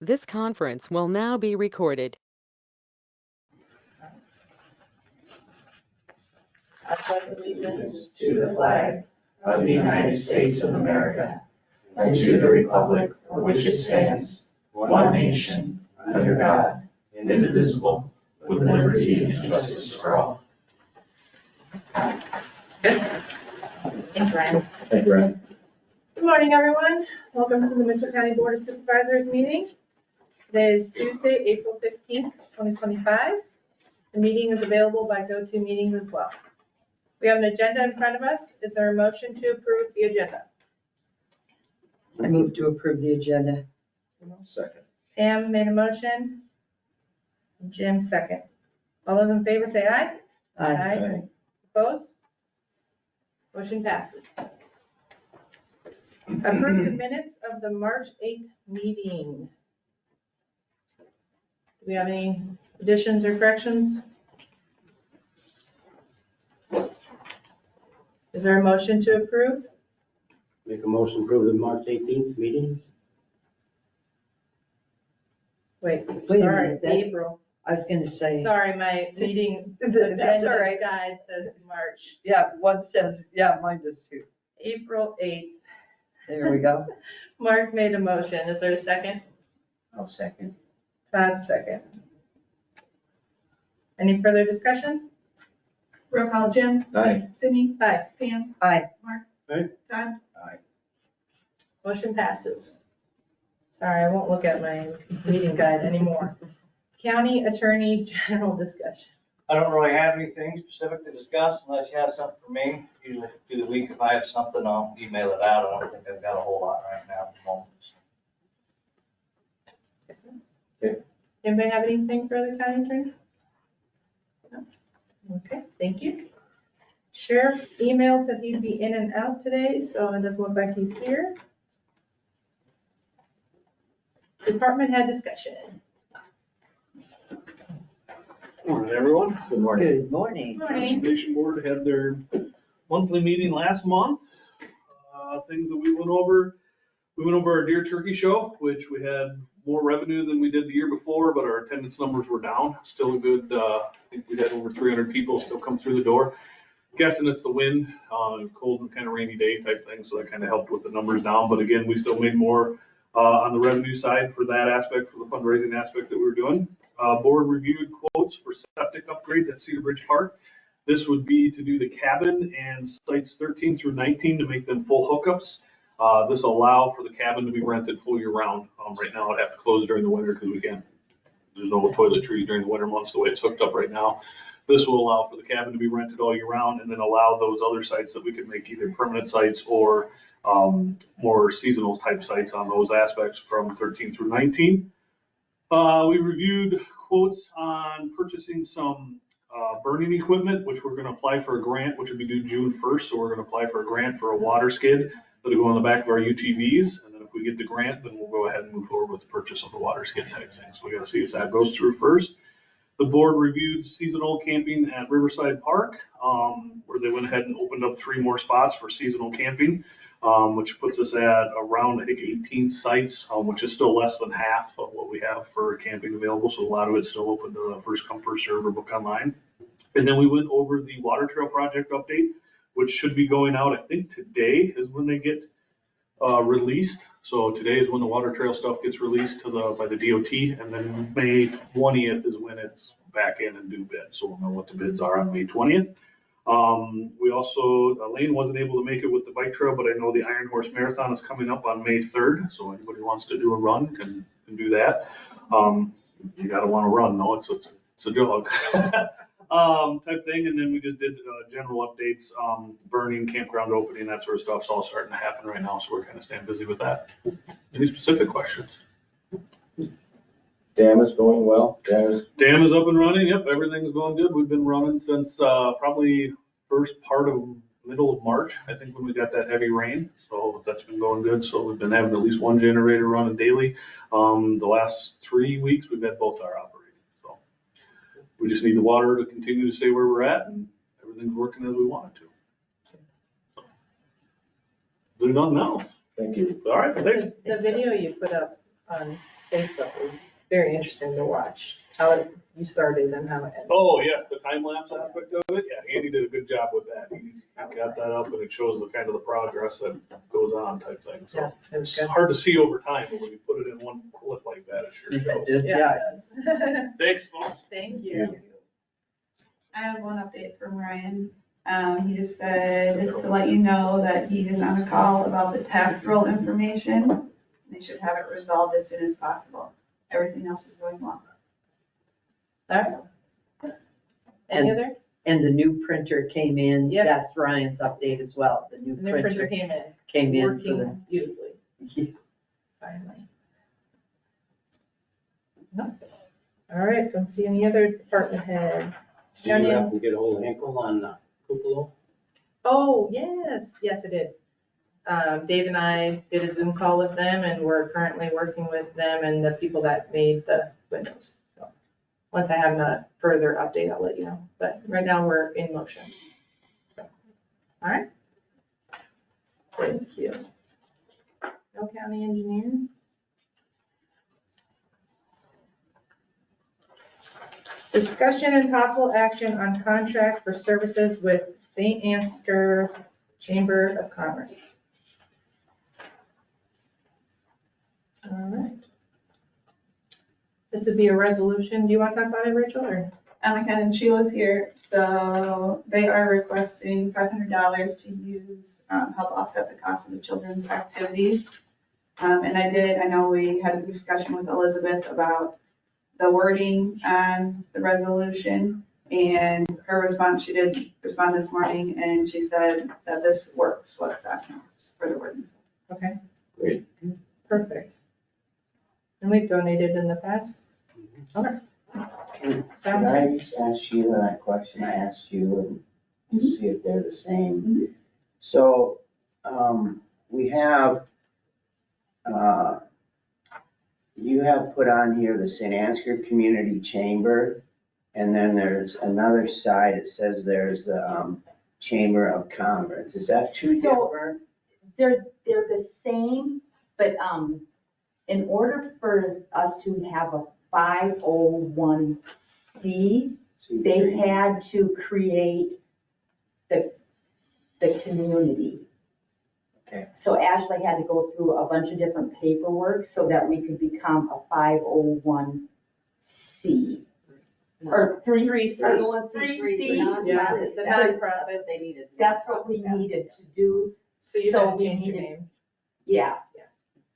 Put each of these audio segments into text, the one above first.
This conference will now be recorded. I pledge allegiance to the flag of the United States of America and to the republic for which it stands, one nation, under God, indivisible, with liberty and justice for all. Thank you, Ryan. Thank you, Ryan. Good morning, everyone. Welcome to the Mitchell County Board of Supervisors meeting. Today is Tuesday, April 15th, 2025. The meeting is available by GoToMeetings as well. We have an agenda in front of us. Is there a motion to approve the agenda? I move to approve the agenda. Second. Pam made a motion. Jim second. All those in favor say aye. Aye. Opposed? Motion passes. Approve the minutes of the March 8th meeting. Do we have any additions or corrections? Is there a motion to approve? Make a motion to approve the March 18th meeting. Wait, Wait a sorry, minute, that- April. I was gonna say, Sorry, my meeting That's all agenda right. guide says March, yeah, one says, yeah, mine does too. April 8th. There we go. Mark made a motion. Is there a second? I'll second. Todd second. Any further discussion? Roll call, Jim. Aye. Sydney. Aye. Pam. Aye. Mark. Aye. Todd. Aye. Motion passes. Sorry, I won't look at my meeting guide anymore. County Attorney General discussion. I don't really have anything specific to discuss unless you have something for me. Usually through the week, if I have something, I'll email it out. I don't think I've got a whole lot right now at the moment. Anybody have anything for the county attorney? No? Okay, thank you. Sheriff emailed that he'd be in and out today, so it doesn't look like he's here. Department head discussion. Morning, everyone. Good morning. Good morning. Conservation Board had their monthly meeting last month. Things that we went over our deer turkey show, which we had more revenue than we did the year before, but our attendance numbers were down. Still a good, I think we had over 300 people still come through the door. Guessing it's the wind, cold and kind of rainy day type thing, so that kind of helped with the numbers down. But again, we still made more on the revenue side for that aspect, for the fundraising aspect that we were doing. Board reviewed quotes for septic upgrades at Cedar Bridge Park. This would be to do the cabin and sites 13 through 19 to make them full hookups. This will allow for the cabin to be rented full year round. Right now I'd have to close during the winter because there's no toiletries during the winter months the way it's hooked up right now. This will allow for the cabin to be rented all year round and then allow those other sites that we could make either permanent sites or more seasonal type sites on those aspects from 13 through 19. We reviewed quotes on purchasing some burning equipment, which we're going to apply for a grant, which would be due June 1st. So we're going to apply for a grant for a water skid that'll go on the back of our UTVs. And then if we get the grant, then we'll go ahead and move forward with the purchase of the water skid type thing. So we got to see if that goes through first. The board reviewed seasonal camping at Riverside Park, where they went ahead and opened up 3 more spots for seasonal camping. Which puts us at around, I think, 18 sites, which is still less than half of what we have for camping available. So a lot of it's still open to the first come, first serve or book online. And then we went over the water trail project update, which should be going out, I think today is when they get released. So today is when the water trail stuff gets released by the DOT. And then May 20th is when it's back in and due bid. So we'll know what the bids are on May 20th. We also, Elaine wasn't able to make it with the bike trail, but I know the Iron Horse Marathon is coming up on May 3rd. So anybody who wants to do a run can do that. You gotta want to run, no, it's a jog type thing. And then we just did general updates, burning, campground opening, that sort of stuff's all starting to happen right now. So we're kind of staying busy with that. Any specific questions? Dam is going well. Dam is up and running. Yep, everything's going good. We've been running since probably first part of middle of March, I think, when we got that heavy rain. So that's been going good. So we've been having at least one generator running daily. The last 3 weeks, we've had both our operating. So we just need the water to continue to stay where we're at, and everything's working as we want it to. There's nothing else. Thank you. All right, thanks. The video you put up on Facebook. It was very interesting to watch how you started and how it ended. Oh, yes, the time lapse aspect of it. Yeah, Andy did a good job with that. He got that up and it shows the kind of the progress that goes on type thing. So Yeah, it was it's good. hard to see over time, but when you put it in one clip like that, it sure shows. Yeah. it does. Thanks, folks. Thank you. I have one update from Ryan. He just said to let you know that he is on a call about the tax roll information. They should have it resolved as soon as possible. Everything else is going well. All right. Any other? And the new printer came in. Yes. That's Ryan's update as well. The new The new printer printer came in, came in for working beautifully, the. finally. No. All right, don't see any other department head. Did you have to get a hold of Hinkle on the cupola? Oh, yes, yes, it did. Dave and I did a Zoom call with them and we're currently working with them and the people that made the windows. So once I have a further update, I'll let you know. But right now we're in motion. So, all right. Thank you. No county engineer. Discussion and possible action on contract for services with St. Ansgar Chamber of Commerce. All right. This would be a resolution. Do you want to talk about it, Rachel, or? Ken and Sheila's here, so they are requesting $500 to use, help offset the cost of the children's activities. And I know we had a discussion with Elizabeth about the wording on the resolution, and her response, she did respond this morning, and she said that this works, what's that for the wording. Okay. Great. Perfect. And we've donated in the past? Okay. Can Sounds I good. just ask Sheila that question I asked you and see if they're the same? So, we have, you have put on here the St. Ansgar Community Chamber, and then there's another side, it says there's the, Chamber of Commerce. Is that two So- different? They're the same, but in order for us to have a 501c, they had to create the community. Okay. So Ashley had to go through a bunch of different paperwork so that we could become a 501c. Or three. 3C. Yeah, it's a nonprofit. They needed. That's what we needed to do. So you So have to we change your needed- name. Yeah.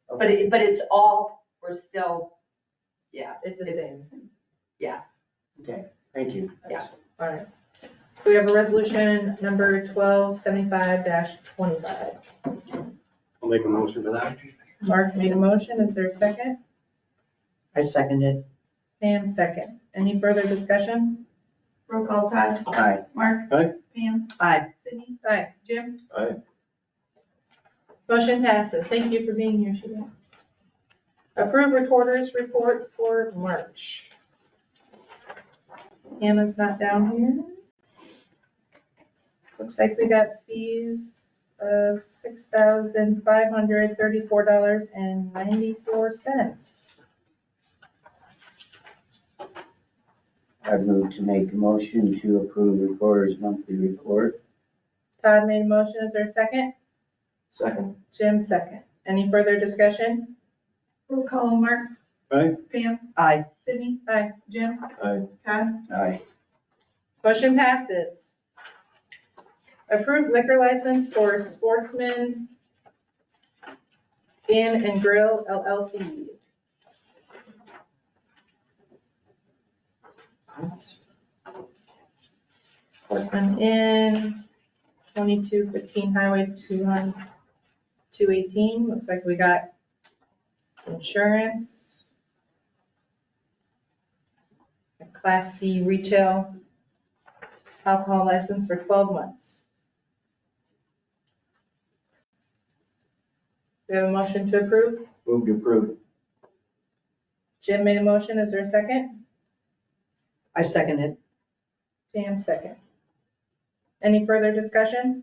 But it's all, we're still, yeah. It's the same. Okay, thank you. Yeah. All right. So we have a resolution number 1275-25. I'll make a motion for that. Mark made a motion. Is there a second? I seconded. Pam, second. Any further discussion? Roll call, Todd, Aye. Mark. Aye. Pam, Aye. Sydney, Aye. Jim. Aye. Motion passes. Thank you for being here, Sheila. Approve recorder's report for March. Hannah's not down here. Looks like we got fees of $6,534.94. I move to make a motion to approve recorder's monthly report. Todd made a motion. Is there a second? Second. Jim, second. Any further discussion? Roll call, Mark. Aye. Pam, Aye. Sydney, Aye. Jim, Aye. Todd. Aye. Motion passes. Approved liquor license for Sportsman Inn and Grill LLC. Sportsman Inn, 2215 Highway 218. Looks like we got insurance. A Class C retail alcohol license for 12 months. We have a motion to approve. Move to approve. Jim made a motion. Is there a second? I seconded. Pam, second. Any further discussion?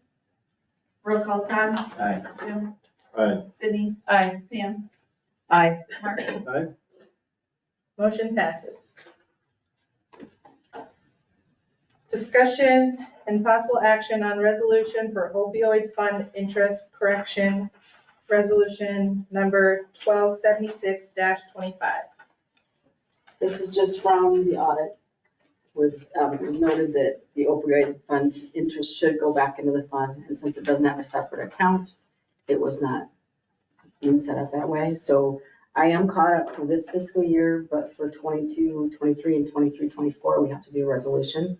Roll call, Todd, Aye. Jim, Aye. Sydney, Aye. Pam. Aye. Mark? Aye. Motion passes. Discussion and possible action on resolution for opioid fund interest correction, resolution number 1276-25. This is just from the audit with, it was noted that the opioid fund interest should go back into the fund. And since it doesn't have a separate account, it was not being set up that way. So I am caught up for this fiscal year, but for 22, 23, and 23, 24, we have to do a resolution.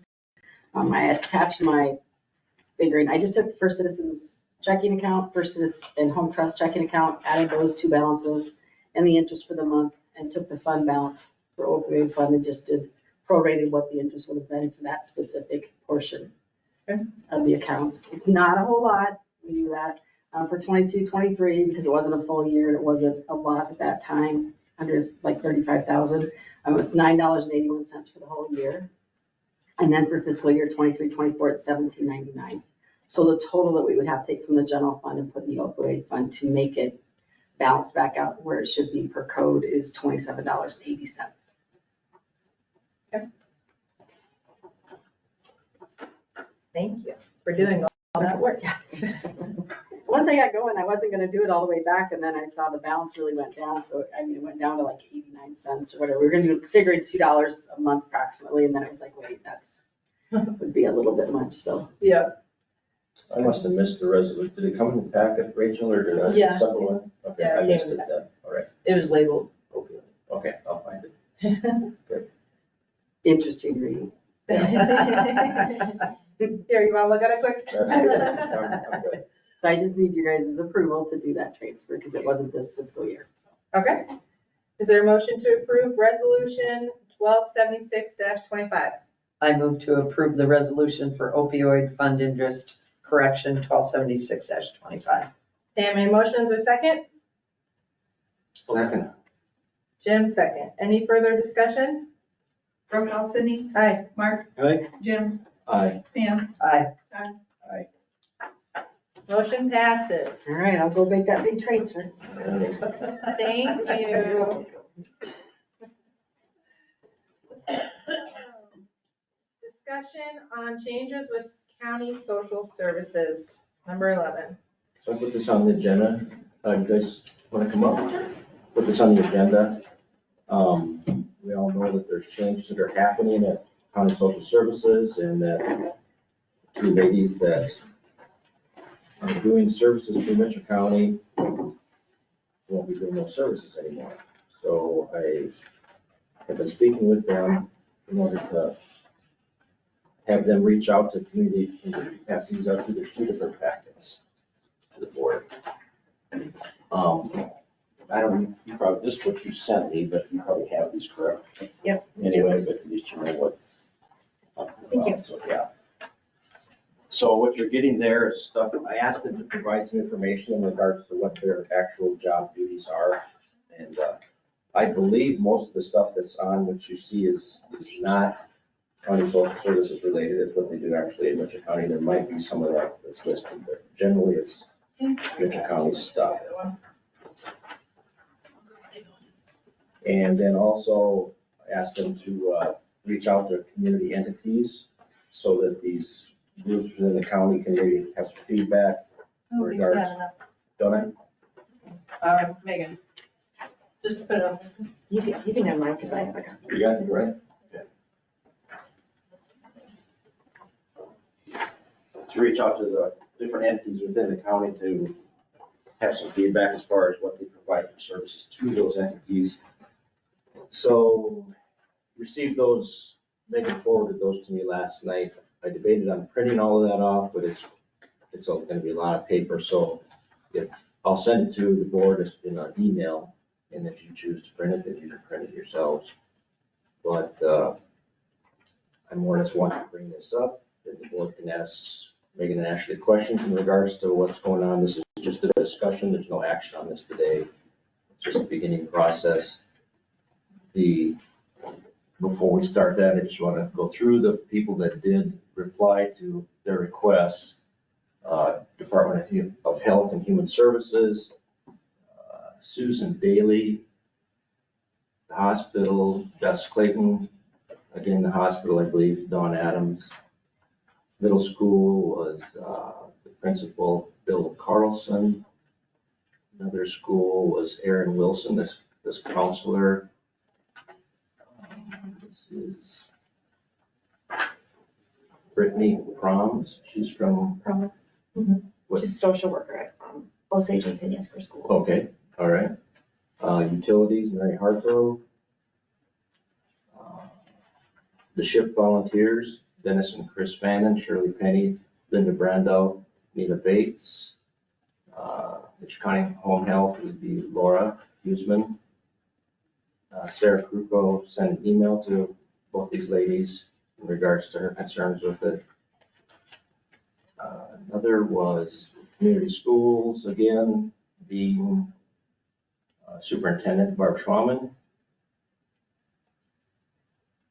I attached my figuring, I just took the First Citizens checking account, First Citizens and Home Trust checking account, added those two balances and the interest for the month, and took the fund balance for opioid fund and just did prorated what the interest would have been for that specific portion of the accounts. It's not a whole lot, we do that. For 22, 23, because it wasn't a full year and it wasn't a lot at that time, under like 35,000. It's $9.81 for the whole year. And then for fiscal year 23, 24, it's $17.99. So the total that we would have to take from the general fund and put in the opioid fund to make it balance back out where it should be per code is $27.80. Thank you for doing all that work. Once I got going, I wasn't gonna do it all the way back, and then I saw the balance really went down, so I mean, it went down to like 89 cents or whatever. We were gonna do, figuring $2 a month approximately, and then it was like, wait, that's, would be a little bit much, so. Yeah. I must have missed the resolution. Did it come in the packet, Rachel, or did I Yeah. supplement? Okay, Yeah, it I missed came in it then. All right. It was labeled. Okay, I'll find it. Interesting reading. Here, you want to look at it quick? That's good. I'm good. So I just need you guys' approval to do that transfer, because it wasn't this fiscal year, so. Okay. Is there a motion to approve resolution 1276-25? I move to approve the resolution for opioid fund interest correction 1276-25. Pam, any motions or second? Second. Jim, second. Any further discussion? Roll call, Cindy? Aye. Mark? Aye. Jim? Aye. Pam? Aye. Motion passes. All right, I'll go make that big transfer. Thank you. Discussion on changes with county social services, number 11. So I put this on the agenda. You guys want to come up? Put this on the agenda. We all know that there's changes that are happening at county social services, and that two ladies that are doing services for Mitchell County won't be doing those services anymore. So I have been speaking with them in order to have them reach out to community and pass these up to the two different packets to the board. I don't, you probably, this is what you sent me, but you probably have these correct. Yep. Anyway, but at least you know what. Thank you. So, yeah. So what you're getting there is stuff, I asked them to provide some information in regards to what their actual job duties are. And I believe most of the stuff that's on, what you see is not county social services related. It's what they do actually in Mitchell County. There might be some of that that's listed, but generally it's Mitchell County stuff. And then also ask them to reach out to community entities so that these groups within the county can maybe have some feedback in regards. Don't I? Megan, just put it on. You can have mine, because I have a copy. You got it, right? To reach out to the different entities within the county to have some feedback as far as what they provide for services to those entities. So received those, Megan forwarded those to me last night. I debated on printing all of that off, but it's going to be a lot of paper. So if I'll send it to the board in an email, and if you choose to print it, then you can print it yourselves. But I more or less want to bring this up, that the board can ask Megan and Ashley questions in regards to what's going on. This is just a discussion. There's no action on this today. It's just a beginning process. Before we start that, I just want to go through the people that did reply to their requests. Department of Health and Human Services, Susan Daly. The hospital, Gus Clayton. Again, the hospital, I believe, Dawn Adams. Middle school was the principal, Bill Carlson. Another school was Aaron Wilson, this counselor. This is Brittany Proms. She's from, Promise. What? She's a social worker at Osage and St. Esper schools. Okay, all right. Utilities, Mary Hargrove. The ship volunteers, Dennis and Chris Fannin, Shirley Penny, Linda Brando, Nita Bates. Mitch County Home Health would be Laura Huseman. Sarah Kruko sent an email to both these ladies in regards to her concerns with it. Another was community schools, again, being Superintendent Barb Schwammen.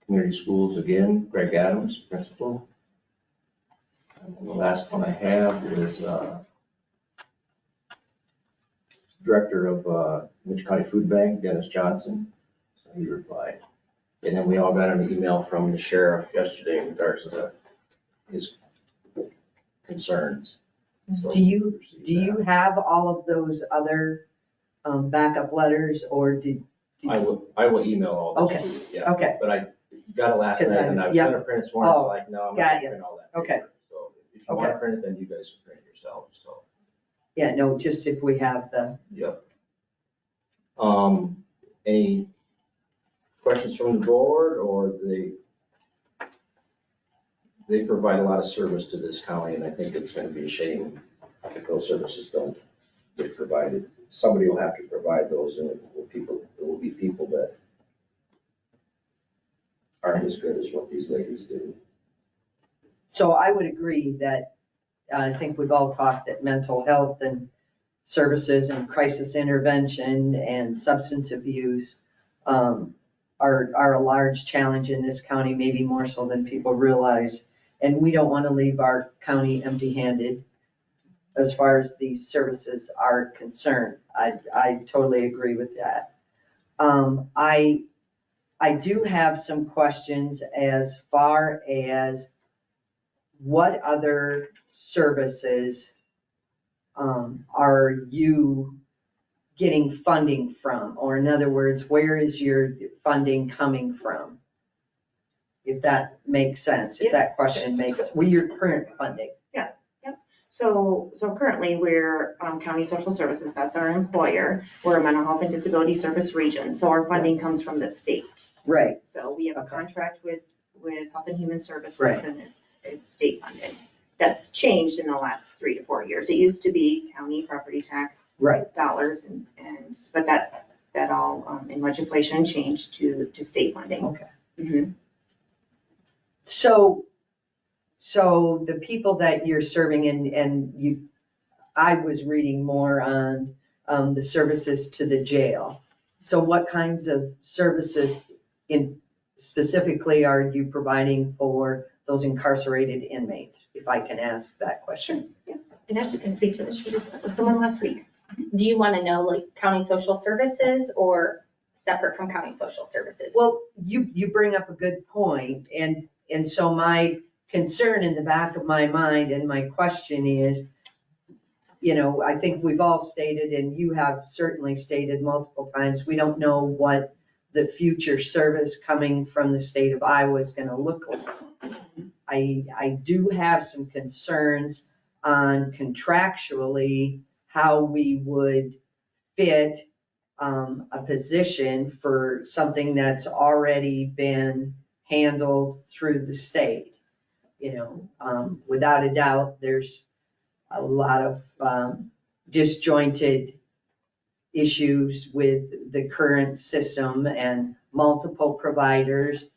Community schools, again, Greg Adams, principal. And the last one I have is Director of Mitch County Food Bank, Dennis Johnson. So he replied. And then we all got an email from the sheriff yesterday in regards to his concerns. So Do you have all of those other backup letters, or did? I will email all this. Okay. To you, yeah. Okay, But I got it last 'Cause night and I was yep. gonna print it this morning, Oh, so like, no, I'm not got gonna you. print all that. Okay. paper. So if you want to print it, then you guys can print it yourselves, so. yeah, no, just if we have the, Yep. Any questions from the board, or they provide a lot of service to this county, and I think it's gonna be a shame if those services don't get provided. Somebody will have to provide those, and it will be people that aren't as good as what these ladies do. so I would agree that, I think we've all talked that mental health and services and crisis intervention and substance abuse are a large challenge in this county, maybe more so than people realize. And we don't want to leave our county empty-handed as far as these services are concerned. I totally agree with that. I do have some questions as far as what other services are you getting funding from? Or in other words, where is your funding coming from? If that makes sense, if that question makes, your current funding. So currently, we're County Social Services, that's our employer. We're a mental health and disability service region, so our funding comes from the state. Right. So we have a Okay. contract with Health and Human Services, Right. and it's state funded. That's changed in the last 3 to 4 years. It used to be county property tax Right. dollars, but that all in legislation changed to state funding. Okay. Mhm. So the people that you're serving I was reading more on the services to the jail. So what kinds of services specifically are you providing for those incarcerated inmates, if I can ask that question? Yeah, and Ashley can speak to this. She just met with someone last week. Do you want to know like county social services or separate from county social services? Well, you bring up a good point, and so my concern in the back of my mind and my question is, I think we've all stated, and you have certainly stated multiple times, we don't know what the future service coming from the state of Iowa is going to look like. I do have some concerns on contractually how we would fit a position for something that's already been handled through the state. Without a doubt, there's a lot of disjointed issues with the current system and multiple providers,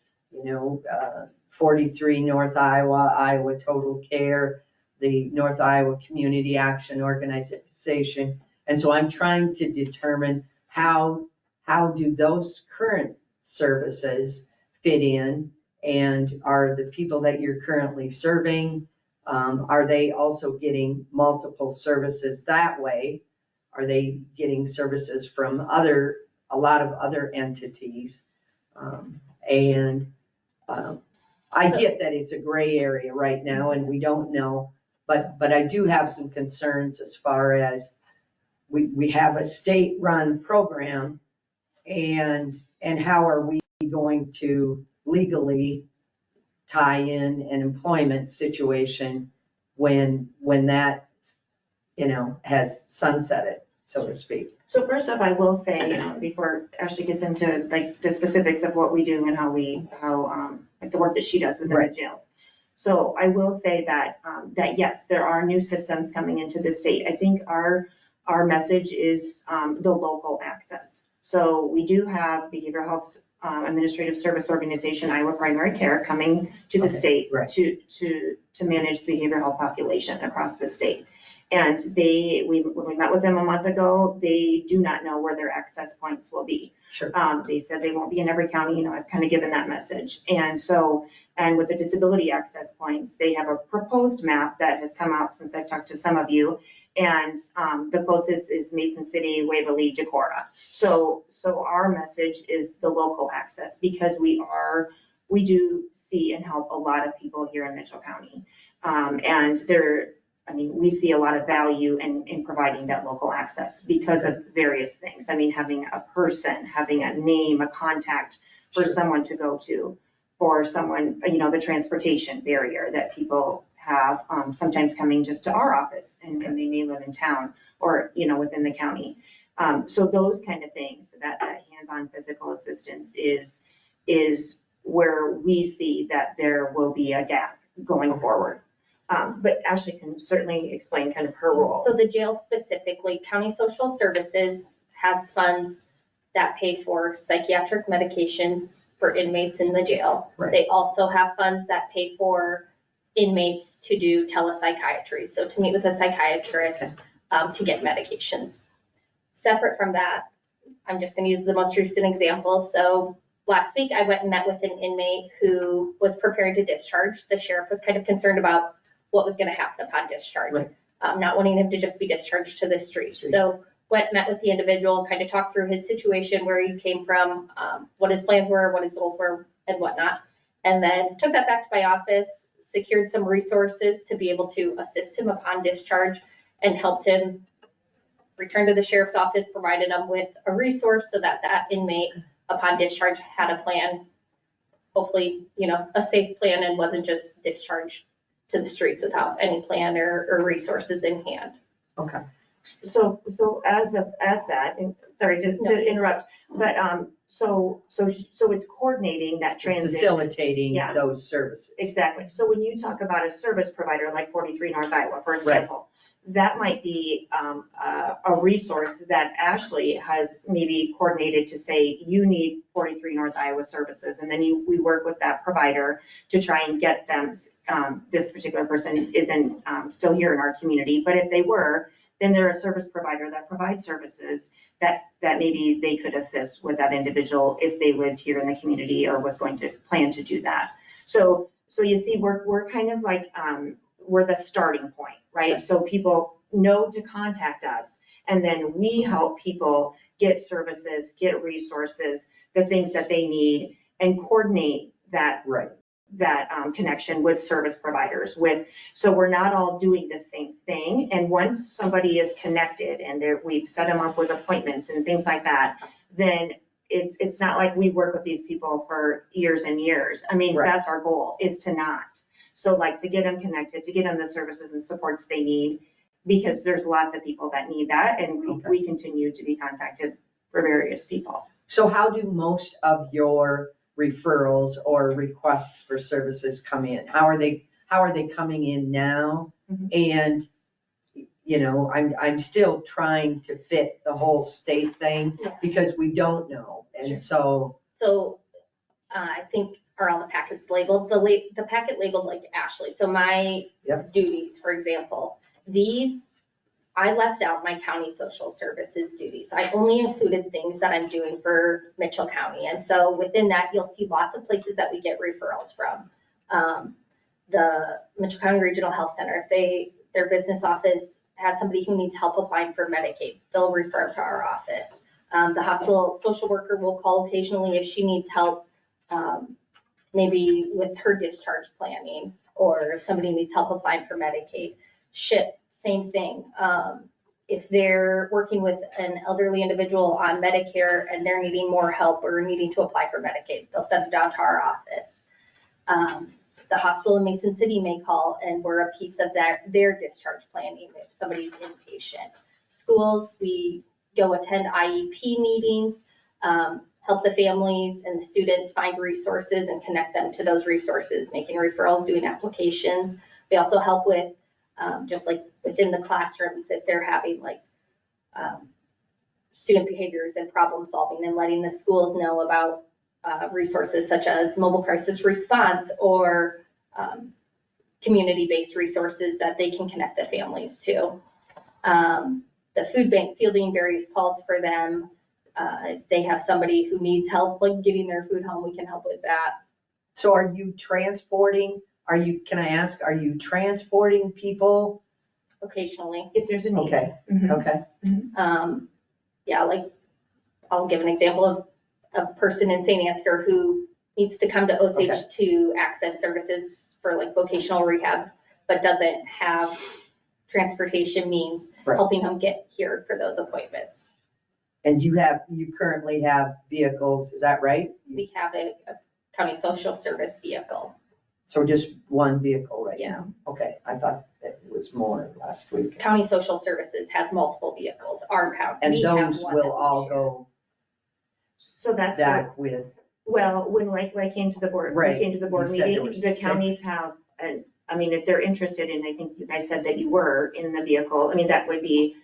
43 North Iowa, Iowa Total Care, the North Iowa Community Action Organization. And so I'm trying to determine how do those current services fit in, and are the people that you're currently serving, are they also getting multiple services that way? Are they getting services from a lot of other entities? I get that it's a gray area right now and we don't know, but I do have some concerns as far as we have a state-run program and how are we going to legally tie in an employment situation when that, has sunsetted, so to speak. So first off, I will say, before Ashley gets into like the specifics of what we do and how like the work that she does within the jails. So I will say that, that yes, there are new systems coming into the state. I think our message is the local access. So we do have Behavioral Health Administrative Service Organization, Iowa Primary Care, coming to the state to manage the behavioral health population across the state. And when we met with them a month ago, they do not know where their access points will be. Sure. They said they won't be in every county, I've kind of given that message. And with the disability access points, they have a proposed map that has come out since I've talked to some of you. And the closest is Mason City, Waverly, Decorah. So our message is the local access, because we do see and help a lot of people here in Mitchell County. We see a lot of value in providing that local access because of various things. Having a person, having a name, a contact for someone to go to, for someone, the transportation barrier that people have, sometimes coming just to our office and they may live in town or, within the county. So those kind of things, that hands-on physical assistance is where we see that there will be a gap going forward. But Ashley can certainly explain kind of her role. So the jail specifically, County Social Services has funds that pay for psychiatric medications for inmates in the jail. Right. They also have funds that pay for inmates to do telepsychiatry, so to meet with a psychiatrist to get medications. Separate from that, I'm just going to use the most recent example. So last week I went and met with an inmate who was preparing to discharge. The sheriff was kind of concerned about what was going to happen upon discharge, not wanting him to just be discharged to the streets. So met with the individual, kind of talked through his situation, where he came from, what his plans were, what his goals were, and whatnot. And then took that back to my office, secured some resources to be able to assist him upon discharge, and helped him return to the sheriff's office, provided him with a resource so that that inmate upon discharge had a plan, hopefully, a safe plan, and wasn't just discharged to the streets without any plan or resources in hand. Okay. So as that, and sorry to interrupt, but so it's coordinating that transition. It's facilitating those services. Exactly. So when you talk about a service provider like 43 North Iowa, for example, that might be a resource that Ashley has maybe coordinated to say, you need 43 North Iowa services. And then we work with that provider to try and get them, this particular person isn't still here in our community, but if they were, then they're a service provider that provides services that maybe they could assist with that individual if they lived here in the community or was going to plan to do that. So you see, we're kind of like, we're the starting point, right? So people know to contact us, and then we help people get services, get resources, the things that they need, and coordinate that connection with service providers. So we're not all doing the same thing. And once somebody is connected and we've set them up with appointments and things like that, then it's not like we work with these people for years and years. That's our goal, is to not. So like to get them connected, to get them the services and supports they need, because there's lots of people that need that, and we continue to be contacted for various people. So how do most of your referrals or requests for services come in? How are they coming in now? And I'm still trying to fit the whole state thing because we don't know. And so I think are all the packets labeled, the packet labeled like Ashley. So my duties, for example, I left out my county social services duties. I only included things that I'm doing for Mitchell County. And so within that, you'll see lots of places that we get referrals from. The Mitchell County Regional Health Center, their business office has somebody who needs help applying for Medicaid, they'll refer them to our office. The hospital social worker will call occasionally if she needs help, maybe with her discharge planning, or if somebody needs help applying for Medicaid. SHIP, same thing. If they're working with an elderly individual on Medicare and they're needing more help or needing to apply for Medicaid, they'll send it down to our office. The hospital in Mason City may call, and we're a piece of their discharge planning if somebody's inpatient. Schools, we go attend IEP meetings, help the families and the students find resources and connect them to those resources, making referrals, doing applications. We also help with, just like within the classrooms, if they're having like student behaviors and problem solving, and letting the schools know about resources such as mobile crisis response or community-based resources that they can connect the families to. The food bank, fielding various calls for them. If they have somebody who needs help, like getting their food home, we can help with that. So are you transporting, can I ask, are you transporting people? Occasionally. If there's a need. Okay, okay. Yeah, like, I'll give an example of a person in St. Ansgar who needs to come to Osage Okay. to access services for like vocational rehab, but doesn't have transportation means, Right. helping him get here for those appointments. And you currently have vehicles, is that right? We have a county social service vehicle. So just one vehicle right Yeah. now? Okay, I thought that it was more last week. County social services has multiple vehicles. Our county, And we have those one will that we all share. go So that's what, back with, well, when I came to the board, when I Right. came to the board You said there meeting, were the counties have, and, I mean, if they're interested in, I think you guys said that you were in the vehicle, I mean, that would be,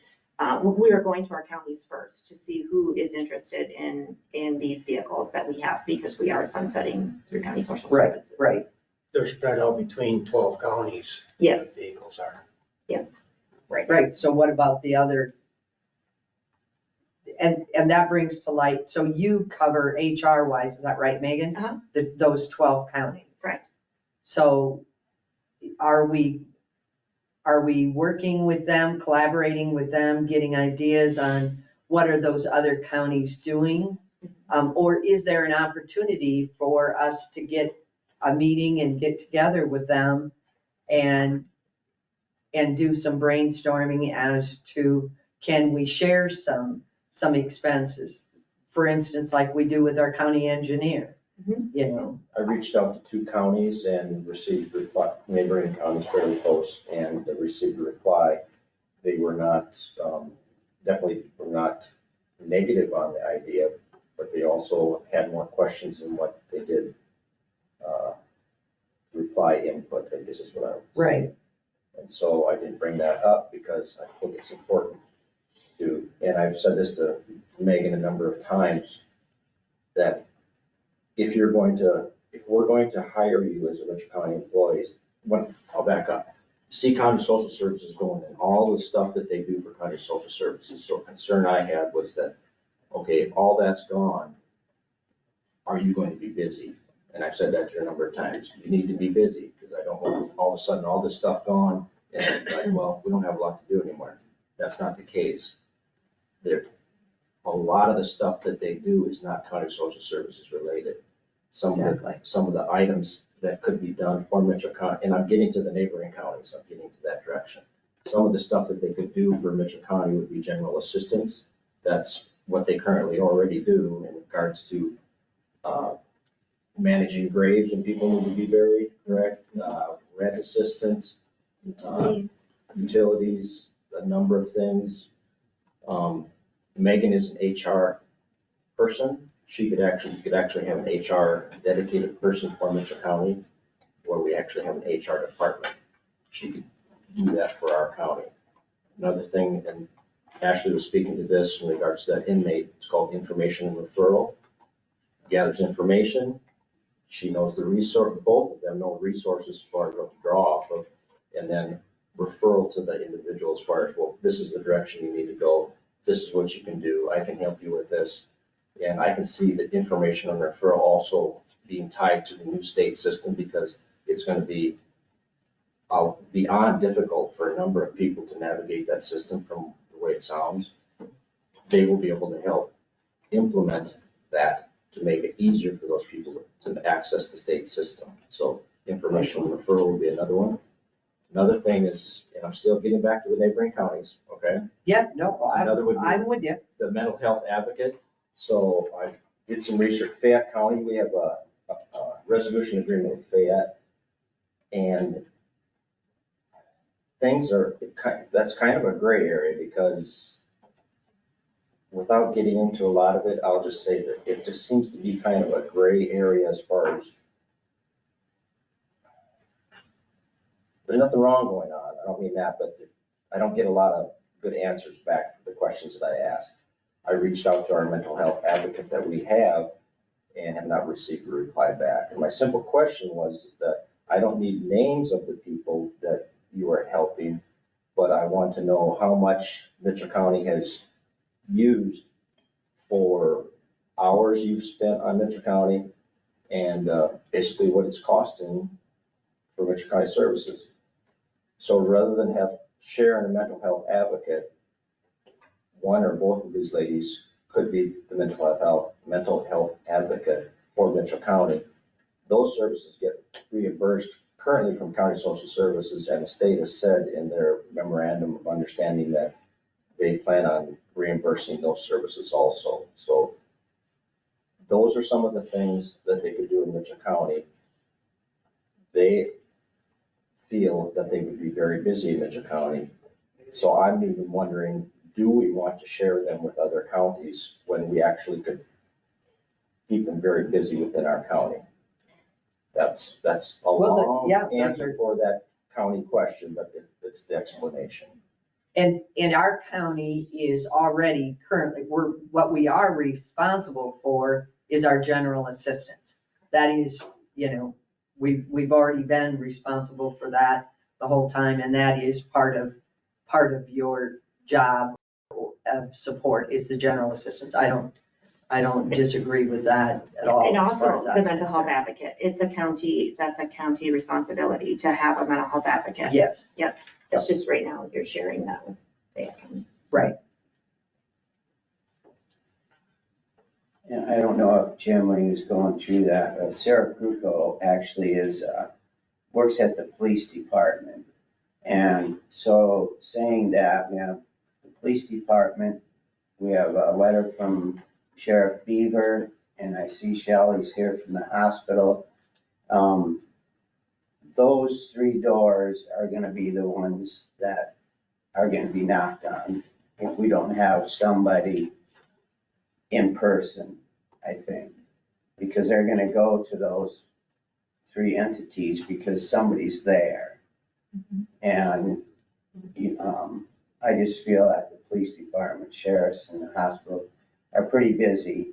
we are going to our counties first to see who is interested in these vehicles that we have, because we are sunsetting through county social right, services. right. They're spread out between 12 counties. Yes. The vehicles are. Right, so what about the other? And that brings to light, so you cover HR wise, is that right, Megan? Uh-huh. Those 12 counties? Correct. So are we working with them, collaborating with them, getting ideas on what are those other counties doing? Or is there an opportunity for us to get a meeting and get together with them and do some brainstorming as to, can we share some expenses? For instance, like we do with our county engineer, you know? I reached out to 2 counties and received reply, neighboring counties fairly close, and received a reply. They were not, definitely were not negative on the idea, but they also had more questions than what they did reply input, I guess is what I would say. Right. And so I didn't bring that up because I think it's important to, and I've said this to Megan a number of times, that if we're going to hire you as a Mitchell County employees, I'll back up. See County Social Services going and all the stuff that they do for County Social Services. So concern I had was that, okay, if all that's gone, are you going to be busy? And I've said that to you a number of times. You need to be busy, because I don't want all of a sudden all this stuff gone and like, well, we don't have a lot to do anymore. That's not the case. A lot of the stuff that they do is not County Social Services related. Some of the items that could be done for Mitchell County, and I'm getting to the neighboring counties, I'm getting to that direction. Some of the stuff that they could do for Mitchell County would be general assistance. That's what they currently already do in regards to managing graves when people need to be buried, correct? Rent assistance, utilities, a number of things. Megan is an HR person. You could actually have an HR dedicated person for Mitchell County, where we actually have an HR department. She could do that for our county. Another thing, and Ashley was speaking to this in regards to that inmate, it's called information and referral. Gathers information. She knows the resource, both of them know resources as far as what to draw off of, and then referral to the individual as far as, well, this is the direction you need to go. This is what you can do. I can help you with this. And I can see the information and referral also being tied to the new state system, because it's going to be beyond difficult for an number of people to navigate that system from the way it sounds. They will be able to help implement that to make it easier for those people to access the state system. So informational referral will be another one. Another thing is, and I'm still getting back to the neighboring counties, okay? Yeah, no, Another would be I'm with you. the mental health advocate. So I did some research. Fayette County, we have a resolution agreement with Fayette. And things are, that's kind of a gray area because without getting into a lot of it, I'll just say that it just seems to be kind of a gray area as far as there's nothing wrong going on. I don't mean that, but I don't get a lot of good answers back to the questions that I ask. I reached out to our mental health advocate that we have and have not received a reply back. And my simple question was is that I don't need names of the people that you are helping, but I want to know how much Mitchell County has used for hours you've spent on Mitchell County and basically what it's costing for Mitchell County services. So rather than have Sharon, a mental health advocate, one or both of these ladies could be the mental health advocate for Mitchell County. Those services get reimbursed currently from County Social Services, and the state has said in their memorandum of understanding that they plan on reimbursing those services also. So those are some of the things that they could do in Mitchell County. They feel that they would be very busy in Mitchell County. So I'm even wondering, do we want to share them with other counties when we actually could keep them very busy within our county? That's a long answer for that county question, but it's the explanation. And our county is already currently, what we are responsible for is our general assistance. That is, we've already been responsible for that the whole time, and that is part of your job of support is the general assistance. I don't disagree with that at all. And as far also as the that's mental health concerned. advocate, that's a county responsibility to have a mental health advocate. Yes. Yep, it's just right now you're sharing that with the county. Right. And I don't know if Jim, when he was going through that, Sarah Kruko actually works at the police department. And so saying that, we have the police department, we have a letter from Sheriff Beaver, and I see Shelley's here from the hospital. Those three doors are gonna be the ones that are gonna be knocked on if we don't have somebody in person, I think. Because they're gonna go to those three entities because somebody's there. And I just feel that the police department, sheriffs, and the hospital are pretty busy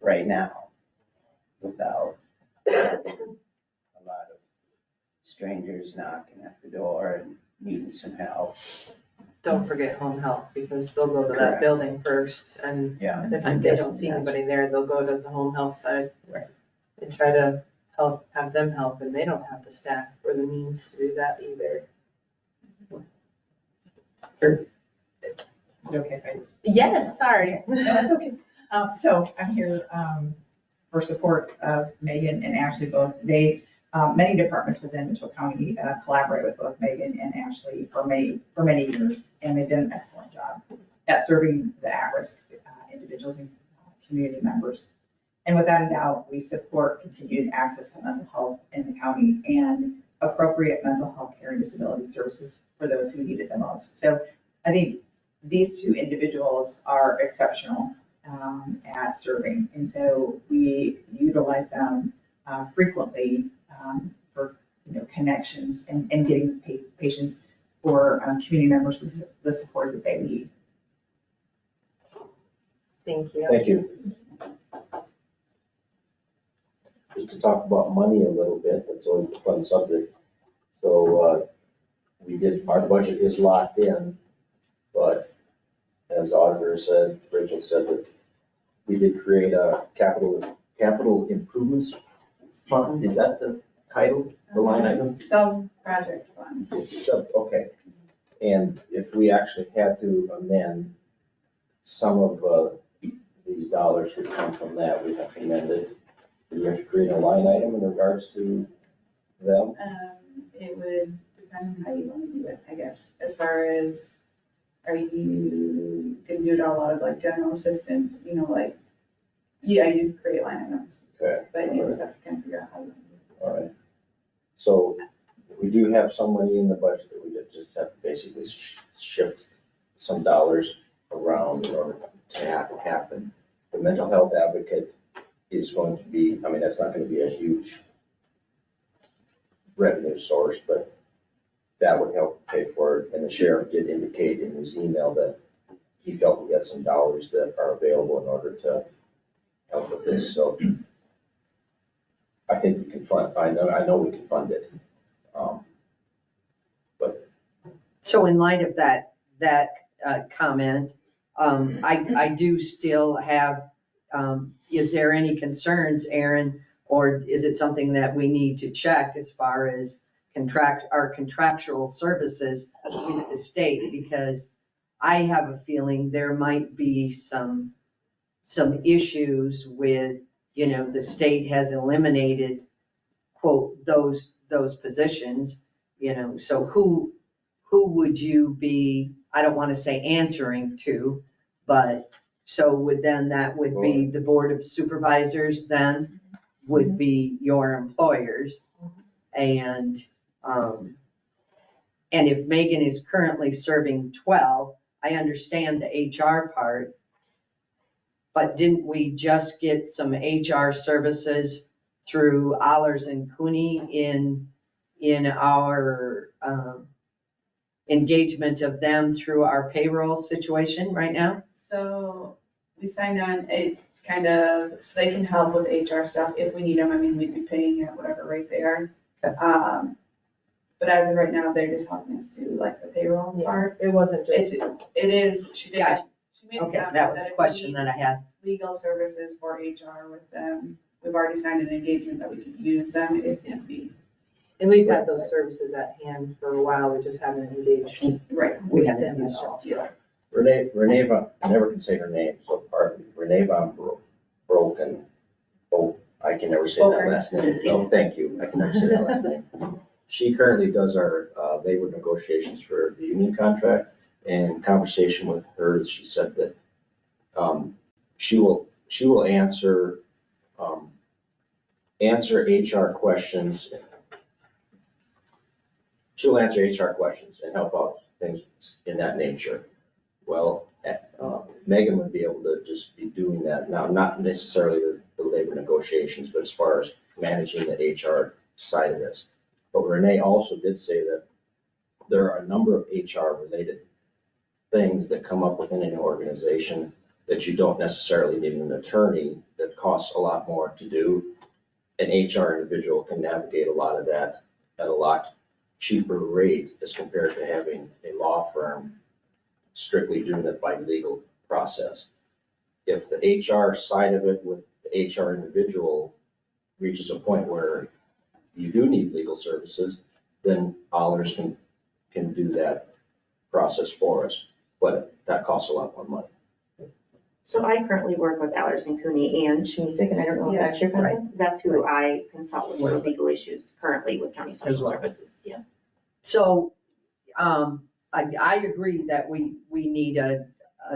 right now without a lot of strangers knocking at the door and needing some help. Don't forget home health, because they'll go to that Correct. building first, and Yeah. if I'm they guessing don't see that's- anybody there, they'll go to the home health side. Right. And try to have them help, and they don't have the staff or the means to do that either. Is it okay if I just? Yes, sorry. No, that's okay. So I'm here for support of Megan and Ashley both. Many departments within Mitchell County collaborate with both Megan and Ashley for many years, and they've done an excellent job at serving the at-risk individuals and community members. And without a doubt, we support continued access to mental health in the county and appropriate mental health care and disability services for those who need it the most. So I think these two individuals are exceptional at serving. And so we utilize them frequently for connections and getting patients or community members the support that they need. Thank you. Thank you. Just to talk about money a little bit, that's always a fun subject. So our budget is locked in, but as auditor said, Rachel said that we did create a capital improvements fund. Is that the title, the line item? Sub-project fund. Okay. And if we actually had to amend, some of these dollars would come from that, we'd have to amend it. Do we have to create a line item in regards to them? It would depend on how you want to do it, I guess, as far as, are you gonna do it all out of like general assistance, like, yeah, you create line items, Okay. but you just have to kind of figure out how to do it. All right. So we do have some money in the budget that we just have to basically shift some dollars around in order to have it happen. The mental health advocate is going to be, I mean, that's not going to be a huge revenue source, but that would help pay for it. And the sheriff did indicate in his email that he felt he had some dollars that are available in order to help with this. So I think we can fund, I know we can fund it. But So in light of that comment, I do still have, is there any concerns, Aaron? Or is it something that we need to check as far as our contractual services with the state? Because I have a feeling there might be some issues with, the state has eliminated, quote, those positions, so who would you be, I don't want to say answering to, but so that would be the Board of Supervisors then would be your employers. And if Megan is currently serving 12, I understand the HR part, but didn't we just get some HR services through Allers and Cooney in our engagement of them through our payroll situation right now? So we signed on, it's kind of, so they can help with HR stuff if we need them. I mean, we'd be paying at whatever rate they are. Okay. But as of right now, they're just helping us do like the payroll part. It wasn't just. It is, she did. Gotcha. She made a Okay, comment that was a if we question need that I had. Legal services for HR with them. We've already signed an engagement that we could use them if need be. And we've had those services at hand for a while, we just haven't engaged. Right. We haven't used it. Yeah. Renee, I never can say her name, so pardon me. Renee Von Broken. Oh, I can never say that last name. No, thank you. I can never say that last name. She currently does our labor negotiations for the union contract. And conversation with her, she said that she will answer HR questions. She'll answer HR questions and help out things in that nature. Well, Megan would be able to just be doing that now, not necessarily the labor negotiations, but as far as managing the HR side of this. But Renee also did say that there are a number of HR related things that come up within an organization that you don't necessarily need an attorney, that costs a lot more to do. An HR individual can navigate a lot of that at a lot cheaper rate as compared to having a law firm strictly doing it by legal process. If the HR side of it with the HR individual reaches a point where you do need legal services, then Allers can do that process for us, but that costs a lot more money. So I currently work with Allers and Cooney and Schmisek, and I don't know if that's your contact. That's who I consult with for legal issues currently with county social services, yeah. So, I agree that we need a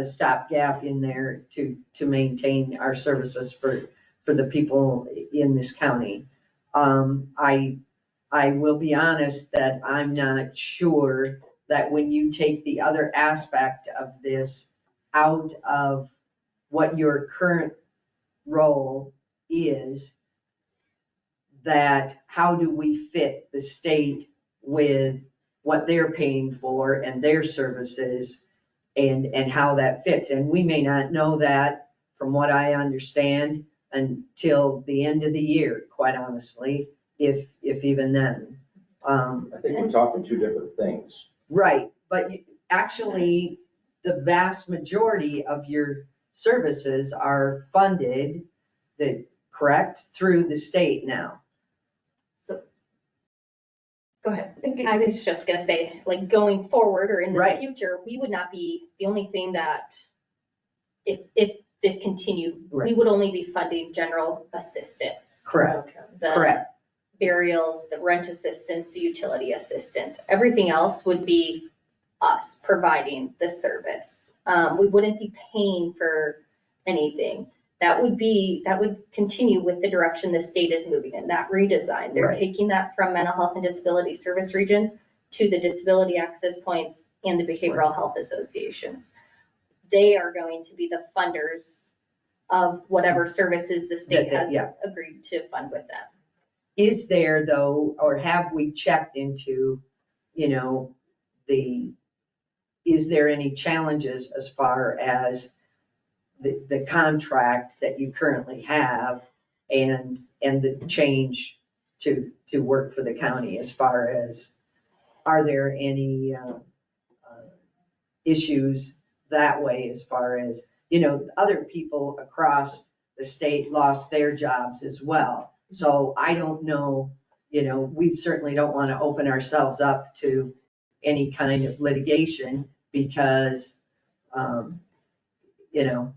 stopgap in there to maintain our services for the people in this county. I will be honest that I'm not sure that when you take the other aspect of this out of what your current role is, that how do we fit the state with what they're paying for and their services and how that fits. And we may not know that, from what I understand, until the end of the year, quite honestly, if even then. I think we're talking two different things. Right, but actually, the vast majority of your services are funded, correct, through the state now. Go ahead. I was just gonna say, like, going forward or in the Right. future, we would not be, the only thing that, if this continued, we Right. would only be funding general assistance. Correct, The correct. burials, the rent assistance, the utility assistance, everything else would be us providing the service. We wouldn't be paying for anything. That would continue with the direction the state is moving in, that redesign. They're Right. taking that from mental health and disability service regions to the disability access points and the behavioral health associations. They are going to be the funders of whatever services the state has Yeah. agreed to fund with them. Is there though, or have we checked into, you know, is there any challenges as far as the contract that you currently have and the change to work for the county as far as, are there any issues that way as far as, you know, other people across the state lost their jobs as well. So I don't know, you know, we certainly don't want to open ourselves up to any kind of litigation because, you know,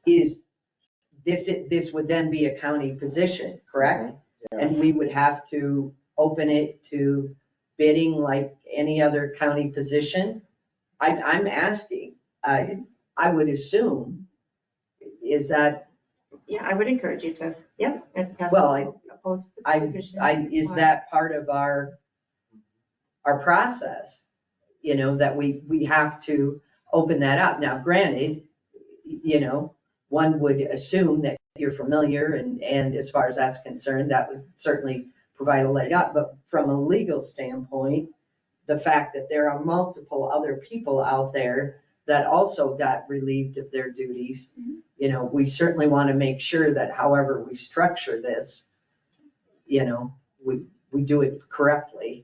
this would then be a county position, correct? And we would have to open it to bidding like any other county position. I'm asking, I would assume, is that, Yeah, I would encourage you to, yeah. Well, Oppose the I, position. is that part of our process? You know, that we have to open that up. Now, granted, you know, one would assume that you're familiar and as far as that's concerned, that would certainly provide a leg up. But from a legal standpoint, the fact that there are multiple other people out there that also got relieved of their duties, you know, we certainly want to make sure that however we structure this, you know, we do it correctly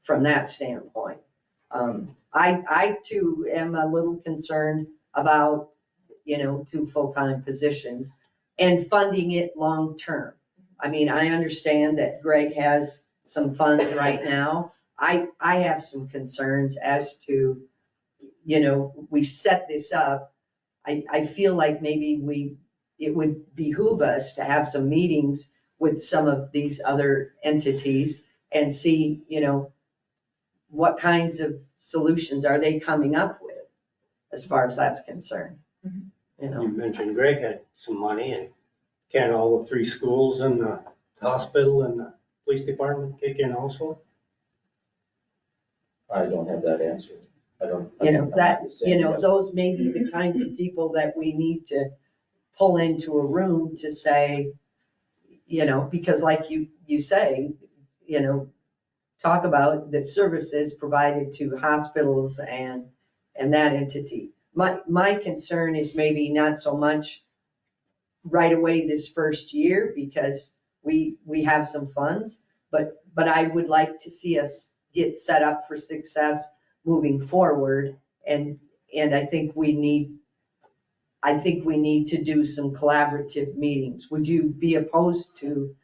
from that standpoint. I too am a little concerned about, you know, 2 full-time positions and funding it long-term. I mean, I understand that Greg has some funds right now. I have some concerns as to, you know, we set this up. I feel like maybe it would behoove us to have some meetings with some of these other entities and see, you know, what kinds of solutions are they coming up with as far as that's concerned. You know, You mentioned Greg had some money, and can all the 3 schools and the hospital and the police department kick in also? I don't have that answer. I don't. you know, that, you know, Yes. those may be the kinds of people that we need to pull into a room to say, you know, because like you say, you know, talk about the services provided to hospitals and that entity. My concern is maybe not so much right away this first year because we have some funds, but I would like to see us get set up for success moving forward. And I think we need to do some collaborative meetings. Would you be opposed to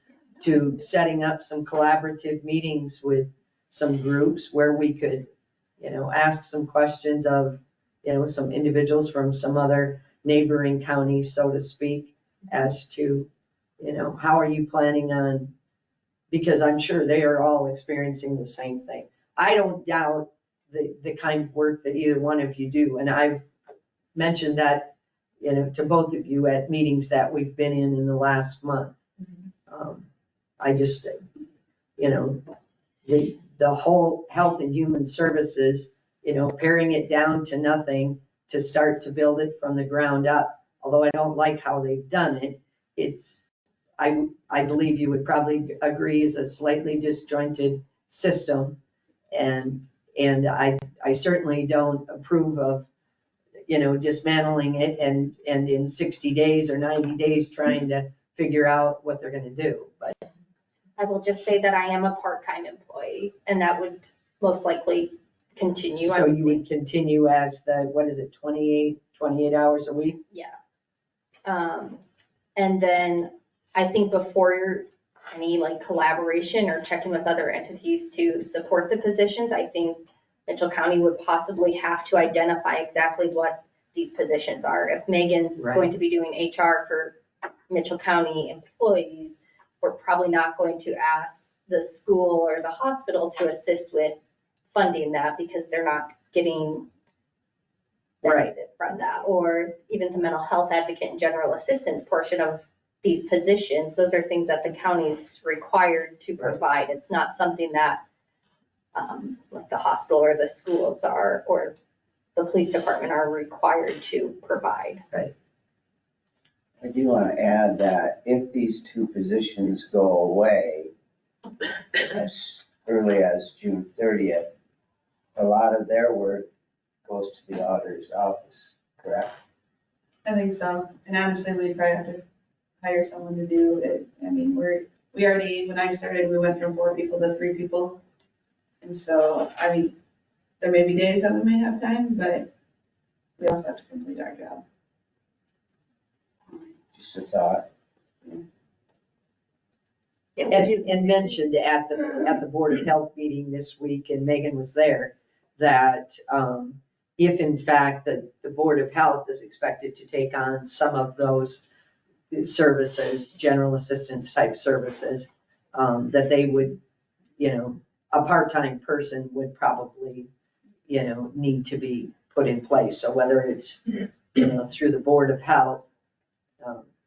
setting up some collaborative meetings with some groups where we could, you know, ask some questions of, you know, some individuals from some other neighboring counties, so to speak, as to, you know, how are you planning on, because I'm sure they are all experiencing the same thing. I don't doubt the kind of work that either one of you do, and I've mentioned that, you know, to both of you at meetings that we've been in the last month. I just, you know, the whole health and human services, you know, paring it down to nothing to start to build it from the ground up. Although I don't like how they've done it, it's, I believe you would probably agree, is a slightly disjointed system. And I certainly don't approve of, you know, dismantling it and in 60 days or 90 days trying to figure out what they're gonna do. But I will just say that I am a part-time employee, and that would most likely continue. so you would continue as the, what is it, 28 hours a week? Yeah. And then I think before any like collaboration or checking with other entities to support the positions. I think Mitchell County would possibly have to identify exactly what these positions are. If Megan's Right. going to be doing HR for Mitchell County employees, we're probably not going to ask the school or the hospital to assist with funding that because they're not getting Right. benefit from that. Or even the mental health advocate and general assistance portion of these positions, those are things that the county is required to provide. It's not something that like the hospital or the schools are, or the police department are required to provide. I do want to add that if these two positions go away as early as June 30th, a lot of their work goes to the auditor's office, correct? I think so. And honestly, we'd probably have to hire someone to do it. I mean, we already, when I started, we went from 4 people to 3 people. And so, I mean, there may be days that we may have time, but we also have to complete our job. Just a thought. And mentioned at the Board of Health meeting this week, and Megan was there, that if in fact the Board of Health is expected to take on some of those services, general assistance type services, that they would, a part-time person would probably, need to be put in place. So whether it's, through the Board of Health,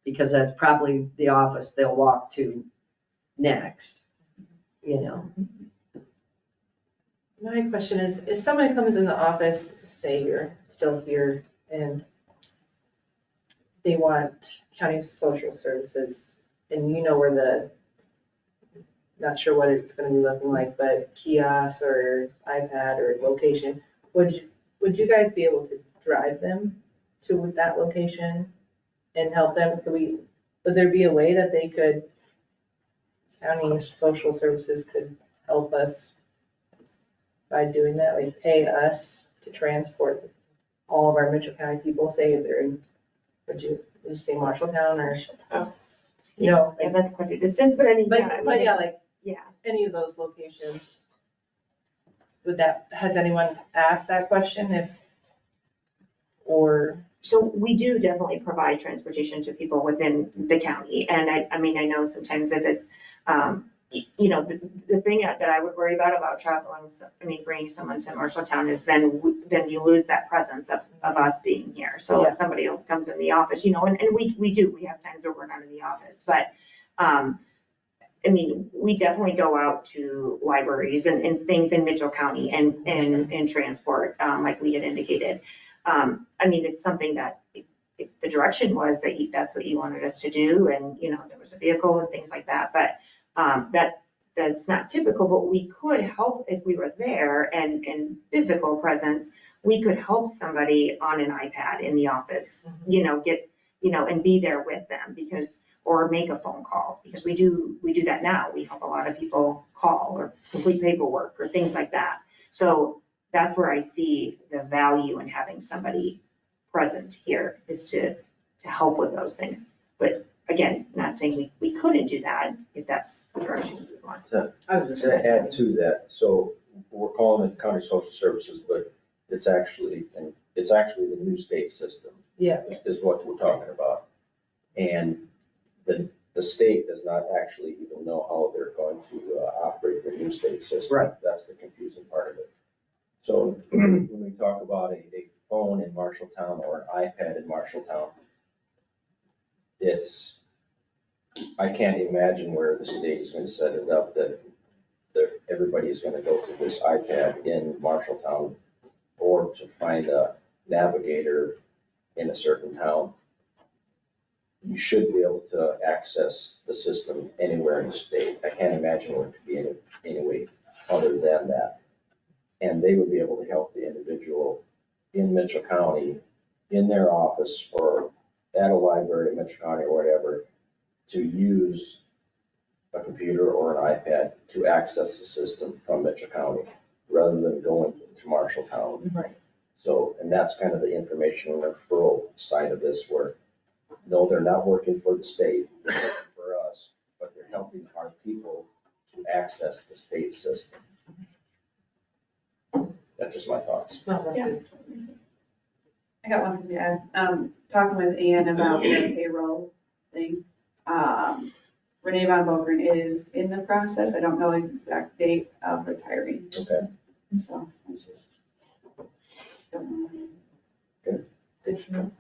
because that's probably the office they'll walk to next, My question is, if someone comes in the office, say you're still here, and they want county social services, and you know where the, not sure what it's gonna be looking like, but kiosk or iPad or location, would you guys be able to drive them to that location and help them? Would there be a way that they could, county social services could help us by doing that, like pay us to transport all of our Mitchell County people, say if they're in, would you say Marshalltown or? Yeah, that's quite a distance, but I mean, yeah, But yeah, like yeah. any of those locations, has anyone asked that question or? So we do definitely provide transportation to people within the county. And I mean, I know sometimes if it's, the thing that I would worry about traveling, bringing someone to Marshalltown is then you lose that presence of us being here. So if somebody else comes in the office, and we have times where we're not in the office, but, we definitely go out to libraries and things in Mitchell County and transport, like we had indicated. It's something that if the direction was that that's what you wanted us to do, and, there was a vehicle and things like that, but that's not typical, but we could help if we were there and physical presence, we could help somebody on an iPad in the office, get, and be there with them or make a phone call, because we do that now. We help a lot of people call or complete paperwork or things like that. So that's where I see the value in having somebody present here, is to help with those things. But again, not saying we couldn't do that if that's the direction we want. To add to that, so we're calling it county social services, but it's actually the new state system. Yeah. Is what we're talking about. And the state does not actually even know how they're going to operate the new state system. Right. That's the confusing part of it. So when we talk about a phone in Marshalltown or an iPad in Marshalltown, I can't imagine where the state is going to set it up that everybody is going to go to this iPad in Marshalltown or to find a navigator in a certain town. You should be able to access the system anywhere in the state. I can't imagine where it could be any way other than that. And they would be able to help the individual in Mitchell County, in their office or at a library in Mitchell County or whatever, to use a computer or an iPad to access the system from Mitchell County rather than going to Marshalltown. Right. So, and that's kind of the information referral side of this, where no, they're not working for the state, they're working for us, but they're helping our Chelsea? I got one from the Ed. Talking with Ann about the payroll thing. Renee Von Bokern is in the process. I don't know the exact date of retiring. Okay. So it's just. Don't know. Good to know.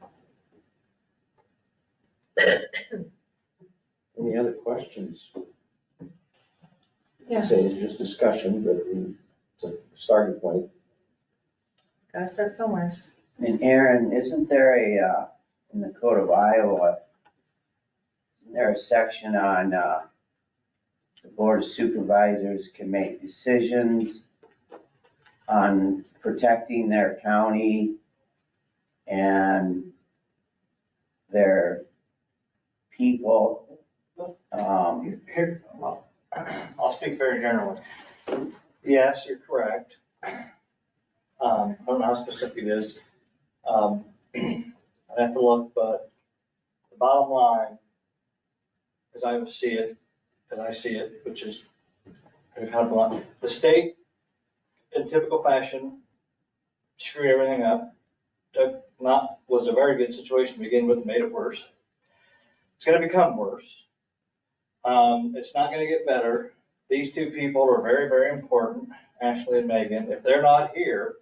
Any other questions? Yeah. Say it's just discussion, but it's a starting point. Gotta start somewhere. And Aaron, isn't there in the Code of Iowa, isn't there a section on, the Board of Supervisors can make decisions on protecting their county and their people? Here, I'll speak very generally. Yes, you're correct. I don't know how specific it is. I'd have to look, but the bottom line, as I see it, which is kind of blunt, the state, in typical fashion, screwed everything up. Was a very good situation to begin with, made it worse. It's gonna become worse. It's not gonna get better. These two people are very, very important, Ashley and Megan. If they're not here,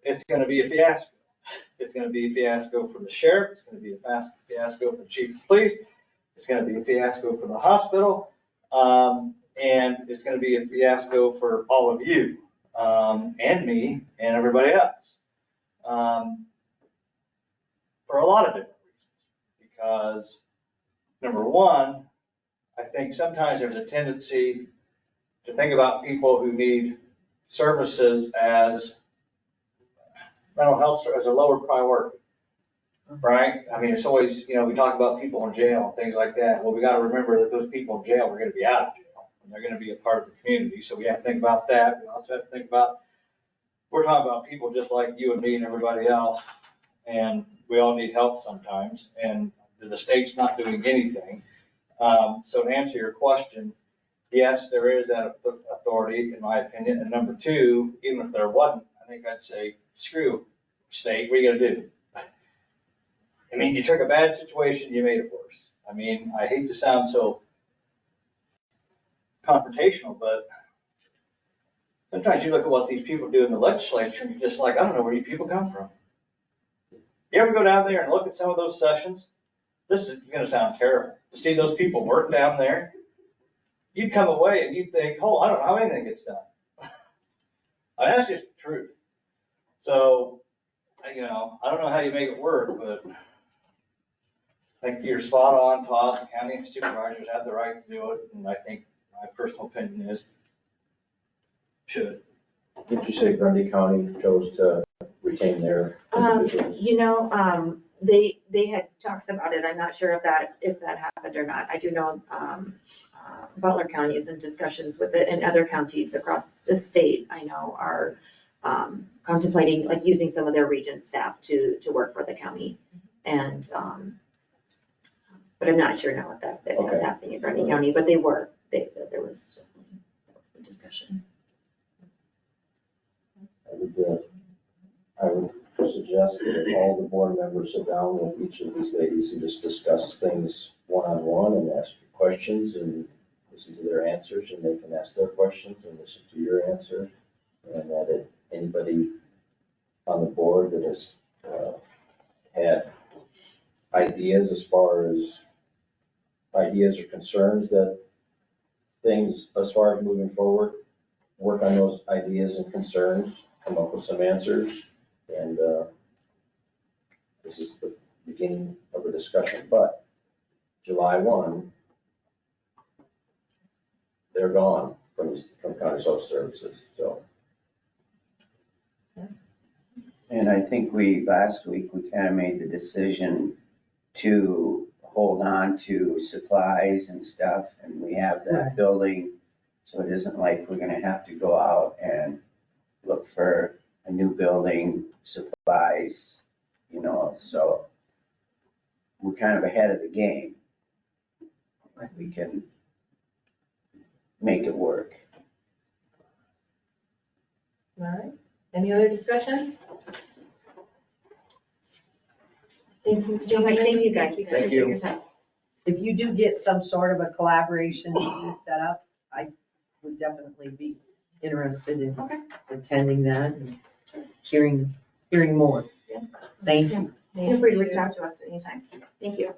it's gonna be a fiasco. It's gonna be a fiasco for the sheriff, it's gonna be a fiasco for the chief of police, it's gonna be a fiasco for the hospital, and it's gonna be a fiasco for all of you, and me, and everybody else. For a lot of different reasons. Because, number one, I think sometimes there's a tendency to think about people who need services as mental health as a lower priority, right? I mean, it's always, we talk about people in jail and things like that. Well, we got to remember that those people in jail are going to be out of jail and they're going to be a part of the community. So we have to think about that. We also have to think about, we're talking about people just like you and me and everybody else, and we all need help sometimes, and the state's not doing anything. So to answer your question, yes, there is that authority, in my opinion. And number two, even if there wasn't, I think I'd say, screw state, what are you gonna do? I mean, you took a bad situation, you made it worse. I mean, I hate to sound so confrontational, but sometimes you look at what these people do in the legislature and you're just like, I don't know where you people come from. You ever go down there and look at some of those sessions? This is gonna sound terrible. To see those people work down there, you'd come away and you'd think, oh, I don't know how anything gets done. I mean, that's just the truth. So, I don't know how you make it work, but I think you're spot on, Todd. The county supervisors have the right to do it, and I think my personal opinion is should. Did you say Grundy County chose to retain their individuals? They had talks about it. I'm not sure if that happened or not. I do know, Butler County is in discussions with it, and other counties across the state, I know, are, contemplating like using some of their region staff to work for the county. And, but I'm not sure now if that's happening in Grundy County, but there was some discussion. I would suggest that if all the board members sit down with each of these ladies and just discuss things one-on-one and ask questions and listen to their answers, and they can ask their questions and listen to your answer. And that if anybody on the board that has had ideas as far as ideas or concerns that things as far as moving forward, work on those ideas and concerns, come up with some answers. And this is the beginning of a discussion, but July 1, they're gone from County Social Services, so. And I think last week, we kind of made the decision to hold on to supplies and stuff, and we have that building. So it isn't like we're gonna have to go out and look for a new building, supplies, so we're kind of ahead of the game. We can make it work. All right. Any other discussion? Thank you. Okay, thank you guys. Thank Appreciate your time. If you do get some sort of a collaboration set up, I would definitely be interested in attending that and hearing more. Yeah. Thank you. Feel free to reach out to us anytime. Thank you.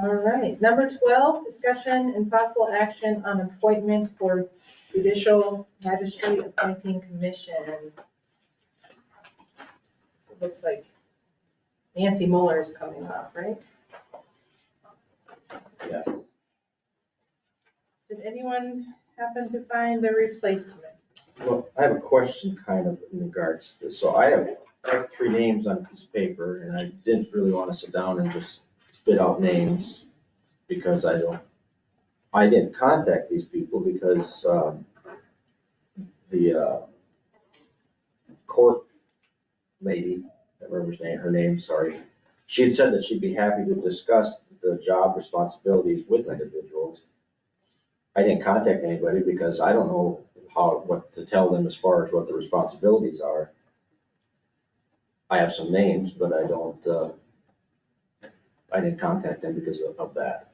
All right, number 12, discussion and possible action on appointment for judicial magistrate appointing commission. It looks like Nancy Mueller is coming up, right? Yeah. Did anyone happen to find the replacement? Well, I have a question kind of in regards to this. So I have 3 names on a piece of paper, and I didn't really want to sit down and just spit out names because I didn't contact these people because the court lady, I don't remember her name, sorry. She had said that she'd be happy to discuss the job responsibilities with individuals. I didn't contact anybody because I don't know what to tell them as far as what the responsibilities are. I have some names, but I didn't contact them because of that.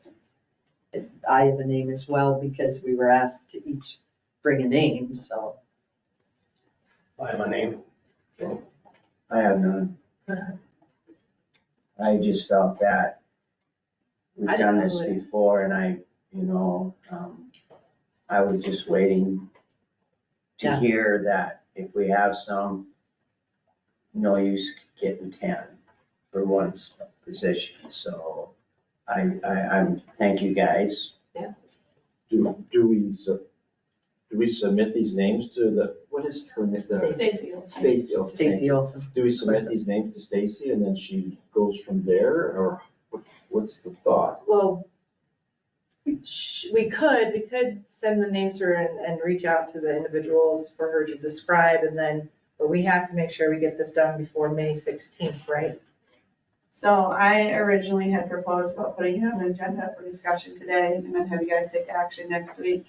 I have a name as well because we were asked to each bring a name, so. I have a name. I have none. I just felt that we've done this before and I was just waiting to Yeah. hear that if we have some, no use getting 10 for one position. So I'm, thank you guys. Do we submit these names to what is her name? Stacy. Okay. Stacy Olson. Do we submit these names to Stacy and then she goes from there, or what's the thought? Well, we could send the names through and reach out to the individuals for her to describe but we have to make sure we get this done before May 16th, right? So I originally had proposed about putting it on the agenda for discussion today and then have you guys take action next week.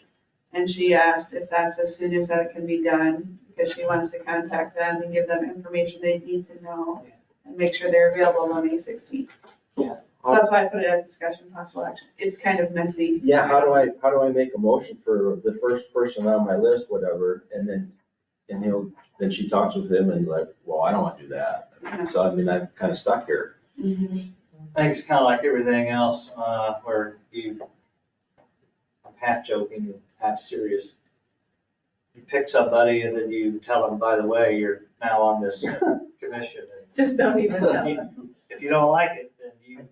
And she asked if that's as soon as that can be done, because she wants to contact them and give them information they need to know and make sure they're available on May 16th. Yeah. So that's why I put it as discussion, possible action. It's kind of messy. Yeah, how do I make a motion for the first person on my list, whatever, and then she talks with him and like, well, I don't want to do that. So I mean, I'm kind of stuck here. Mhm. I think it's kind of like everything else, where I'm half joking, half serious. You pick somebody and then you tell them, by the way, you're now on this commission. Just don't even tell them. If you don't like it, then you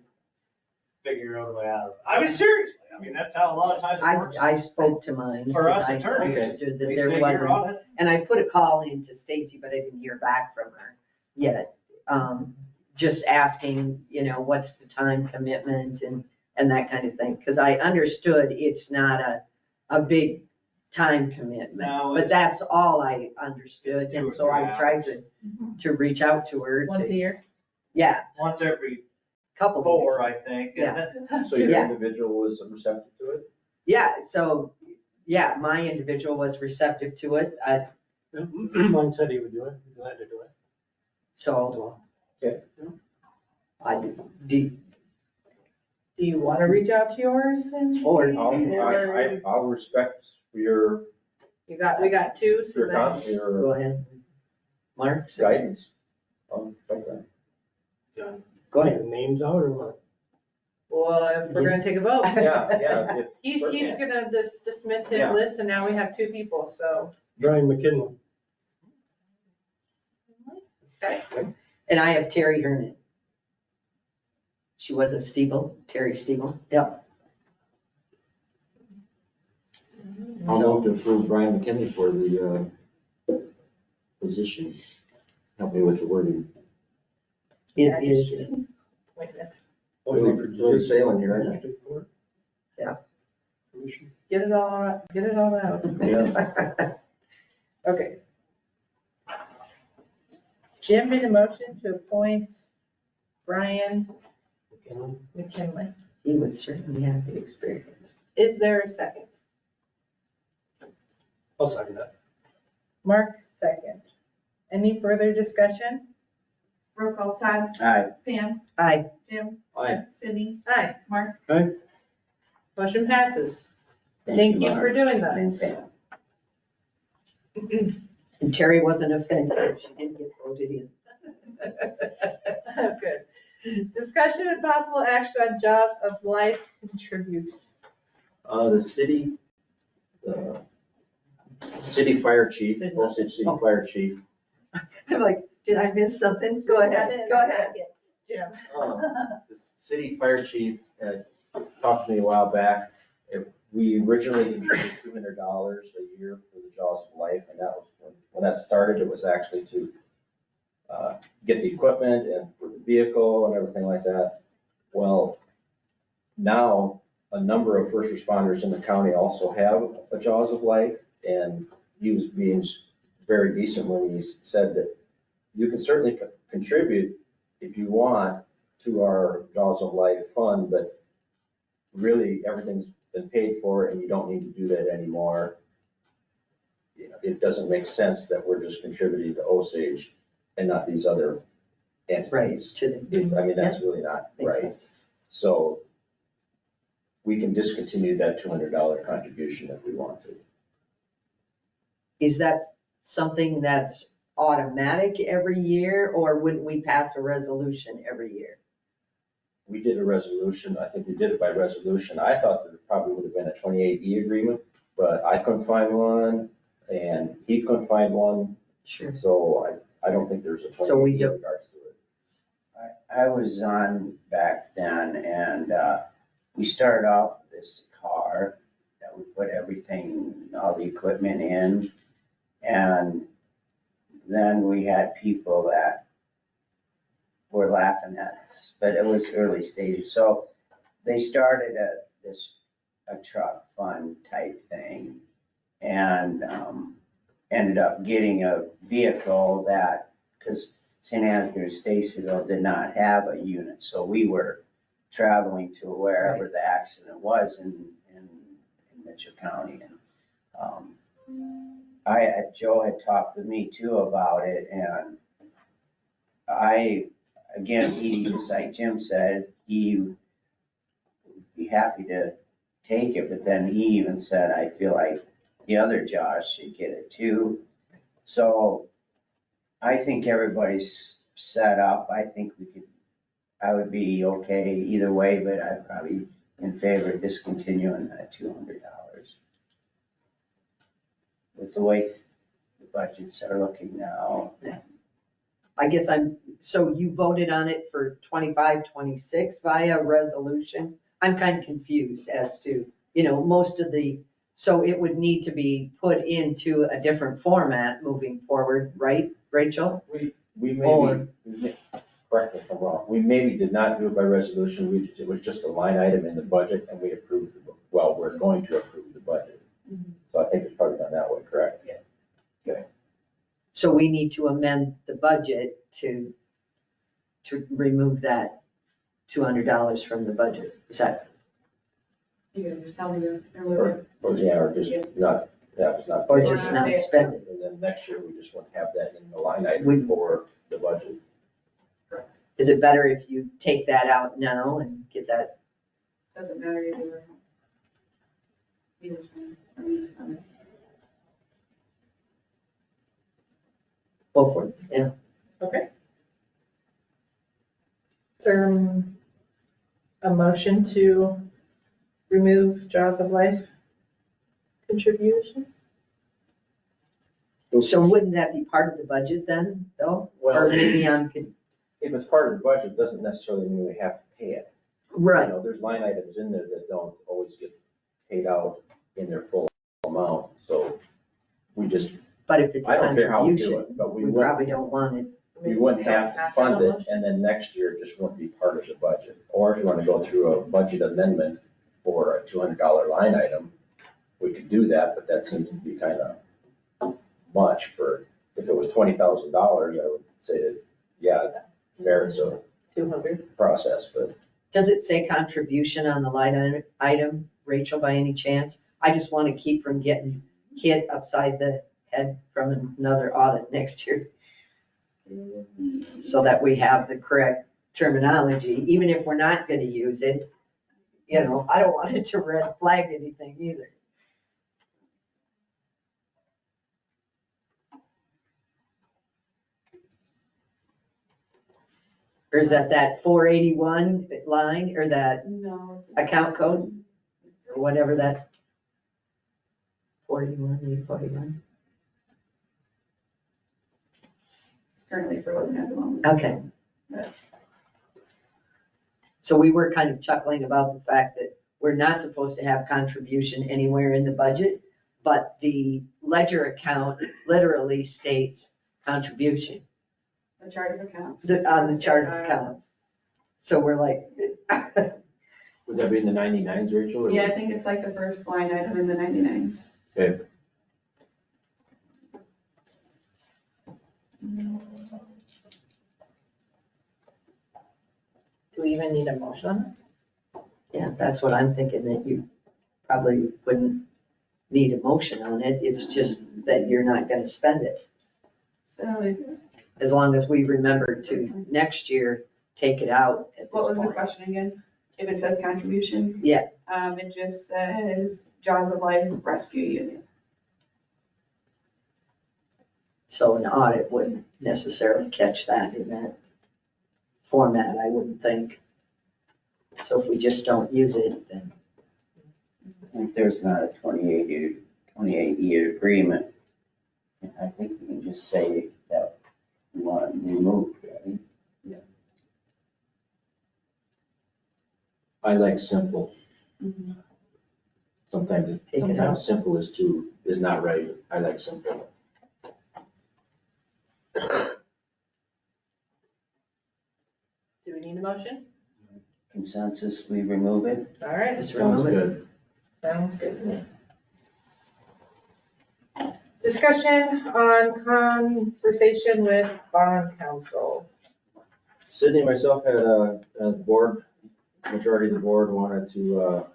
figure your own way out of it. I mean, seriously, I mean, that's how a lot of times it works. I spoke to mine For because us I attorneys, understood that we there say wasn't. you're on it. And I put a call into Stacy, but I didn't hear back from her yet. Just asking, what's the time commitment and that kind of thing. Because I understood it's not a big time commitment, No, but it's- that's all I understood. It's 2 And or so 3 I tried to reach out to her. Once a year? Yeah, Once every couple. 4, I think. Yeah. So your Yeah. individual was receptive to it? Yeah, so, yeah, my individual was receptive to it. Mine said he would do it, he's glad to do it. So Okay. I do. Do you want to reach out to yours and? Or- I'll respect your We got 2, so then. Go ahead. Mark? guidance. Like that. Go ahead. Get the names out or what? Well, if we're gonna take a vote. Yeah. He's gonna dismiss his Yeah. list and now we have 2 people, so. Brian McKinley. Okay. And I have Terry Hernan. She was a Terry Stiebel, yep. I'll move to approve Brian McKinney for the position. Help me with the wording. It is, Appointment. Really sailing here. Yeah. Get it all out. Yeah. Okay. Jim made a motion to appoint Brian McKinley. he would certainly have the experience. Is there a second? I'll second that. Mark, second. Any further discussion? Roll call, Todd, Aye. Pam, Aye. Jim, Aye. Cindy, Aye, Mark. motion passes. Thank Thank you, you for doing that. And Terry wasn't offended if she didn't get voted in. Good. Discussion and possible action on Jaws of Life contribution. The city fire chief, Osage City Fire Chief, I'm like, did I miss something? Go ahead, go ahead. Jim. the city fire chief had talked to me a while back. We originally contributed $200 a year for the Jaws of Life, and that was, when that started, it was actually to get the equipment and for the vehicle and everything like that. Well, now, a number of first responders in the county also have a Jaws of Life, and he was being very decent when he said that you can certainly contribute if you want to our Jaws of Life fund, but really everything's been paid for and you don't need to do that anymore. You know, it doesn't make sense that we're just contributing to Osage and not these other entities. I mean, that's really not right. So we can discontinue that $200 contribution if we want to. Is that something that's automatic every year, or wouldn't we pass a resolution every year? We did a resolution, I think we did it by resolution. I thought that it probably would have been a 28E agreement, but I couldn't find one and he couldn't find one. Sure. So I don't think there's a 28E in regards to it. I was on back then, and we started off with this car that we put everything, all the equipment in. And then we had people that were laughing at us, but it was early stages. So they started a truck fund type thing, and ended up getting a vehicle that, because St. Andrews, Stacyville did not have a unit, so we were traveling to wherever the accident was in Mitchell County. And Joe had talked with me too about it, and again, he, just like Jim said, he would be happy to take it, but then he even said, I feel like the other Josh should get it too. So I think everybody's set up. I think I would be okay either way, but I'd probably in favor of discontinuing that $200. With the way the budgets are looking now. I guess so you voted on it for 25, 26 via resolution? I'm kind of confused as to, most of so it would need to be put into a different format moving forward, right, Rachel? We maybe, correct me if I'm wrong, we maybe did not do it by resolution. It was just a line item in the budget and we approved, we're going to approve the budget. So I think it's probably done that way, correct? Yeah. Okay. So we need to amend the budget to remove that $200 from the budget. Is that? You're just telling them. Or just not, not. Or just not spend it. And then next year, we just want to have that in the line item for the budget. Is it better if you take that out now and get that? Doesn't matter either. Either's fine. I mean, honest. Go for it, yeah. Okay. Is there a motion to remove Jaws of Life contribution? So wouldn't that be part of the budget then, though? Well, Or maybe if it's part of the budget, it doesn't necessarily mean we have to pay it. Right. There's line items in there that don't always get paid out in their full amount, so we just. But if it's a I don't care how we do contribution, it, but we probably don't want it. We wouldn't have to fund it, and then next year it just wouldn't be part of the budget. Or if you want to go through a budget amendment for a $200 line item, we could do that, but that seems to be kind of much for, if it was $20,000, I would say that, yeah, merits a 200 process, but. Does it say contribution on the line item, Rachel, by any chance? I just want to keep from getting hit upside the head from another audit next year. so that we have the correct terminology, even if we're not gonna use it. You know, I don't want it to red flag anything either. Or is that 481 line, or that No, it's. account code, or whatever that 41, 841? It's currently frozen at the moment. Okay. So we were kind of chuckling about the fact that we're not supposed to have contribution anywhere in the budget, but the ledger account literally states contribution The chart of accounts. on the chart of accounts. So we're like, Would that be in the 99s, Rachel? or- Yeah, I think it's like the first line item in the 99s. Okay. Do we even need a motion? yeah, that's what I'm thinking, that you probably wouldn't need a motion on it. It's just that you're not gonna spend it. So it's, As long as we remember to next year, take it out at what this was the point. question again? If it says contribution? Yeah. It just says Jaws of Life Rescue Unit. So an audit wouldn't necessarily catch that in that format, I wouldn't think. So if we just don't use it, then, If there's not a 28-year agreement, I think we can just say that we want it removed, right? I like simple. Mm-hmm. Sometimes Take it out. simple is not right. I like simple. Do we need a motion? Consensus, we remove it? All right, just Sounds remove it. good. sounds good to me. Discussion on conversation with bond counsel. Sydney and myself had a board, majority of the board wanted to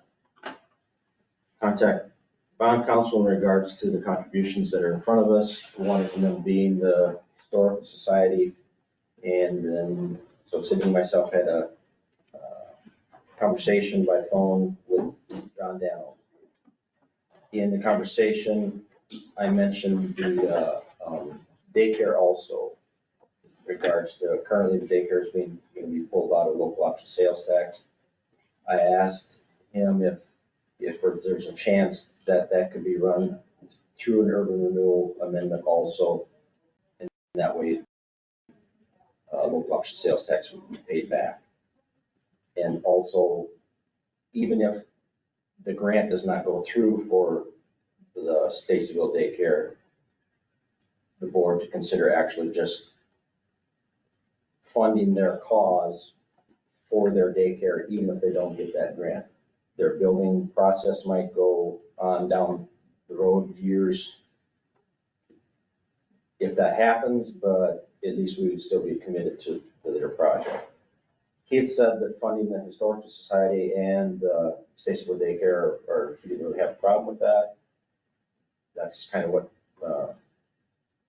contact bond counsel in regards to the contributions that are in front of us. One of them being the Historical Society. And then, so Sydney and myself had a conversation by phone with John Daniel. In the conversation, I mentioned the daycare also. In regards to currently the daycare is going to be pulled out of local option sales tax. I asked him if there's a chance that could be run through an urban renewal amendment also. And that way, local option sales tax would be paid back. And also, even if the grant does not go through for the Stacyville daycare, the board to consider actually just funding their cause for their daycare, even if they don't get that grant. Their building process might go on down the road years if that happens, but at least we would still be committed to their project. He had said that funding the Historical Society and Stacyville daycare, he didn't really have a problem with that. That's kind of what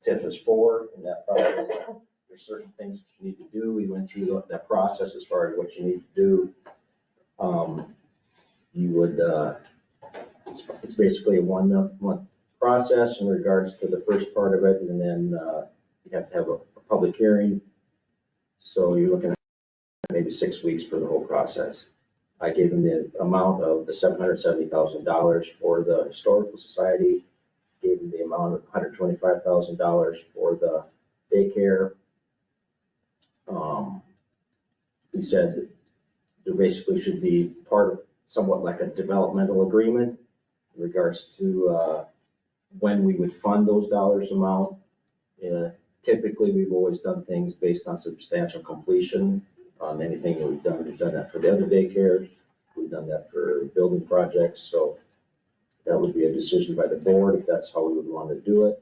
TIF is for in that project. There's certain things that you need to do. We went through that process as far as what you need to do. You would, it's basically a 1 month process in regards to the first part of it, and then you have to have a public hearing. So you're looking at maybe 6 weeks for the whole process. I gave him the amount of the $770,000 for the Historical Society, gave him the amount of $125,000 for the daycare. He said there basically should be part of somewhat like a developmental agreement in regards to when we would fund those dollars amount. Typically, we've always done things based on substantial completion on anything that we've done. We've done that for the other daycare. We've done that for building projects. So that would be a decision by the board if that's how we would want to do it.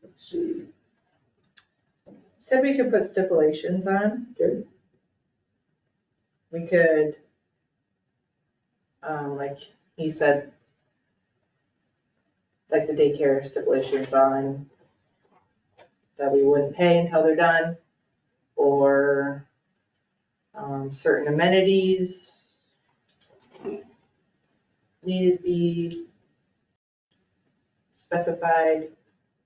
Let's see. Said we could put stipulations on. Okay. We could, like he said, like the daycare stipulations on that we wouldn't pay until they're done, or certain amenities needed to be specified.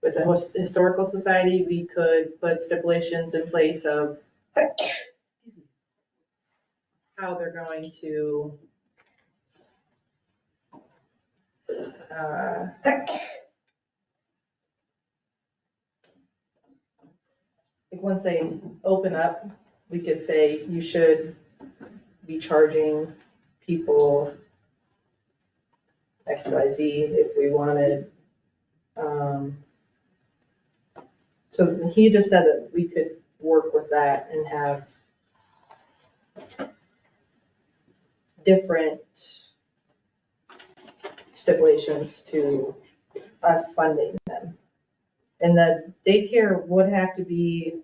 With the historical society, we could put stipulations in place of how they're going to like once they open up, we could say you should be charging people XYZ if we wanted. So he just said that we could work with that and have different stipulations to us funding them. And the daycare would have to be,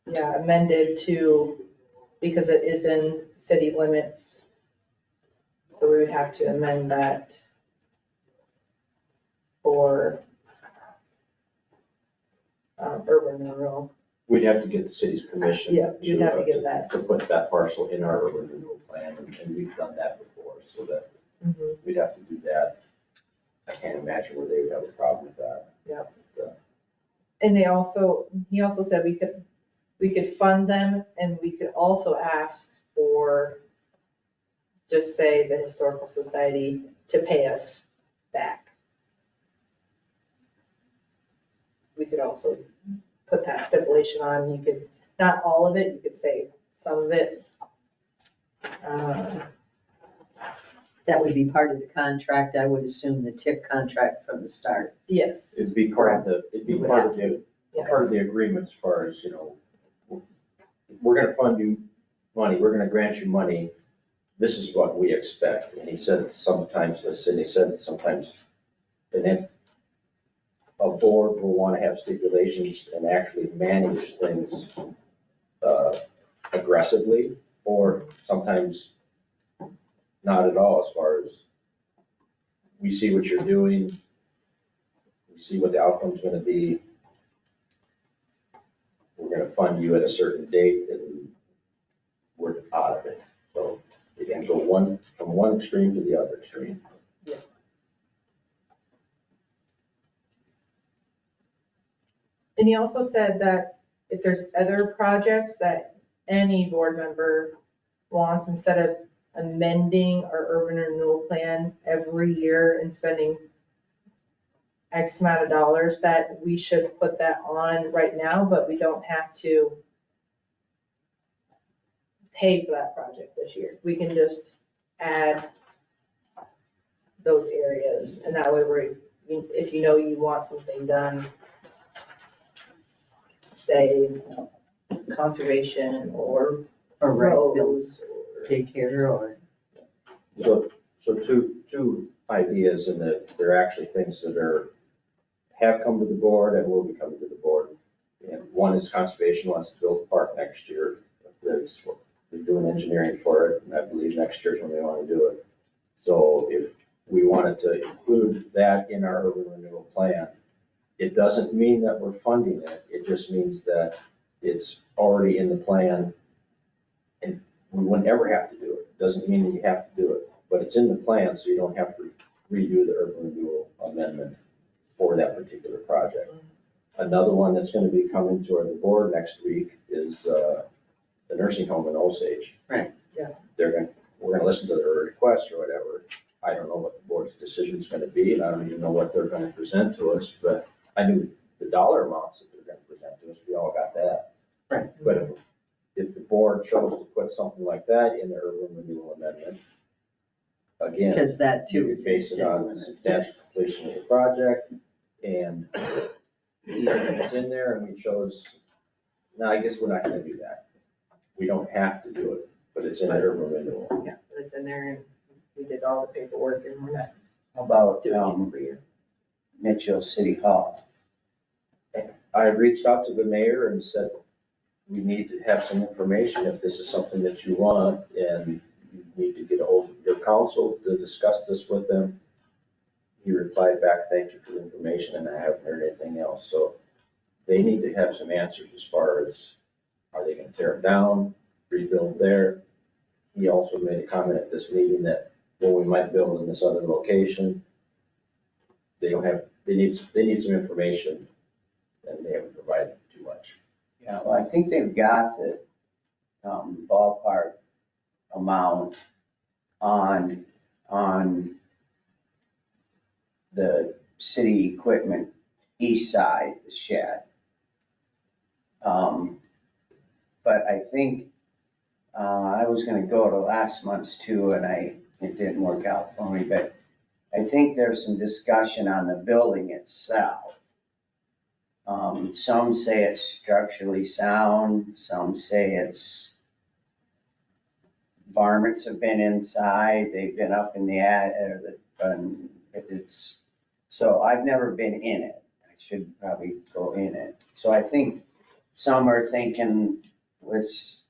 amended to, because it is in city limits. So we would have to amend that for urban and rural. We'd have to get the city's permission. Yeah, you'd have to get that. To put that parcel in our urban renewal plan, and we've done that before, so that we'd have to do that. I can't imagine where they would have a problem with that. Yep. And he also said we could fund them, and we could also ask for, just say, the Historical Society to pay us back. We could also put that stipulation on. You could, not all of it, you could say some of it. That would be part of the contract, I would assume, the TIP contract from the start. Yes. It'd be part of the part of the agreement as far as, we're gonna fund you money, we're gonna grant you money, this is what we expect. And he said sometimes, the city said sometimes, a board will want to have stipulations and actually manage things aggressively, or sometimes not at all, as far as we see what you're doing, we see what the outcome's gonna be. We're gonna fund you at a certain date and we're out of it. So it can go from one extreme to the other extreme. And he also said that if there's other projects that any board member wants, instead of amending our urban renewal plan every year and spending X amount of dollars, that we should put that on right now, but we don't have to pay for that project this year. We can just add those areas, and that way if you know you want something done, say conservation or rice roads fields, daycare, or. So two ideas, and that there are actually things that have come to the board and will be coming to the board. And one is conservation wants to build a park next year. They're doing engineering for it, and I believe next year is when they want to do it. So if we wanted to include that in our urban renewal plan, it doesn't mean that we're funding it. It just means that it's already in the plan and we wouldn't ever have to do it. It doesn't mean that you have to do it, but it's in the plan, so you don't have to redo the urban renewal amendment for that particular project. Another one that's going to be coming to the board next week is the nursing home in Osage. Right. Yeah. We're going to listen to their request or whatever. I don't know what the board's decision is going to be, and I don't even know what they're going to present to us, but I knew the dollar amounts that they're going to present to us. We all got that. Right. But if the board chose to put something like that in the urban renewal amendment, again, Because that too you is. could base it on the substantial completion of the project, and it's in there, and we chose, no, I guess we're not going to do that. We don't have to do it, but it's in the urban renewal. Yeah, it's in there, and we did all the paperwork, and we're not How about, doing it every year. Mitchell City Hall? I reached out to the mayor and said, we need to have some information if this is something that you want, and you need to get a hold of your council to discuss this with them. he replied back, thank you for the information, and I haven't heard anything else. So they need to have some answers as far as, are they gonna tear it down, rebuild there? He also made a comment at this meeting that, well, we might build in this other location. They don't have, they need some information, and they haven't provided too much. Yeah, well, I think they've got the ballpark amount on the city equipment east side, the shed. But I think, I was gonna go to last month's too, and it didn't work out for me, but I think there's some discussion on the building itself. Some say it's structurally sound, some say it's varmints have been inside, they've been up in the it's, so I've never been in it. I should probably go in it. So I think some are thinking, let's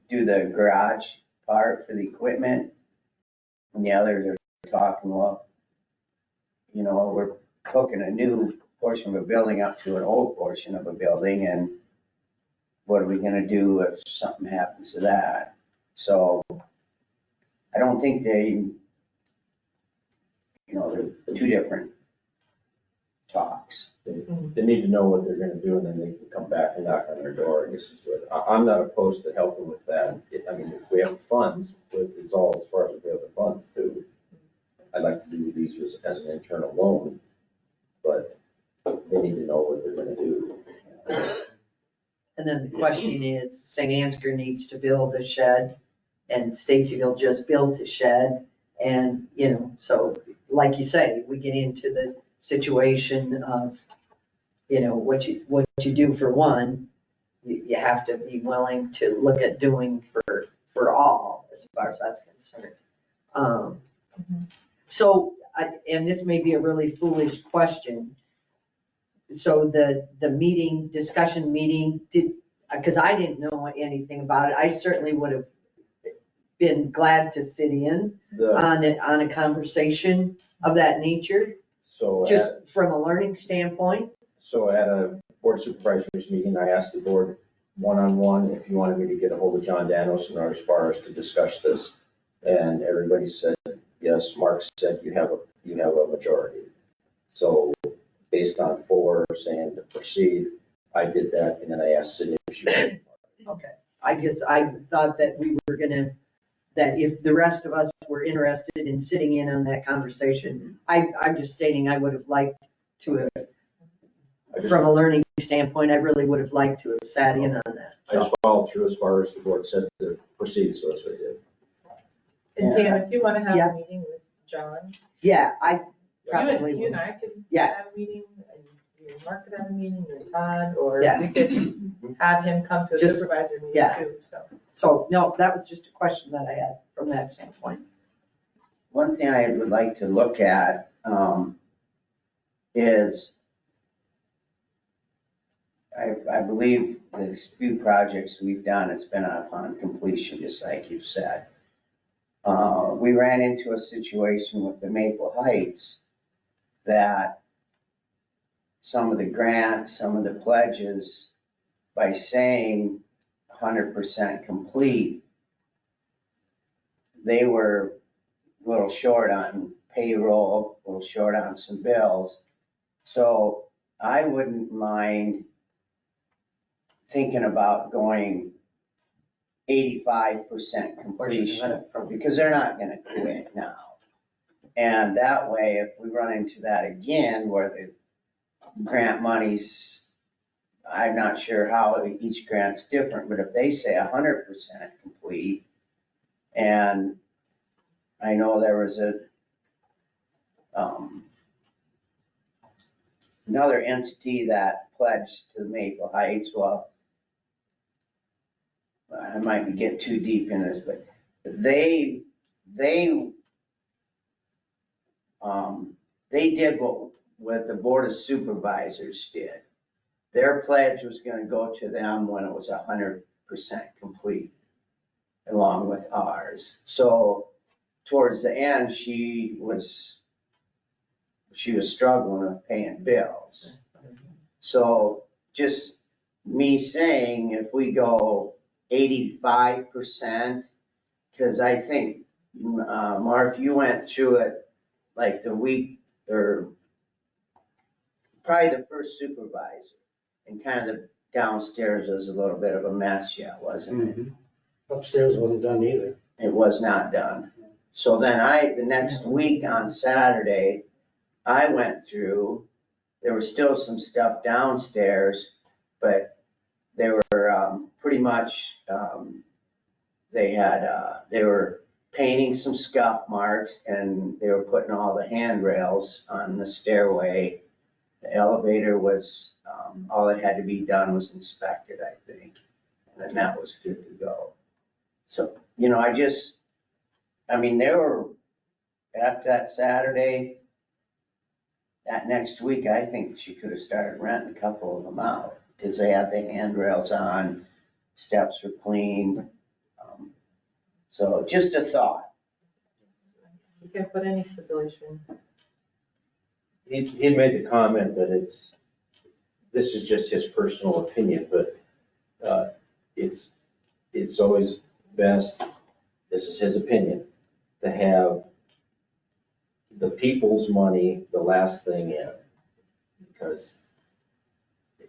do the garage part for the equipment. And the others are talking, well, we're hooking a new portion of a building up to an old portion of a building, and what are we gonna do if something happens to that? So I don't think they're two different talks. They need to know what they're gonna do, and then they can come back and knock on their door. And this is what, I'm not opposed to helping with that. I mean, if we have funds, it's all as far as if we have the funds too. I'd like to do these as an internal loan, but they need to know what they're gonna do. And then the question is, St. Ansgar needs to build a shed, and Stacyville just built a shed. And, so like you say, we get into the situation of, what you do for one, you have to be willing to look at doing for all, as far as that's concerned. So, and this may be a really foolish question. So the discussion meeting, because I didn't know anything about it, I certainly would have been glad to sit in on a conversation of that nature, So just from a learning standpoint. So at a board of supervisors meeting, I asked the board one-on-one if you wanted me to get a hold of John Danos or as far as to discuss this. And everybody said, yes. Mark said, you have a majority. So based on 4 saying to proceed, I did that, and then I asked Sydney if she wanted. Okay. I guess I thought that we were that if the rest of us were interested in sitting in on that conversation, I'm just stating I would have liked to have, from a learning standpoint, I really would have liked to have sat in on that. I just followed through as far as the board said to proceed, so that's what I did. And Pam, if you want to have a meeting with John. Yeah, I You probably and would. I could Yeah. have a meeting, and you and Mark could have a meeting, you and Todd, or Yeah. we could have him come to a Just- supervisor meeting yeah. too, so. So, no, that was just a question that I had from that standpoint. One thing I would like to look at is I believe there's few projects we've done, it's been upon completion, just like you've said. We ran into a situation with the Maple Heights that some of the grants, some of the pledges, by saying 100% complete, they were a little short on payroll, a little short on some bills. So I wouldn't mind thinking about going 85% completion, because they're not gonna quit now. And that way, if we run into that again, where the grant monies, I'm not sure how each grant's different, but if they say 100% complete, and I know there was another entity that pledged to Maple Heights, well, I might be getting too deep in this, but they did what the Board of Supervisors did. Their pledge was gonna go to them when it was 100% complete, along with ours. So towards the end, she was she was struggling with paying bills. So just me saying if we go 85%, because I think, Mark, you went through it like the week or probably the first supervisor, and kind of the downstairs was a little bit of a mess yet, wasn't it? Upstairs wasn't done either. It was not done. So then the next week on Saturday, I went through, there was still some stuff downstairs, but they were pretty much, they were painting some scuff marks and they were putting all the handrails on the stairway. The elevator was, all that had to be done was inspected, I think, and then that was good to go. So, you know, they were, after that Saturday, that next week, I think she could have started renting a couple of them out, because they had the handrails on, steps were cleaned. So just a thought. You can put any stipulation. He made the comment that this is just his personal opinion, but it's always best, this is his opinion, to have the people's money the last thing in. Because,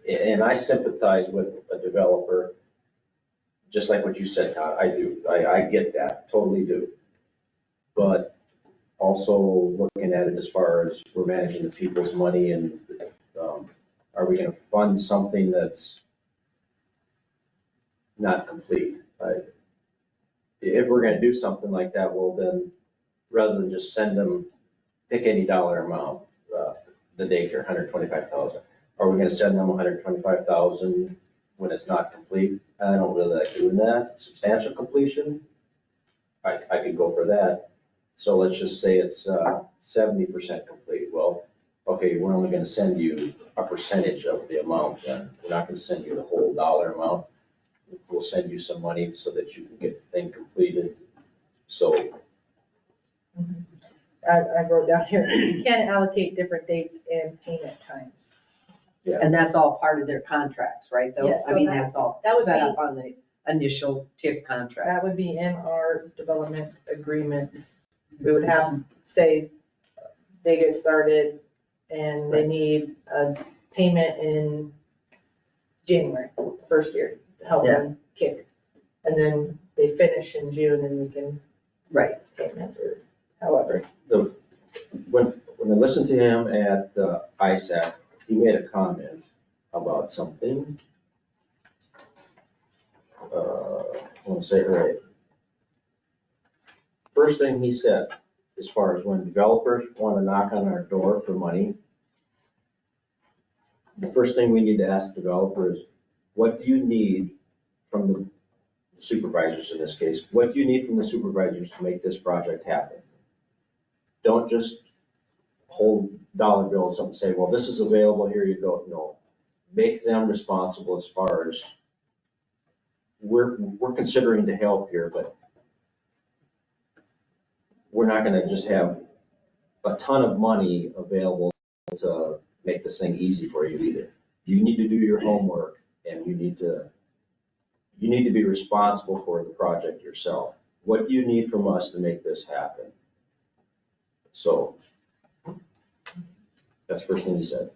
and I sympathize with a developer, just like what you said, Todd, I do. I get that, totally do. But also looking at it as far as we're managing the people's money and are we gonna fund something that's not complete? If we're gonna do something like that, well then, rather than just send them, pick any dollar amount, the daycare, 125,000. Are we gonna send them 125,000 when it's not complete? I don't really like doing that. Substantial completion, I could go for that. So let's just say it's 70% complete. Well, okay, we're only gonna send you a percentage of the amount then. We're not gonna send you the whole dollar amount. We'll send you some money so that you can get the thing completed. So I wrote down here, you can allocate different dates and payment times. And that's all part of their contracts, right? Though, Yes, I so mean, that- that's all that would set be- up on the initial TIF contract. That would be in our development agreement. We would have, say, they get started and they need a payment in January, first year, to help them kick. And then they finish in June and we can Right. payment or however. when I listened to him at ISAC, he made a comment about something. I want to say it right. First thing he said, as far as when developers want to knock on our door for money, the first thing we need to ask developers, what do you need from the supervisors in this case? What do you need from the supervisors to make this project happen? Don't just hold dollar bills up and say, well, this is available, here you go. No, make them responsible as far as, we're considering to help here, but we're not gonna just have a ton of money available to make this thing easy for you either. You need to do your homework and you need to be responsible for the project yourself. What do you need from us to make this happen? So that's the first thing he said.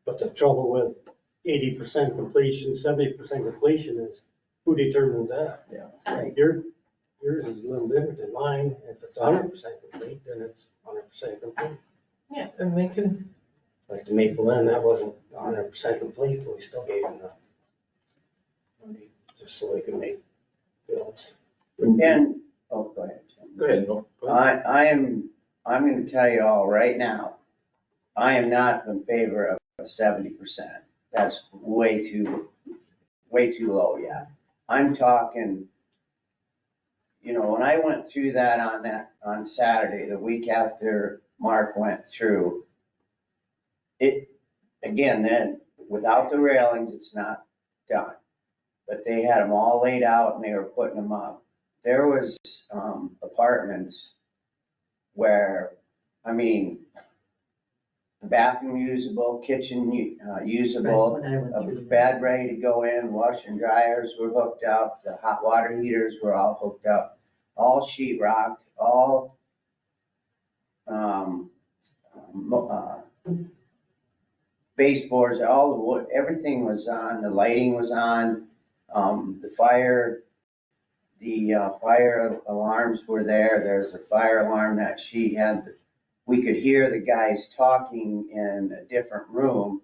But the trouble with 80% completion, 70% completion is who determines that? Yeah. Right. Yours is a little different than mine. If it's 100% complete, then it's 100% complete. Yeah, and we can, Like the Maple Inn, that wasn't 100% complete, but we still gave them the money just so they could make bills. And, oh, go ahead, Jim. Go ahead, no. Go ahead. I'm gonna tell you all right now, I am not in favor of a 70%. That's way too low yet. I'm talking, you know, when I went through that on Saturday, the week after Mark went through, again, then, without the railings, it's not done. But they had them all laid out and they were putting them up. There was apartments where, I mean, bathroom usable, kitchen usable, When I went a through. bed ready to go in, washer and dryers were hooked up, the hot water heaters were all hooked up, all sheet rocked, all, baseboards, all the wood, everything was on, the lighting was on, the fire alarms were there. There's a fire alarm that she had, we could hear the guys talking in a different room.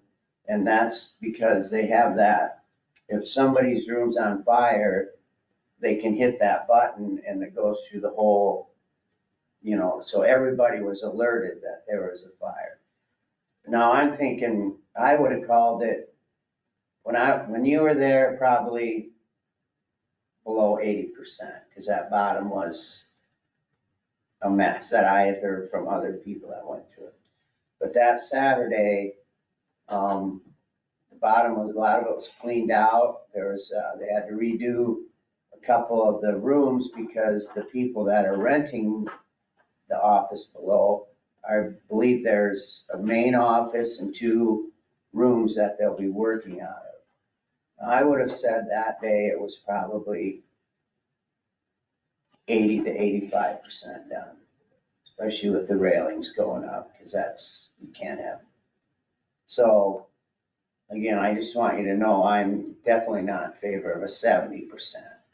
And that's because they have that, if somebody's room's on fire, they can hit that button and it goes through the whole, so everybody was alerted that there was a fire. Now I'm thinking, I would have called it, when you were there, probably below 80%, because that bottom was a mess that I had heard from other people that went through it. But that Saturday, the bottom of a lot of it was cleaned out. They had to redo a couple of the rooms because the people that are renting the office below, I believe there's a main office and 2 rooms that they'll be working out of. I would have said that day it was probably 80 to 85% done, especially with the railings going up, because you can't have. So, again, I just want you to know I'm definitely not in favor of a 70%,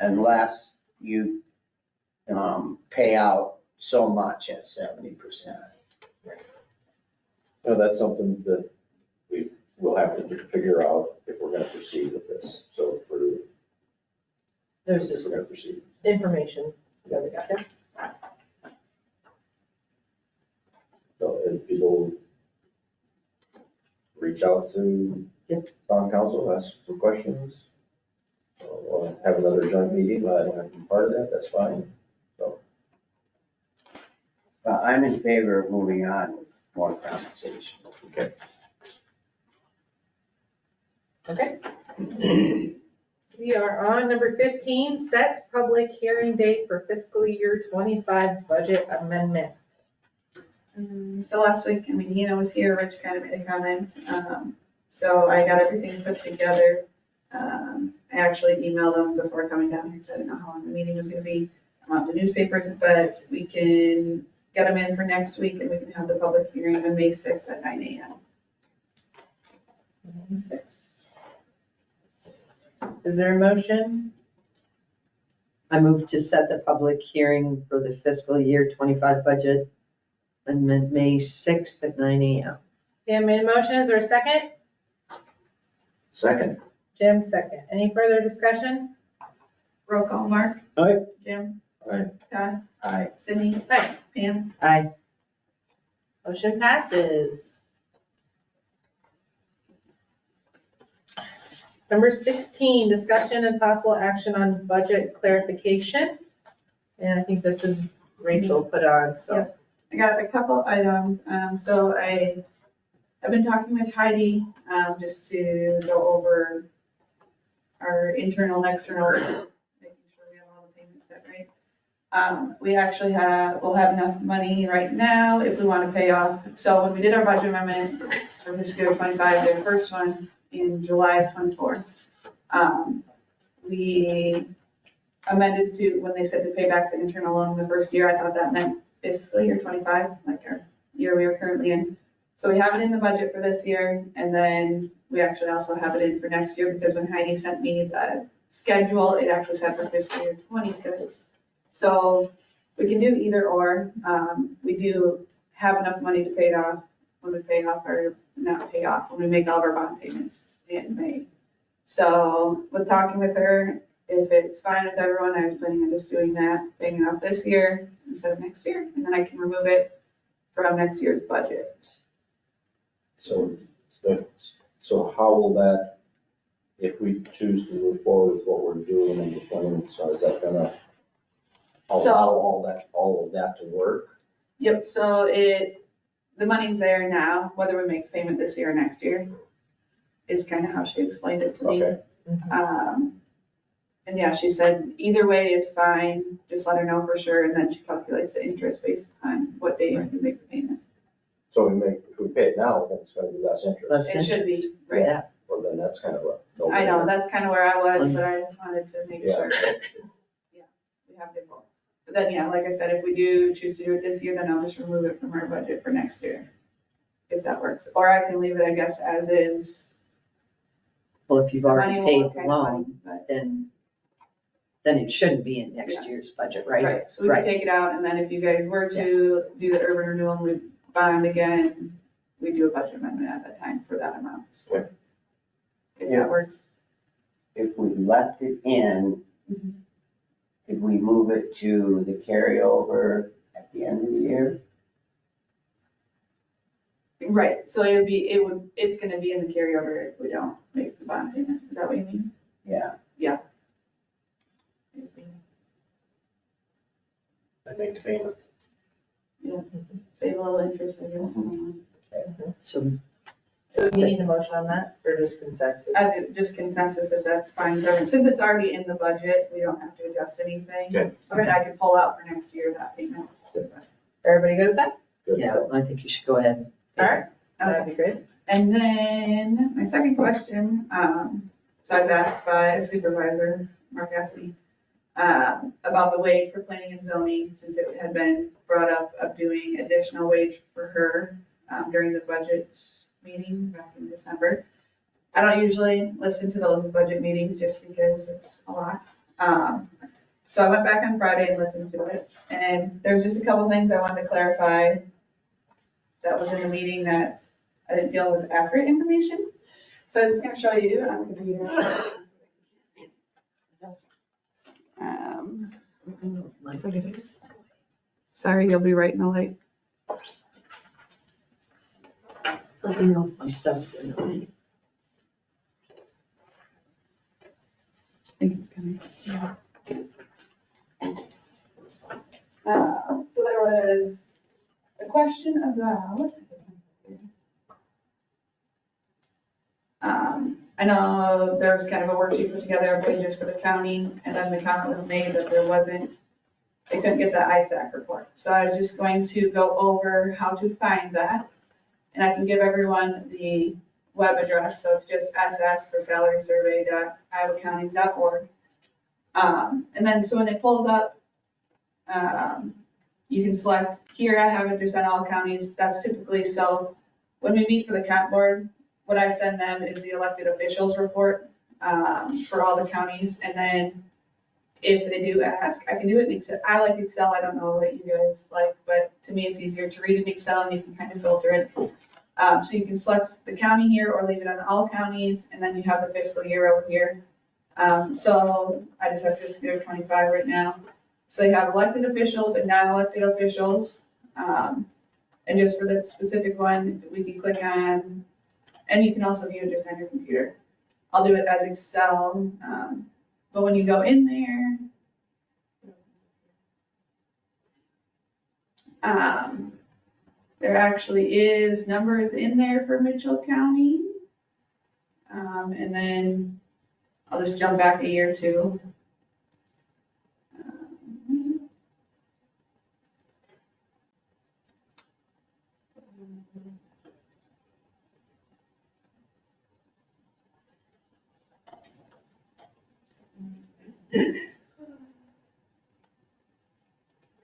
unless you pay out so much at 70%. No, that's something that we will have to figure out if we're gonna proceed with this. So There's just we're gonna proceed. information that we got. So as people reach out to town council, ask for questions, or have another joint meeting, I don't have to be part of that, that's fine. So, I'm in favor of moving on with more compensation. okay. Okay. We are on number 15, sets public hearing date for fiscal year 25 budget amendment. So last week, was here, Rich kind of made a comment. So I got everything put together. I actually emailed them before coming down here because I didn't know how long the meeting was gonna be. The newspapers, but we can get them in for next week and we can have the public hearing on May 6th at 9 a.m. May 6th. Is there a motion? I move to set the public hearing for the fiscal year 25 budget amendment, May 6th at 9 a.m. Dan made a motion. Is there a second? Second. Jim, second. Any further discussion? Roll call, Mark? Aye. Jim? Aye. Todd? Aye. Sydney? Aye. Pam? Aye. Motion passes. Number 16, discussion and possible action on budget clarification. And I think this is Rachel put on, so. I got a couple items. So I've been talking with Heidi, just to go over our internal and external, making sure we have all the payments set right. We actually we'll have enough money right now if we want to pay off. So when we did our budget amendment for fiscal year 25, the first one in July of 24, we amended to, when they said to pay back the internal loan the first year, I thought that meant fiscal year 25, like our year we are currently in. So we have it in the budget for this year, and then we actually also have it in for next year, because when Heidi sent me the schedule, it actually said for fiscal year 26. So we can do either or. We do have enough money to pay it off when we pay off our, not pay off, when we make all of our bond payments in May. So with talking with her, if it's fine with everyone, I was planning on just doing that, paying it off this year instead of next year, and then I can remove it from next year's budget. So how will that, if we choose to move forward with what we're doing and just wondering, so is that gonna allow all of that to work? Yep, so the money's there now, whether we make payment this year or next year, is kind of how she explained it to me. Okay. And yeah, she said either way is fine, just let her know for sure, and then she calculates the interest based on what day you make the payment. So if we pay it now, then it's gonna be less interest. Less It should be, interest. right. Yeah. Well, then that's kind of a no-brainer. I know, that's kind of where I was, but I wanted to make Yeah. sure. Yeah, we have to vote. But then, yeah, like I said, if we do choose to do it this year, then I'll just remove it from our budget for next year. If that works, or I can leave it, I guess, as is. Well, if you've already Money will paid look the kind of funny, loan, but- then it shouldn't be in next year's budget, right? Right, so we can take it out, and then if you guys were to do the urban renewal and we bond again, we do a budget amendment at that time for that amount. So if Yeah. that works. If we left it in, Mhm. could we move it to the carryover at the end of the year? Right, so it's gonna be in the carryover if we don't make the bond payment, is that what you mean? Yeah. I make the payment. Yeah, save a little interest, I guess. So So you need a motion on that, or just consensus? Just consensus if that's fine, with everyone. Since it's already in the budget, we don't have to adjust anything. Okay. Okay, I can pull out for next year that payment. Everybody good with that? Good. yeah, I think you should go ahead. All right, that'd be great. And then my second question, so I was asked by a supervisor, Mark asked me, about the wage for planning and zoning, since it had been brought up of doing additional wage for her, during the budget meeting back in December. I don't usually listen to those budget meetings just because it's a lot. So I went back on Friday and listened to it, and there's just a couple things I wanted to clarify that was in the meeting that I didn't feel was accurate information. So I was just gonna show you on the computer. Look at this. Sorry, you'll be right in the light. Let me know if my stuff's in the way. I think it's coming. So there was a question about, I know there was kind of a worksheet put together of wages for the county, and then the comment was made that they couldn't get the ISAC report. So I was just going to go over how to find that, and I can give everyone the web address, so it's just ss for salarysurvey.iowacounties.org. And then, so when it pulls up, you can select, here I have it just on all counties, that's typically, so when we meet for the comp board, what I send them is the elected officials report, for all the counties, and then if they do ask, I can do it in Excel. I like Excel, I don't know what you guys like, but to me, it's easier to read in Excel and you can kind of filter it. So you can select the county here or leave it on all counties, and then you have the fiscal year over here. So I just have fiscal year 25 right now. So you have elected officials and non-elected officials. And just for the specific one, we can click on, and you can also view it just on your computer. I'll do it as Excel, but when you go in there, there actually is numbers in there for Mitchell County. And then I'll just jump back a year or two.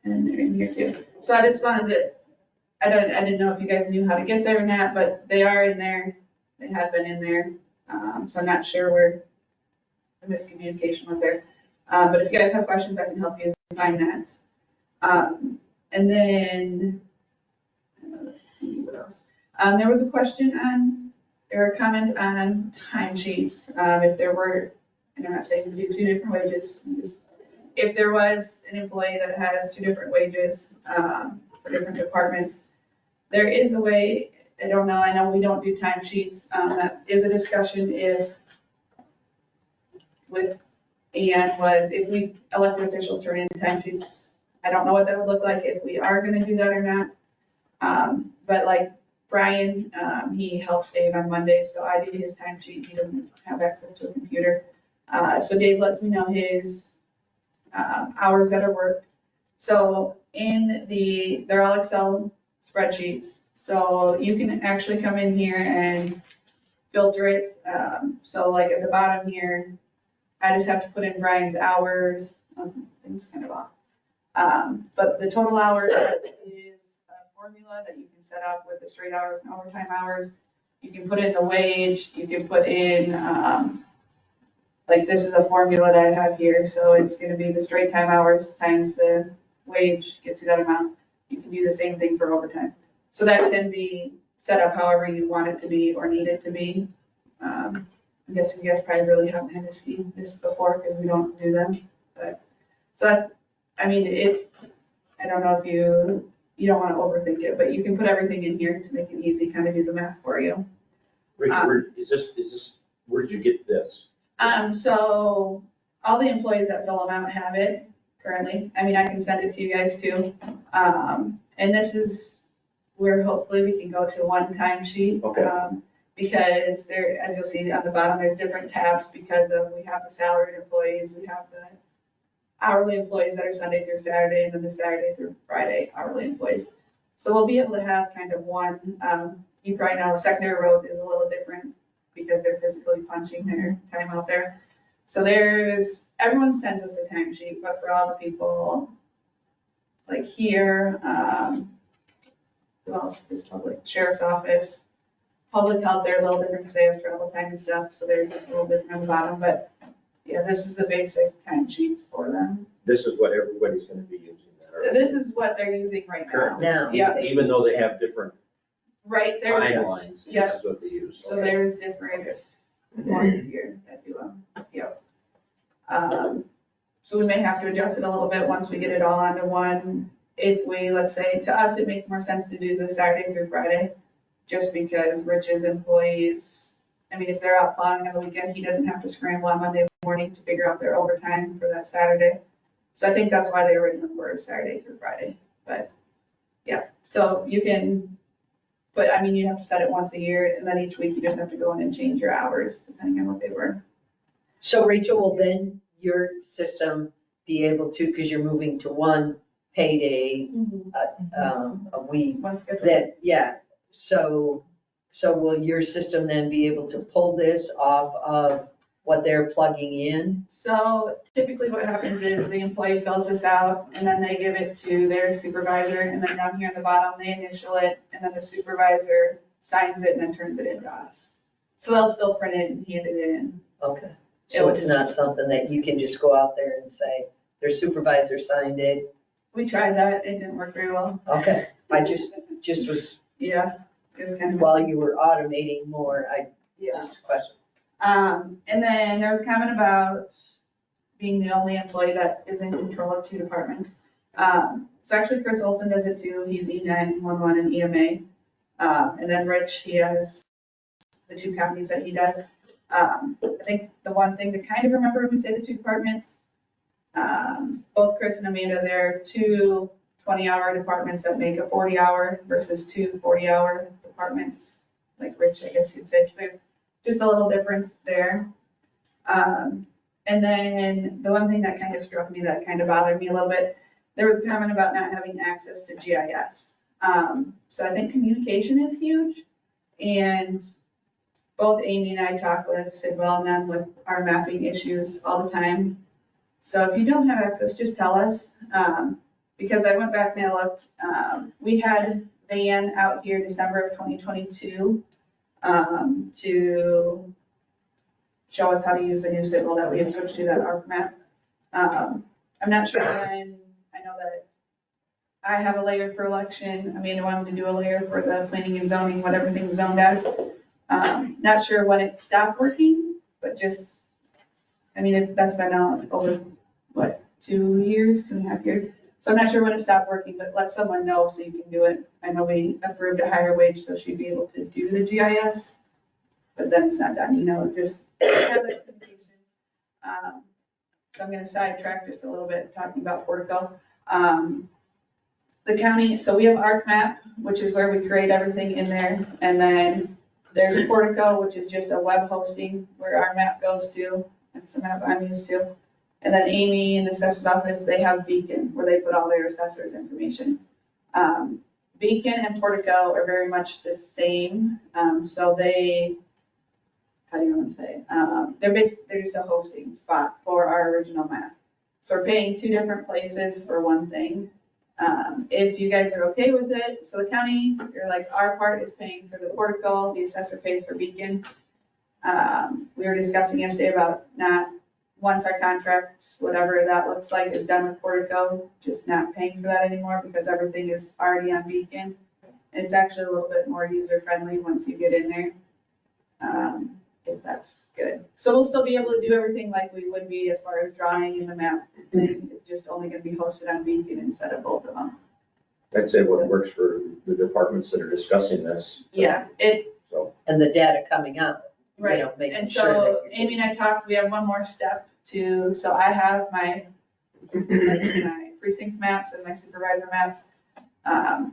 And they're in here too. So I just wanted to, I didn't know if you guys knew how to get there or not, but they are in there. They have been in there. So I'm not sure where the miscommunication was there. But if you guys have questions, I can help you find that. And then, let's see what else. There was a question on, or a comment on timesheets. If there were, and I'm not saying we do two different wages, if there was an employee that has two different wages for different departments, there is a way, I don't know, I know we don't do timesheets. That is a discussion with Ann was if we elected officials turn in timesheets. I don't know what that would look like if we are gonna do that or not. But like Brian, he helps Dave on Monday, so I do his timesheet. He doesn't have access to a computer. So Dave lets me know his hours that are worked. So they're all Excel spreadsheets. So you can actually come in here and filter it. So like at the bottom here, I just have to put in Brian's hours. Things kind of off. But the total hours is a formula that you can set up with the straight hours and overtime hours. You can put in the wage, you can put in, like this is a formula that I have here, so it's gonna be the straight time hours times the wage gets you that amount. You can do the same thing for overtime. So that can be set up however you want it to be or need it to be. I'm guessing you guys probably really haven't had to see this before because we don't do them, but, so that's, I mean, I don't know if you don't wanna overthink it, but you can put everything in here to make it easy, kind of do the math for you. Rich, where, is this, where did you get this? So all the employees that fill them out have it currently. I mean, I can send it to you guys too. And this is where hopefully we can go to a one-time sheet. Okay. Because there, as you'll see on the bottom, there's different tabs because of, we have the salaried employees, we have the hourly employees that are Sunday through Saturday, and then the Saturday through Friday hourly employees. So we'll be able to have kind of one, you probably know secondary roads is a little different because they're physically punching their time out there. So everyone sends us a timesheet, but for all the people like here, who else is public? Sheriff's office, public health, they're a little different because they have travel time and stuff, so theirs is a little different on the bottom, but yeah, this is the basic timesheets for them. This is what everybody's gonna be using then, or- This is what they're using right now. Now. Yeah. Even though they have different Right, there's, timelines, yeah. this is what they use. so there's different ones here that do them, yep. So we may have to adjust it a little bit once we get it all onto one. If we, let's say, to us, it makes more sense to do the Saturday through Friday, just because Rich's employees, I mean, if they're out plowing on the weekend, he doesn't have to scramble on Monday morning to figure out their overtime for that Saturday. So I think that's why they originally were Saturday through Friday, but yeah, so you can, but I mean, you have to set it once a year, and then each week you just have to go in and change your hours depending on what they were. So Rachel, will then your system be able to, because you're moving to one payday a week, One schedule. that, yeah, so will your system then be able to pull this off of what they're plugging in? So typically what happens is the employee fills this out and then they give it to their supervisor, and then down here at the bottom, they initial it, and then the supervisor signs it and then turns it into us. So they'll still print it and hand it in. Okay, so it's not something that you can just go out there and say, their supervisor signed it? We tried that, it didn't work very well. Okay, I just was, Yeah, it was kind of. while you were automating more, Yeah. just a question. And then there was a comment about being the only employee that is in control of two departments. So actually Chris Olson does it too. He's E911 and EMA. And then Rich, he has the two companies that he does. I think the one thing to kind of remember when we say the two departments, both Chris and Amanda, they're two 20-hour departments that make a 40-hour versus two 40-hour departments, like Rich, I guess you'd say. So there's just a little difference there. And then the one thing that kind of struck me that kind of bothered me a little bit, there was a comment about not having access to GIS. So I think communication is huge. And both Amy and I talk with Sidwell and them with our mapping issues all the time. So if you don't have access, just tell us. Because I went back and I looked, we had Van out here December of 2022 to show us how to use the new signal that we had switched to, that ARC map. I'm not sure when, I know that I have a layer for election, Amanda wanted to do a layer for the planning and zoning, what everything's zoned as. Not sure when it stopped working, but just, I mean, that's been out over, what, 2 years, 2.5 years? So I'm not sure when it stopped working, but let someone know so you can do it. I know we approved a higher wage, so she'd be able to do the GIS, but then it's not done, just have that communication. So I'm gonna sidetrack just a little bit, talking about Portico. The county, so we have ArcMap, which is where we create everything in there, and then there's Portico, which is just a web hosting where our map goes to. That's the map I'm used to. And then Amy in the assessor's office, they have Beacon where they put all their assessors' information. Beacon and Portico are very much the same. So they, how do you want to say? They're just a hosting spot for our original map. So we're paying two different places for one thing. If you guys are okay with it, so the county, you're like, our part is paying for the Portico, the assessor pays for Beacon. We were discussing yesterday about not, once our contracts, whatever that looks like, is done with Portico, just not paying for that anymore because everything is already on Beacon. It's actually a little bit more user friendly once you get in there. If that's good. So we'll still be able to do everything like we would be as far as drawing in the map. It's just only gonna be hosted on Beacon instead of both of them. I'd say what works for the departments that are discussing this. Yeah, And the data coming up. you right. know, making And sure so that you're Amy and I talked, we have one more step to, so I have my precinct maps and my supervisor maps.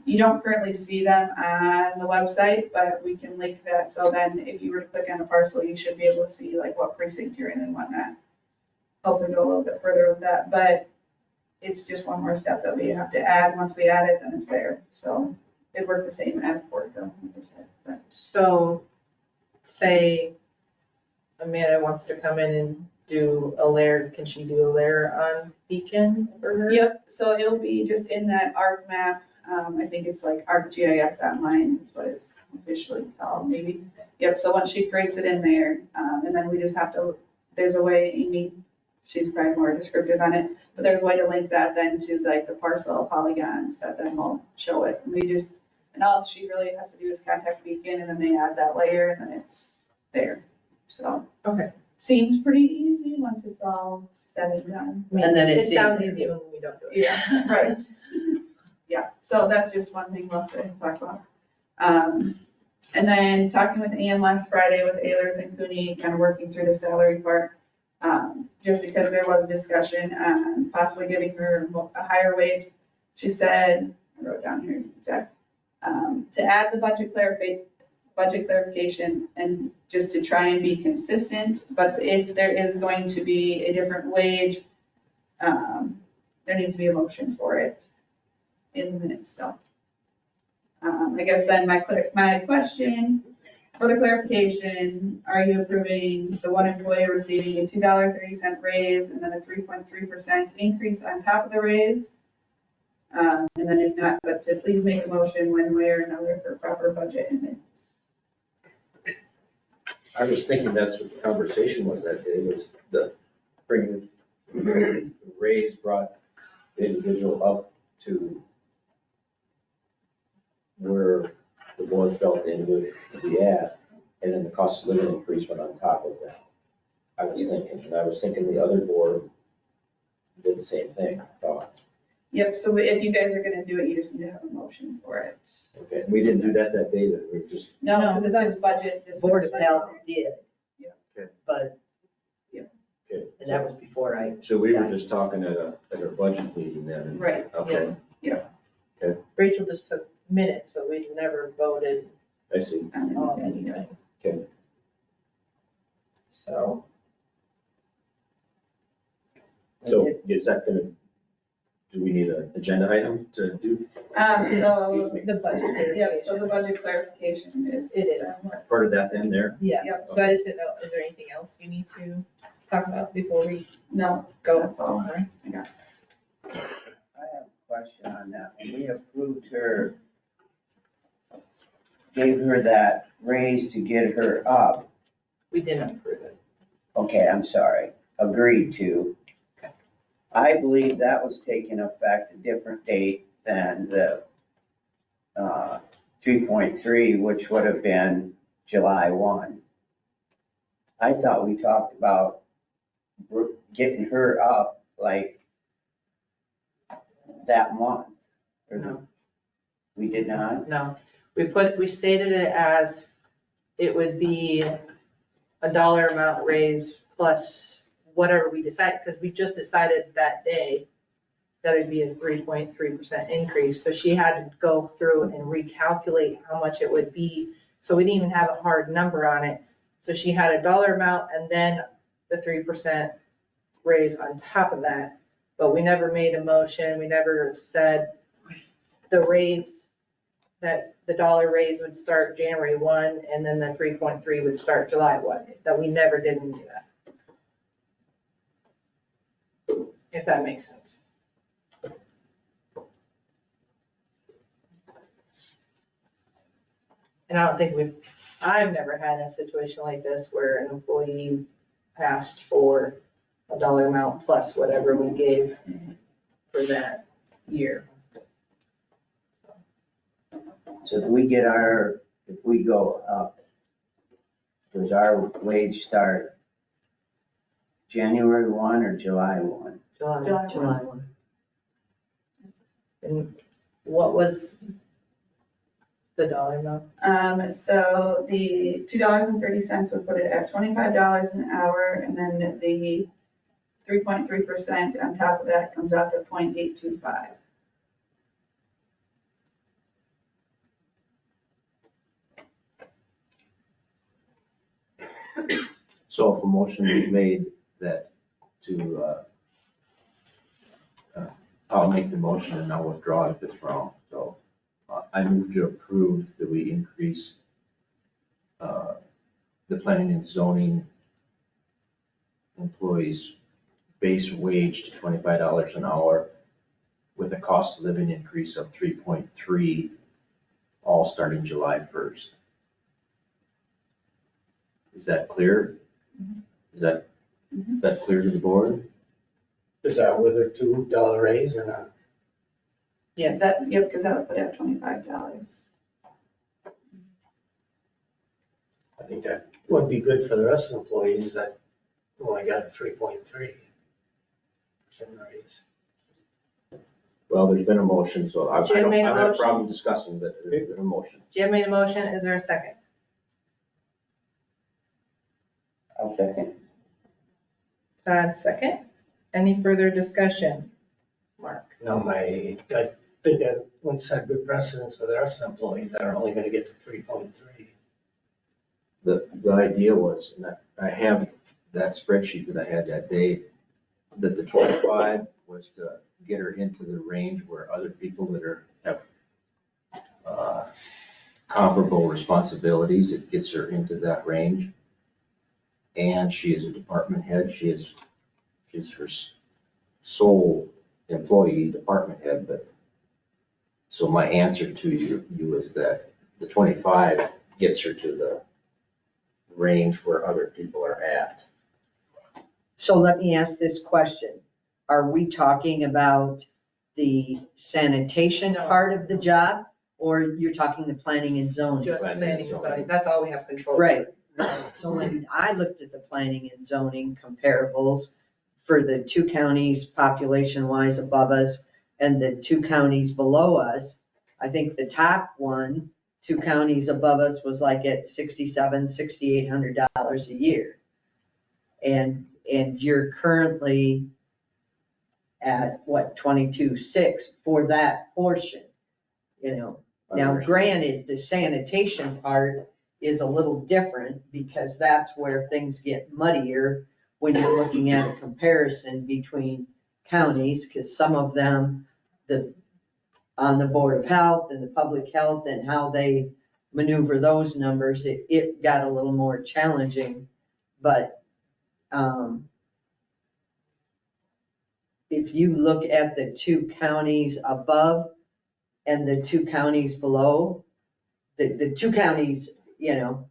You don't currently see them on the website, but we can link that, so then if you were to click on a parcel, you should be able to see like what precinct you're in and whatnot. Hopefully go a little bit further with that, but it's just one more step that we have to add. Once we add it, then it's there, so it worked the same as Portico, like I said, but. So, say Amanda wants to come in and do a layer, can she do a layer on Beacon for her? Yep, so it'll be just in that ARC map, I think it's like ArcGIS Online, is what it's officially called, maybe. Yep, so once she creates it in there, and then we just have to, there's a way, Amy, she's probably more descriptive on it, but there's a way to link that then to like the parcel polygons that then will show it. And we just, and all she really has to do is contact Beacon, and then they add that layer, and then it's there, so. Okay. Seems pretty easy once it's all said and done. And then It it's sounds in easy when we don't do it. Yeah, right. Yeah, so that's just one thing left to talk about. And then talking with Ann last Friday with Ehlers and Cooney, kind of working through the salary part. Just because there was discussion on possibly giving her a higher wage. She said, I wrote down here, exact, to add the budget clarification and just to try and be consistent, but if there is going to be a different wage, there needs to be a motion for it in the minutes, so. I guess then my question for the clarification, are you approving the one employee receiving a $2.30 raise and then a 3.3% increase on top of the raise? And then if not, but to please make a motion one way or another for proper budget and minutes. I was thinking that's what the conversation was that day, was the bringing the raise brought the individual up to where the board felt the individual should be at, and then the cost of living increase went on top of that. I was thinking the other board did the same thing, I thought. Yep, so if you guys are gonna do it, you just need to have a motion for it. Okay, we didn't do that day, that we were just, No, because it's just budget. this is Board of budget. Health did. Yeah. Okay. But. Yeah. Okay. And that was before I. so we were just talking at our budget meeting then. Right. Okay, Rachel just took minutes, but we never voted I see. on anything. Okay. So. So is that gonna, do we need an agenda item to do? So, The budget. yep, so the budget clarification is. It is. Part of that then there? Yeah, Yep. so I just didn't know, is there anything else you need to talk about before we No, go? that's all. Alright. I have a question on that. When we approved her, gave her that raise to get her up, We didn't approve it. okay, I'm sorry, agreed to. I believe that was taking effect a different date than the 3.3, which would have been July 1. I thought we talked about getting her up like that month. Or No. We did not? No, we stated it as, it would be a dollar amount raise plus whatever we decide, because we just decided that day that it'd be a 3.3% increase. So she had to go through and recalculate how much it would be. So we didn't even have a hard number on it. So she had a dollar amount and then the 3% raise on top of that. But we never made a motion. We never said the raise that the dollar raise would start January 1 and then the 3.3 would start July 1, that we never didn't do that. If that makes sense. And I don't think I've never had a situation like this where an employee asked for a dollar amount plus whatever we gave for that year. So if we go up, does our wage start January 1 or July 1? July 1. And what was the dollar amount? So the $2.30 would put it at $25 an hour, and then the 3.3% on top of that comes out to 0.825. So if a motion is made that I'll make the motion and I'll withdraw if it's wrong. So I move to approve that we increase the planning and zoning employees' base wage to $25 an hour with a cost of living increase of 3.3, all starting July 1st. Is that clear? Is that clear to the board? Is that with a $2 raise or not? Yep, because that would put it at $25. I think that would be good for the rest of the employees that only got a 3.3% raise. Well, there's been a motion, so I Jim don't made a have a motion. problem discussing that there's been a motion. Jim made a motion, is there a second? I'll second. Todd, second. Any further discussion? Mark? No, I think that would set good precedence for the rest of the employees that are only gonna get the 3.3. The idea was, and I have that spreadsheet that I had that day, that the 25 was to get her into the range where other people that have comparable responsibilities, it gets her into that range. And she is a department head, she's her sole employee, department head, but, so my answer to you is that the 25 gets her to the range where other people are at. So let me ask this question. Are we talking about the sanitation part of the job, or you're talking the planning and zoning? Just Planning planning and and zoning. zoning, that's all we have control over. Right. So when I looked at the planning and zoning comparables for the two counties population-wise above us and the two counties below us, I think the top one, two counties above us, was like at $6,800 a year. And you're currently at what, 22.6 for that portion, you know? Now, granted, the sanitation part is a little different because that's where things get muddier when you're looking at a comparison between counties, because some of them, on the Board of Health and the Public Health and how they maneuver those numbers, it got a little more challenging. But if you look at the two counties above and the two counties below, the two counties, you know,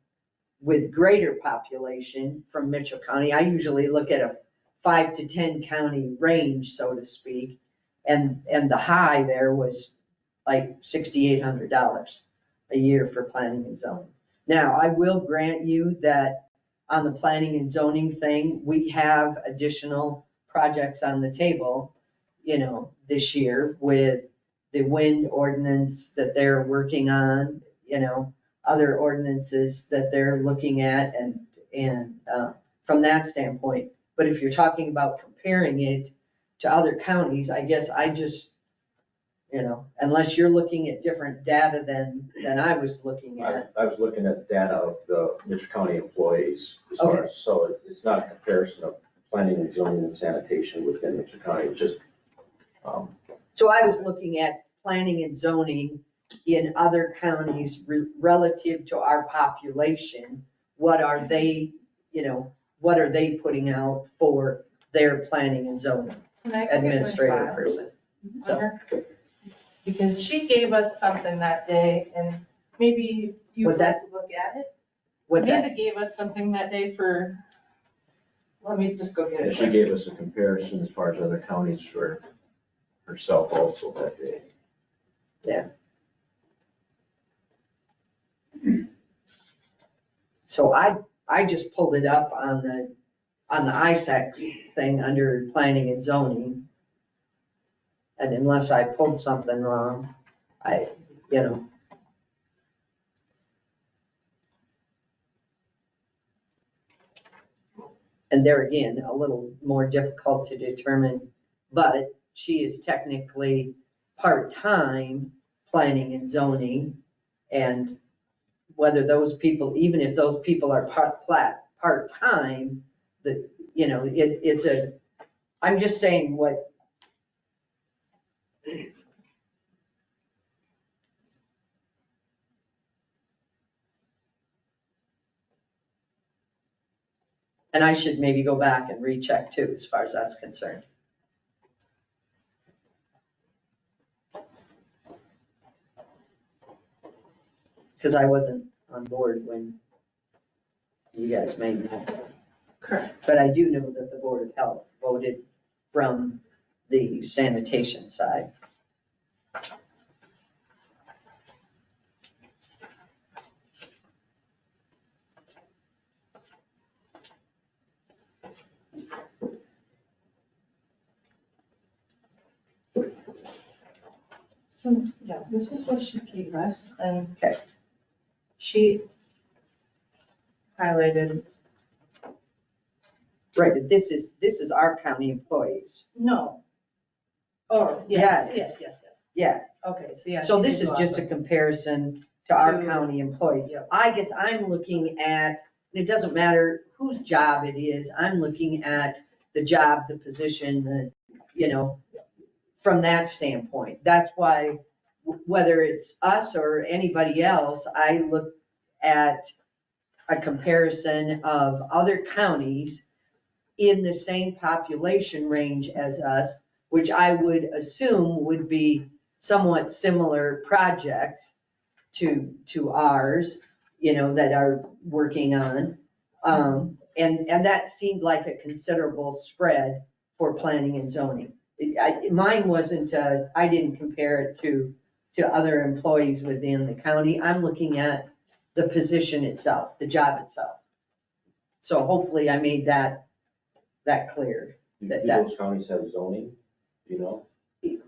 with greater population from Mitchell County, I usually look at a 5 to 10 county range, so to speak. And the high there was like $6,800 a year for planning and zoning. Now, I will grant you that on the planning and zoning thing, we have additional projects on the table, you know, this year with the wind ordinance that they're working on, you know, other ordinances that they're looking at and from that standpoint. But if you're talking about comparing it to other counties, I guess I just, you know, unless you're looking at different data than I was looking at. I was looking at data of the Mitchell County employees. Okay. So it's not a comparison of planning and zoning and sanitation within Mitchell County, it's just, So I was looking at planning and zoning in other counties relative to our population, what are they, what are they putting out for their planning and zoning Can I go get my administrative file person? on So, her? Because she gave us something that day, and maybe you would Was like that- to look at it. what's that? Amanda gave us something that day for, let me just go get And it. she gave us a comparison as far as other counties for herself also that day. So I just pulled it up on the ISACs thing under planning and zoning. And unless I pulled something wrong, you know. And there again, a little more difficult to determine, but she is technically part-time planning and zoning. And whether those people, even if those people are part-time, it's I'm just saying what. And I should maybe go back and recheck too, as far as that's concerned. Because I wasn't on board when you guys made that. Correct. But I do know that the Board of Health voted from the sanitation side. So, yeah, this is what she gave us, and Okay. she highlighted, Right, but this is our county employees. no. Oh, Yeah, yes, it yes, is. yes, yes. Yeah, Okay, so yeah. so she this did is go just off a of- comparison to our To- county employees. Yep. I guess I'm looking at, and it doesn't matter whose job it is, I'm looking at the job, the position, from that standpoint. That's why, whether it's us or anybody else, I look at a comparison of other counties in the same population range as us, which I would assume would be somewhat similar projects to ours, that are working on. And that seemed like a considerable spread for planning and zoning. Mine wasn't, I didn't compare it to other employees within the county. I'm looking at the position itself, the job itself. So hopefully I made that clear. Do That- those counties have zoning, do you know?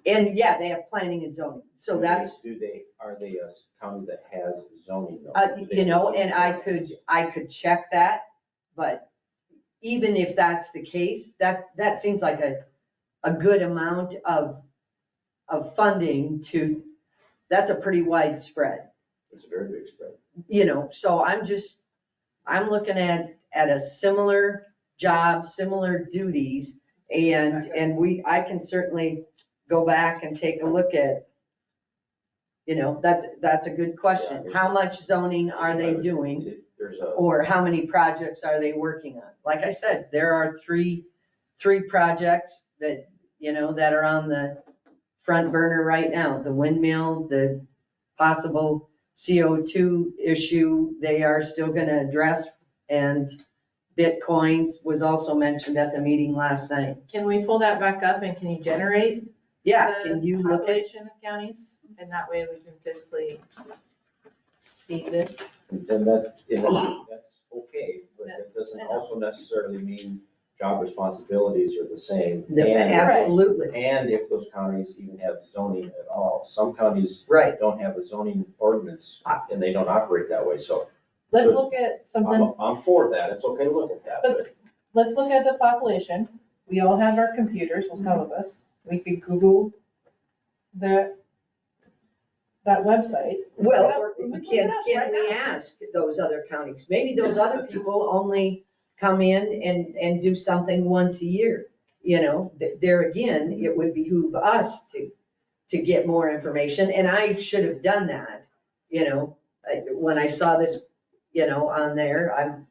And yeah, they have planning and zoning. So that's, Are they a county that has zoning though? Do they you know, have and zoning? I could check that, but even if that's the case, that seems like a good amount of funding that's a pretty wide spread, It's a very big spread. so I'm looking at a similar job, similar duties, and I can certainly go back and take a look at, that's a good question. How much zoning are they doing? There's a, Or how many projects are they working on? Like I said, there are three projects that, that are on the front burner right now. The windmill, the possible CO2 issue, they are still gonna address. And Bitcoins was also mentioned at the meeting last night. Can we pull that back up, and can you generate Yeah, the can you look at, population of counties? And that way we can physically see this. and that's okay, but it doesn't also necessarily mean job responsibilities are the same. absolutely, And if those counties even have zoning at all. Some counties right. don't have a zoning ordinance and they don't operate that way, so Let's look at something, I'm for that, it's okay to look at that, but let's look at the population. We all have our computers, well, some of us. We could Google that website. Well, We can can look it up right we now. ask those other counties? Maybe those other people only come in and do something once a year. There again, it would behoove us to get more information, and I should have done that, when I saw this, on there,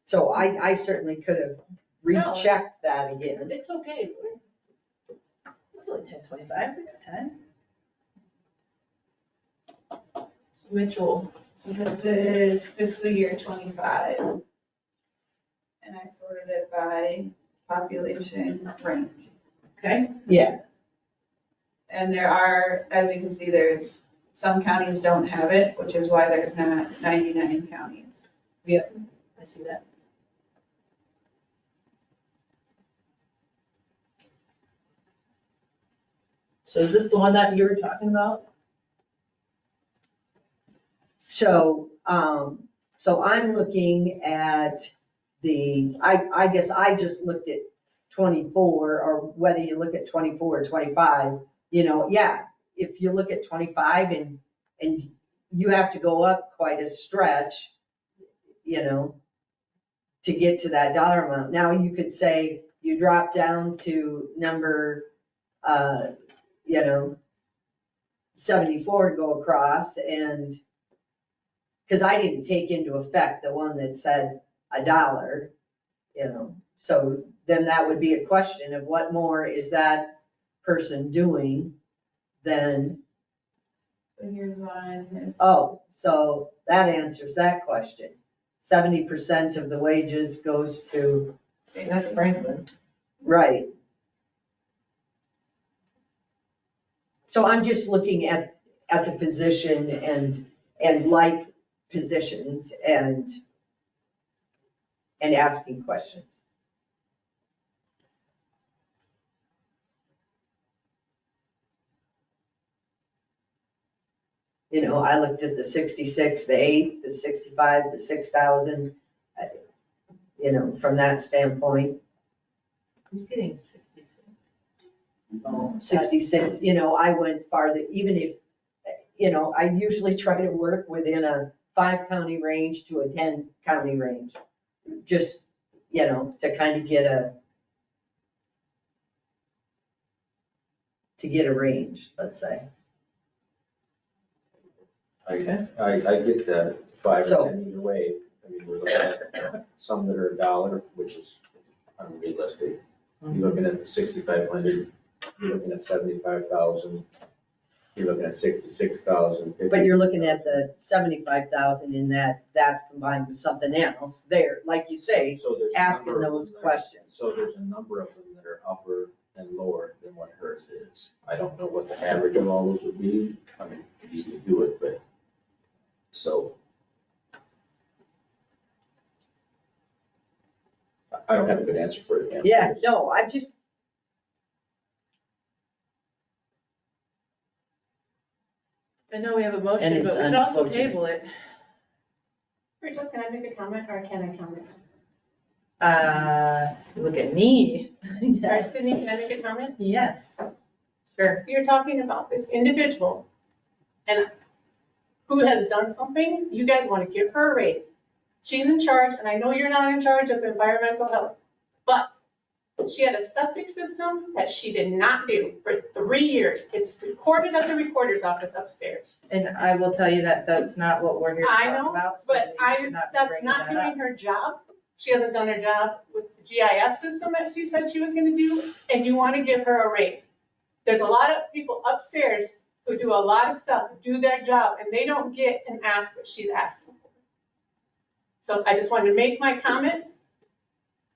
so I certainly could have rechecked that again. It's okay. It's only 10:25, we got time. Mitchell. So this is fiscal year 25. And I sorted it by population rank. Okay. Yeah, And there are, as you can see, there's, some counties don't have it, which is why there's not 99 counties. I see that. So is this the one that you were talking about? so, so I'm looking at I guess I just looked at 24, or whether you look at 24 or 25, yeah, if you look at 25 and you have to go up quite a stretch, to get to that dollar amount. Now, you could say you drop down to number, 74 and go across, and, because I didn't take into effect the one that said $1, so then that would be a question of what more is that person doing than, So here's one. oh, so that answers that question. 70% of the wages goes to, That's Franklin. right. So I'm just looking at the position and like positions and asking questions. I looked at the 66, the 8, the 65, the 6,000, from that standpoint. Who's getting 66? 66, I went farther, even if, I usually try to work within a 5-county range to a 10-county range. Just, to kind of get a range, let's say. I get that 5 So- or 10 either way. I mean, we're looking at some that are $1, which is unrealistic. You're looking at the 6,500, you're looking at 75,000, you're looking at 66,000. But you're looking at the 75,000 in that's combined with something else there, like you say, So there's a asking number of those them questions. So there's a number of them that are upper and lower than what hers is. I don't know what the average of all those would be. I mean, you could easily do it, but, so. I don't have a good answer for it. Yeah, no, I'm just, I know we have a And motion, it's but we can also unfortunate. table it. Rachel, can I make a comment or can I comment? Look at me. All right, Yes. Sydney, can I make a comment? Yes. Sure. You're talking about this individual and who has done something, you guys want to give her a raise. She's in charge, and I know you're not in charge of environmental health, but she had a septic system that she did not do for 3 years. It's recorded at the recorder's office upstairs. And I will tell you that that's not what we're here to I talk know, about. so but we should not be that's bringing not that up. doing her job. She hasn't done her job with the GIS system that she said she was gonna do, and you want to give her a raise. There's a lot of people upstairs who do a lot of stuff, do their job, and they don't get and ask what she's asking for. So I just wanted to make my comment,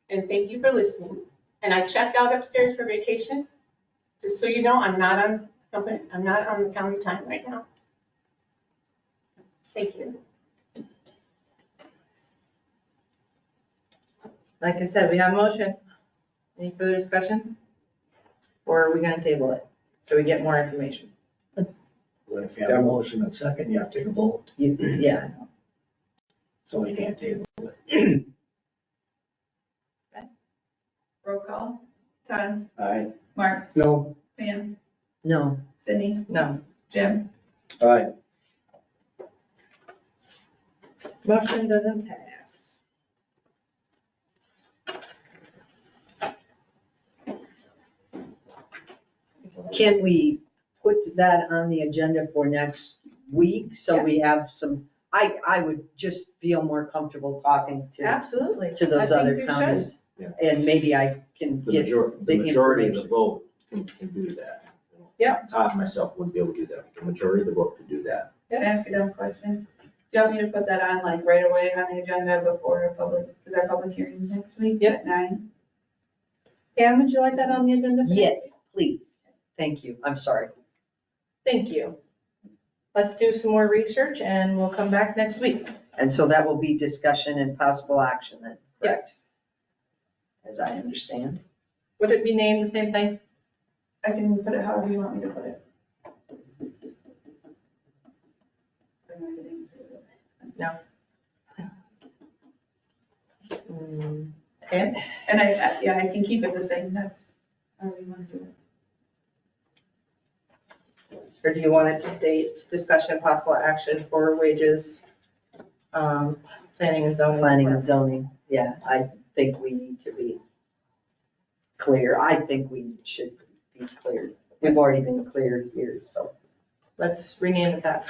and thank you for listening. And I checked out upstairs for vacation, just so you know, I'm not on the county time right now. Thank you. Like I said, we have a motion. Any further discussion? Or are we gonna table it, so we get more information? But if you have a motion and second, you have to take a vote, Yeah, so we can't table it. Roll call. Todd, Aye. Mark, No. Pam, no, Sydney, No. Jim. Aye. Motion doesn't pass. Can we put that on the agenda for next week? So we have some, I would just feel more comfortable talking Absolutely. to I those think other you should. counties. Yeah. And maybe I can The get the majority of the information. vote can do that. Yeah. Todd myself wouldn't be able to do that. The majority of the vote could do that. Can I ask a dumb question? Do you want me to put that on like right away on the agenda before our public, is our public hearings next week at 9? Pam, would you like that on the agenda? for Yes, next week? please. Thank you. I'm sorry. Thank you. Let's do some more research and we'll come back next week. And so that will be discussion and possible action then, correct? Yes. As I understand. Would it be named the same thing? I can put it however you want me to put it. No. Mm, Okay. And yeah, I can keep it the same, that's however you want to do it. Or do you want it to state discussion of possible action for wages, planning and zoning? Planning and zoning, yeah, I think we need to be clear. I think we should be cleared. We've already been cleared here, so. Let's rename it that.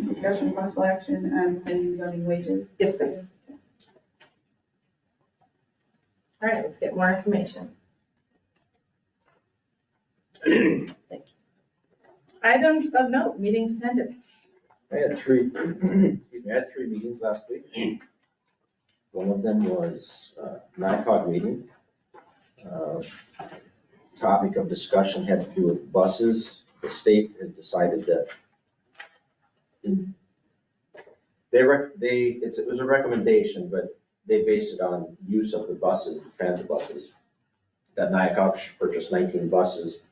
Discussion of possible action on planning and zoning wages. Yes, please. All right, let's get more information. I Items of note, meetings attended. had three, excuse me, I had 3 meetings last week. One of them was NICOG meeting. Topic of discussion had to do with buses. The state has decided that it was a recommendation, but they based it on use of the buses, the transit buses. That NICOG should purchase 19 buses.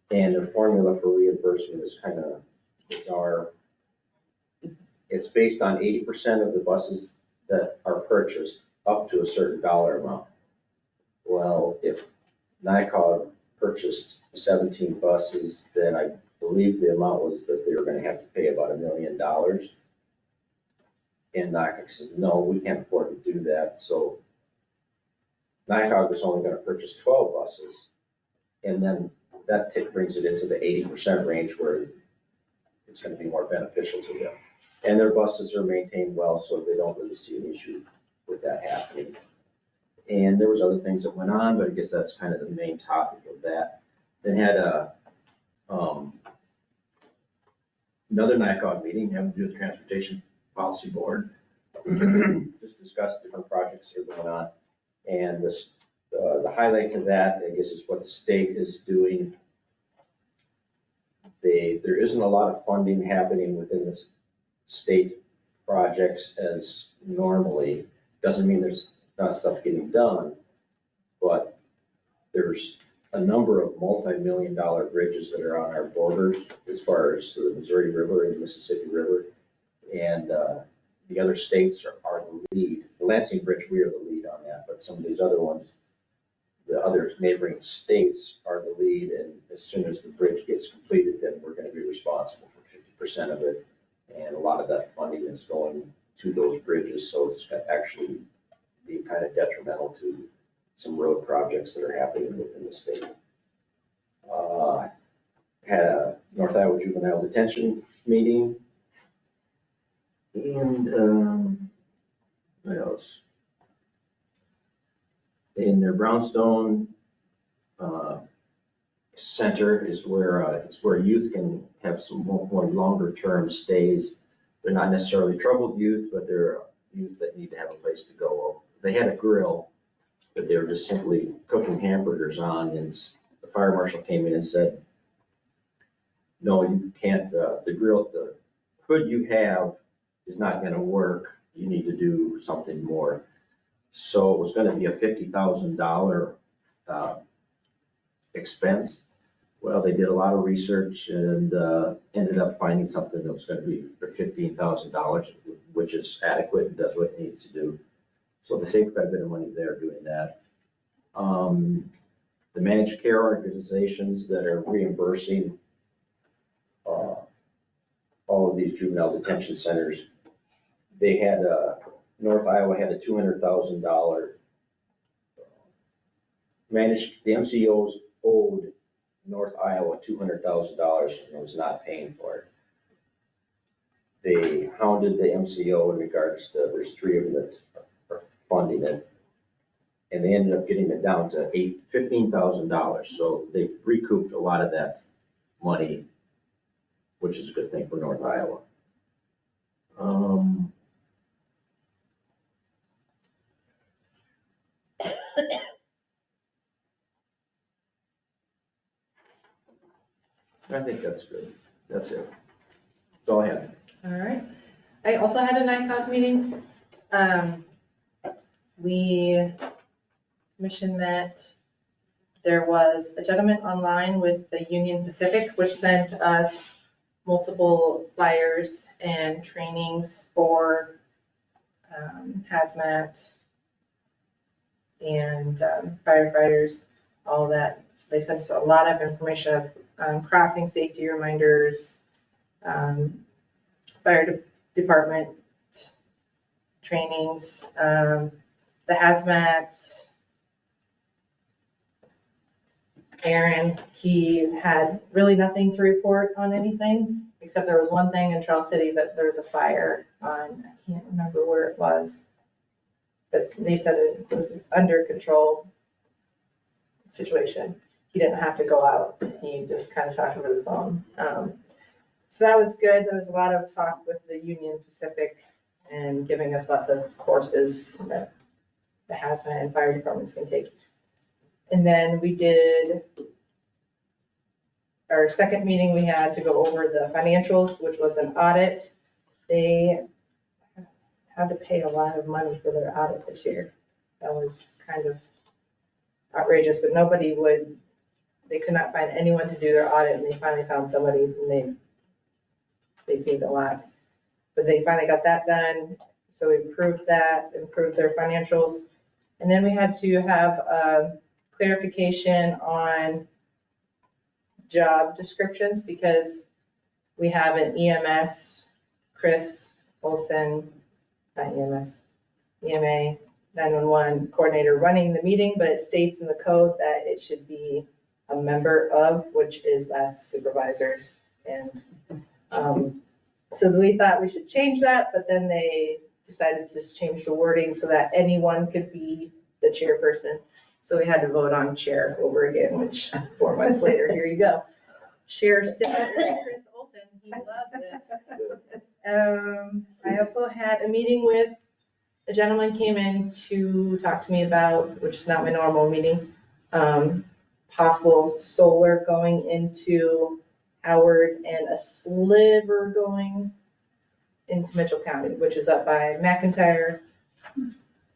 And the formula for reimbursement is kind of bizarre. It's based on 80% of the buses that are purchased up to a certain dollar amount. Well, if NICOG purchased 17 buses, then I believe the amount was that they were gonna have to pay about $1 million. And NICOG said, no, we can't afford to do that. So NICOG was only gonna purchase 12 buses. And then that brings it into the 80% range where it's gonna be more beneficial to them. And their buses are maintained well, so they don't really see an issue with that happening. And there was other things that went on, but I guess that's kind of the main topic of that. Then had another NICOG meeting having to do with the Transportation Policy Board. Just discussed different projects that are going on. And the highlight to that, I guess, is what the state is doing. There isn't a lot of funding happening within the state projects as normally. Doesn't mean there's not stuff getting done, but there's a number of multi-million-dollar bridges that are on our borders as far as the Missouri River and the Mississippi River. And the other states are the lead. The Lansing Bridge, we are the lead on that, but some of these other ones, the other neighboring states are the lead, and as soon as the bridge gets completed, then we're gonna be responsible for 50% of it. And a lot of that funding is going to those bridges, so it's actually being kind of detrimental to some road projects that are happening within the state. Had a North Iowa Juvenile Detention meeting. And what else? In their Brownstone Center is where it's where youth can have some more longer term stays. They're not necessarily troubled youth, but they're youth that need to have a place to go. They had a grill that they were just simply cooking hamburgers on, and the fire marshal came in and said, no, you can't, the hood you have is not gonna work. You need to do something more. So it was gonna be a $50,000 expense. Well, they did a lot of research and ended up finding something that was gonna be for $15,000, which is adequate and does what it needs to do. So they saved quite a bit of money there doing that. The managed care organizations that are reimbursing all of these juvenile detention centers, they had, North Iowa had a $200,000 the MCOs owed North Iowa $200,000 and was not paying for it. They hounded the MCO in regards to, there's 3 of them that are funding it. And they ended up getting it down to $15,000. So they recouped a lot of that money, which is a good thing for North Iowa. I think that's good. That's it. That's all I have. All right. I also had a NICOG meeting. We mission met. There was a gentleman online with the Union Pacific, which sent us multiple flyers and trainings for hazmat and firefighters, all that. So they sent us a lot of information of crossing safety reminders, fire department trainings, the hazmat. Aaron, he had really nothing to report on anything, except there was one thing in Trail City that there was a fire on, I can't remember where it was. But they said it was under control situation. He didn't have to go out. He just kind of talked over the phone. So that was good. There was a lot of talk with the Union Pacific and giving us lots of courses that the hazmat and fire departments can take. And then we did our second meeting, we had to go over the financials, which was an audit. They had to pay a lot of money for their audit this year. That was kind of outrageous, but they could not find anyone to do their audit, and they finally found somebody, and they paid a lot. But they finally got that done, so we improved their financials. And then we had to have clarification on job descriptions, because we have an EMS, Chris Olson, not EMS, EMA 911 coordinator running the meeting, but it states in the code that it should be a member of, which is that supervisors. And so we thought we should change that, but then they decided to just change the wording so that anyone could be the chairperson. So we had to vote on chair over again, which 4 months later, here you go. Chair still Chris Olson, he loves it. I also had a meeting with a gentleman came in to talk to me about, which is not my normal meeting, possible solar going into Howard and a sliver going into Mitchell County, which is up by McIntyre.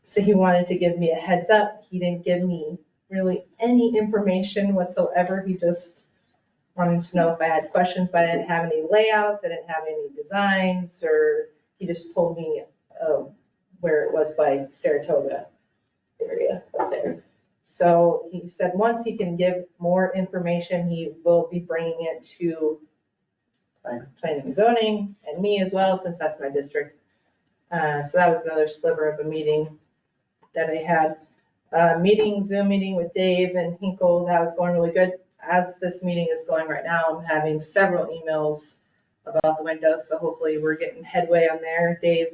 So he wanted to give me a heads up. He didn't give me really any information whatsoever. He just wanted to know if I had questions, but I didn't have any layouts. I didn't have any designs, or he just told me where it was by Saratoga area up there. So he said once he can give more information, he will be bringing it to planning and zoning and me as well, since that's my district. So that was another sliver of a meeting that I had. Zoom meeting with Dave and Hinkle, that was going really good. As this meeting is going right now, I'm having several emails about the windows, so hopefully we're getting headway on there. Dave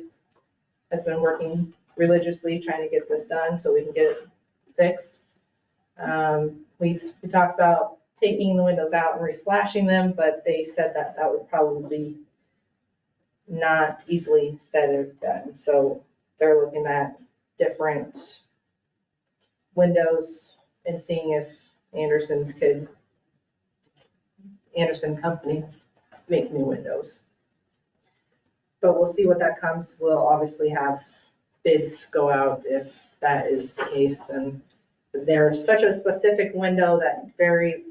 has been working religiously trying to get this done so we can get it fixed. We talked about taking the windows out and reflashing them, but they said that would probably not easily said or done. So they're looking at different windows and seeing if Anderson Company make new windows. But we'll see what that comes. We'll obviously have bids go out if that is the case. And they're such a specific window that very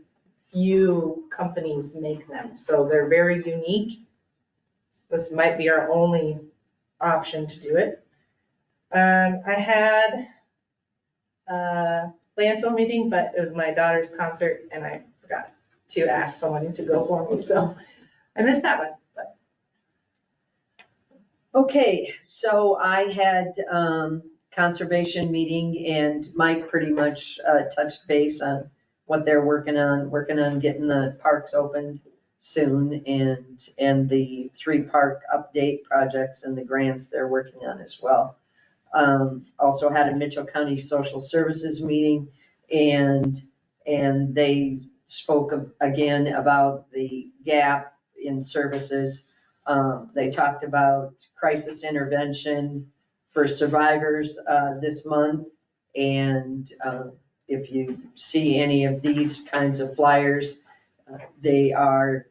few companies make them. So they're very unique. This might be our only option to do it. I had a landfill meeting, but it was my daughter's concert and I forgot to ask someone to go for me. So I missed that one. But. Okay, so I had conservation meeting and Mike pretty much touched base on what they're working on getting the parks opened soon and the 3 park update projects and the grants they're working on as well. Also had a Mitchell County Social Services meeting and they spoke again about the gap in services. They talked about crisis intervention for survivors this month. And if you see any of these kinds of flyers, they are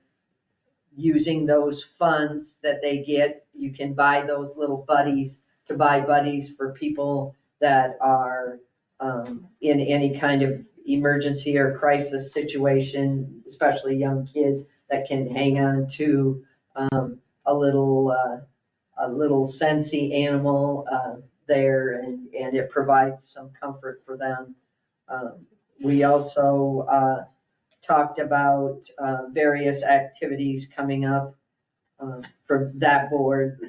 using those funds that they get. You can buy those little buddies to buy buddies for people that are in any kind of emergency or crisis situation, especially young kids that can hang on to a little Scentsy animal there, and it provides some comfort for them. We also talked about various activities coming up for that board.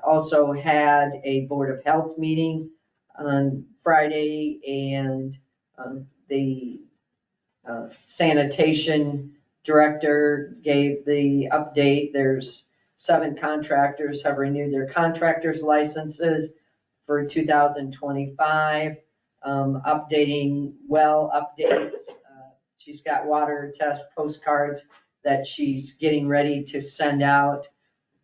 Also had a Board of Health meeting on Friday, and the sanitation director gave the update. There's 7 contractors have renewed their contractors licenses for 2025. Updating well updates. She's got water test postcards that she's getting ready to send out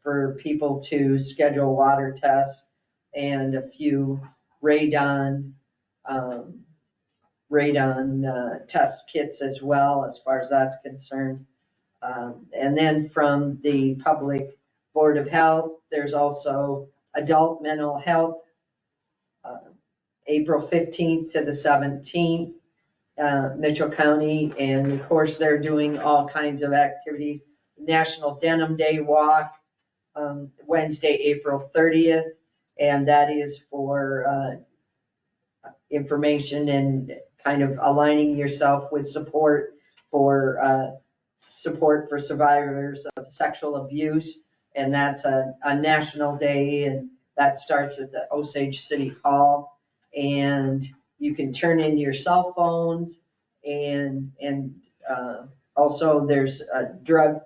for people to schedule water tests, and a few radon test kits as well, as far as that's concerned. And then from the Public Board of Health, there's also adult mental health, April 15th to the 17th. Mitchell County, and of course they're doing all kinds of activities. National Denim Day Walk, Wednesday, April 30th, and that is for information and kind of aligning yourself with support for survivors of sexual abuse, and that's a national day, and that starts at the Osage City Hall. And you can turn in your cell phones, and also there's drug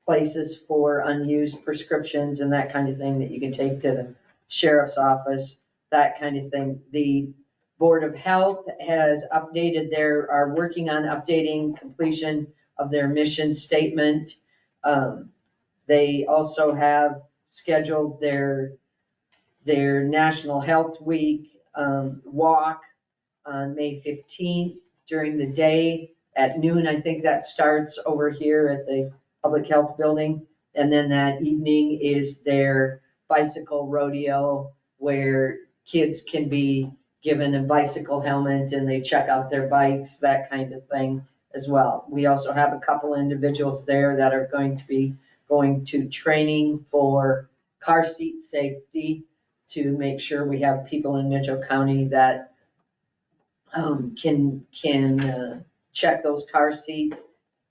places for unused prescriptions and that kind of thing that you can take to the sheriff's office, that kind of thing. The Board of Health has are working on updating completion of their mission statement. They also have scheduled their National Health Week walk on May 15th during the day at noon. I think that starts over here at the Public Health Building. And then that evening is their bicycle rodeo, where kids can be given a bicycle helmet and they check out their bikes, that kind of thing as well. We also have a couple individuals there that are going to be going to training for car seat safety, to make sure we have people in Mitchell County that can check those car seats,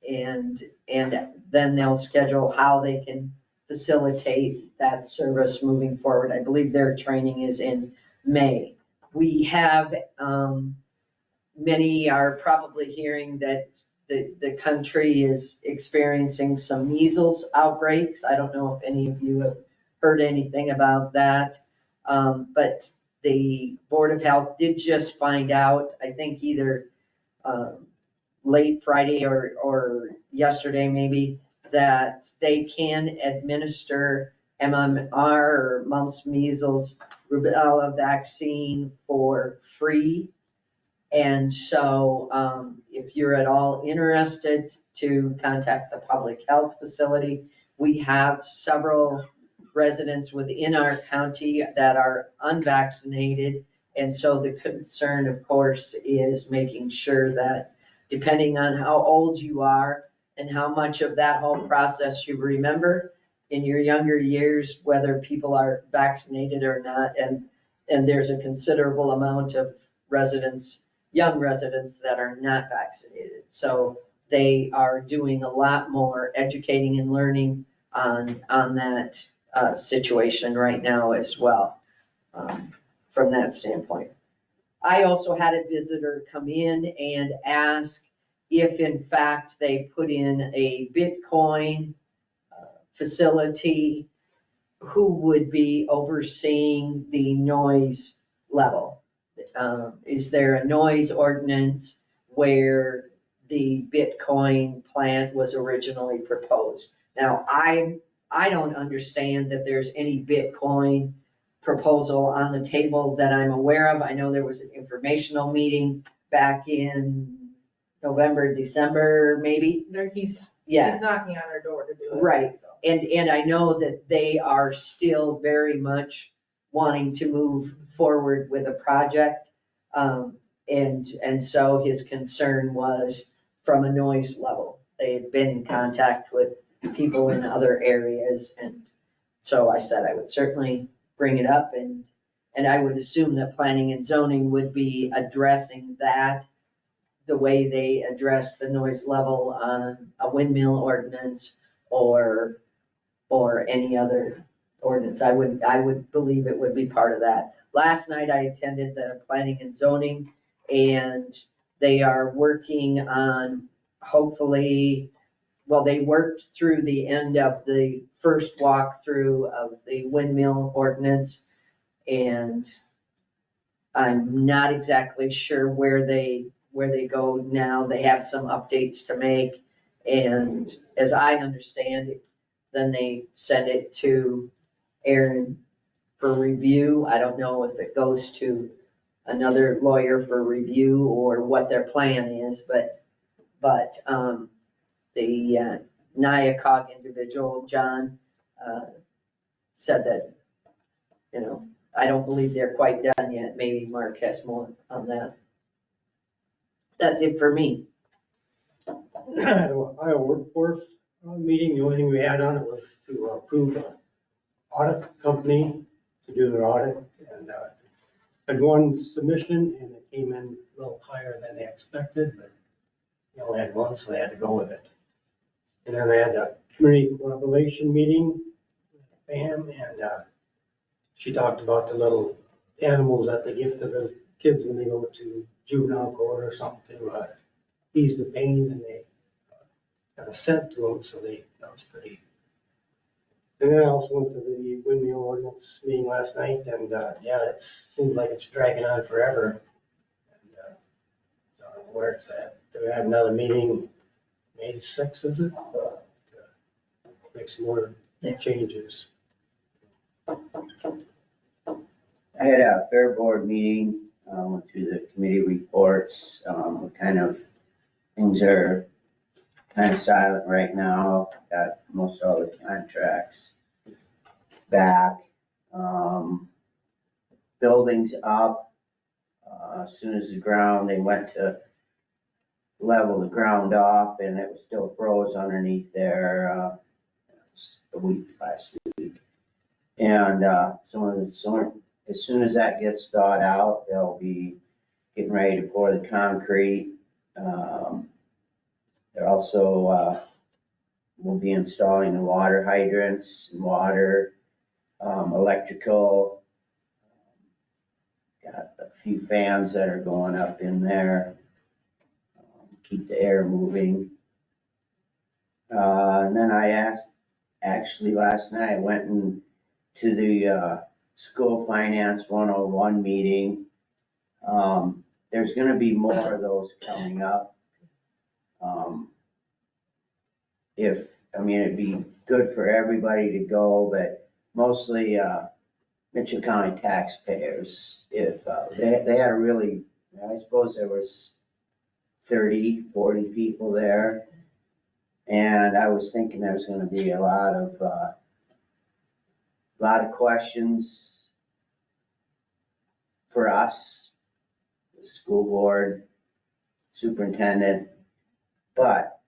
and then they'll schedule how they can facilitate that service moving forward. I believe their training is in May. We have, many are probably hearing that the country is experiencing some measles outbreaks. I don't know if any of you have heard anything about that. But the Board of Health did just find out, I think either late Friday or yesterday maybe, that they can administer MMR or mumps, measles, rubella vaccine for free. And so if you're at all interested to contact the public health facility, we have several residents within our county that are unvaccinated. And so the concern, of course, is making sure that depending on how old you are and how much of that whole process you remember in your younger years, whether people are vaccinated or not. And there's a considerable amount of residents, young residents, that are not vaccinated. So they are doing a lot more educating and learning on that situation right now as well, from that standpoint. I also had a visitor come in and ask if in fact they put in a Bitcoin facility, who would be overseeing the noise level? Is there a noise ordinance where the Bitcoin plant was originally proposed? Now, I don't understand that there's any Bitcoin proposal on the table that I'm aware of. I know there was an informational meeting back in November, December, maybe. He's Yeah, knocking on our door to do it. right. so. And I know that they are still very much wanting to move forward with a project. And so his concern was from a noise level. They had been in contact with people in other areas, and so I said I would certainly bring it up, and I would assume that planning and zoning would be addressing that the way they address the noise level on a windmill ordinance or any other ordinance. I would believe it would be part of that. Last night I attended the planning and zoning, and they are working on hopefully, well, they worked through the end of the first walkthrough of the windmill ordinance, and I'm not exactly sure where they go now. They have some updates to make, and as I understand it, then they send it to Aaron for review. I don't know if it goes to another lawyer for review or what their plan is, but the NIACOG individual, John, said that, I don't believe they're quite done yet. Maybe Mark has more on that. That's it for me. I had a workforce meeting. The only thing we had on it was to approve an audit company to do their audit. And had one submission and it came in a little higher than they expected, but they only had one, so they had to go with it. And then I had a community revelation meeting with Pam, and she talked about the little animals that they give to the kids when they go to juvenile court or something to ease the pain, and they got a scent to them, so that was pretty. And then I also went to the windmill ordinance meeting last night, and yeah, it seems like it's dragging on forever. And I don't know where it's at. They have another meeting May 6th, is it? To make some more changes. I had a fair board meeting, went through the committee reports, what kind of things are kind of silent right now. Got most all the contracts back. Buildings up. As soon as they went to level the ground off, and it was still froze underneath there. It was last week. And as soon as that gets thawed out, they'll be getting ready to pour the concrete. They're also will be installing the water hydrants and water, electrical. Got a few fans that are going up in there, keep the air moving. And then last night I went to the School Finance 101 meeting. There's going to be more of those coming up. It'd be good for everybody to go, but mostly Mitchell County taxpayers. If they had I suppose there was 30, 40 people there. And I was thinking there was going to be a lot of questions for us, the school board, superintendent, but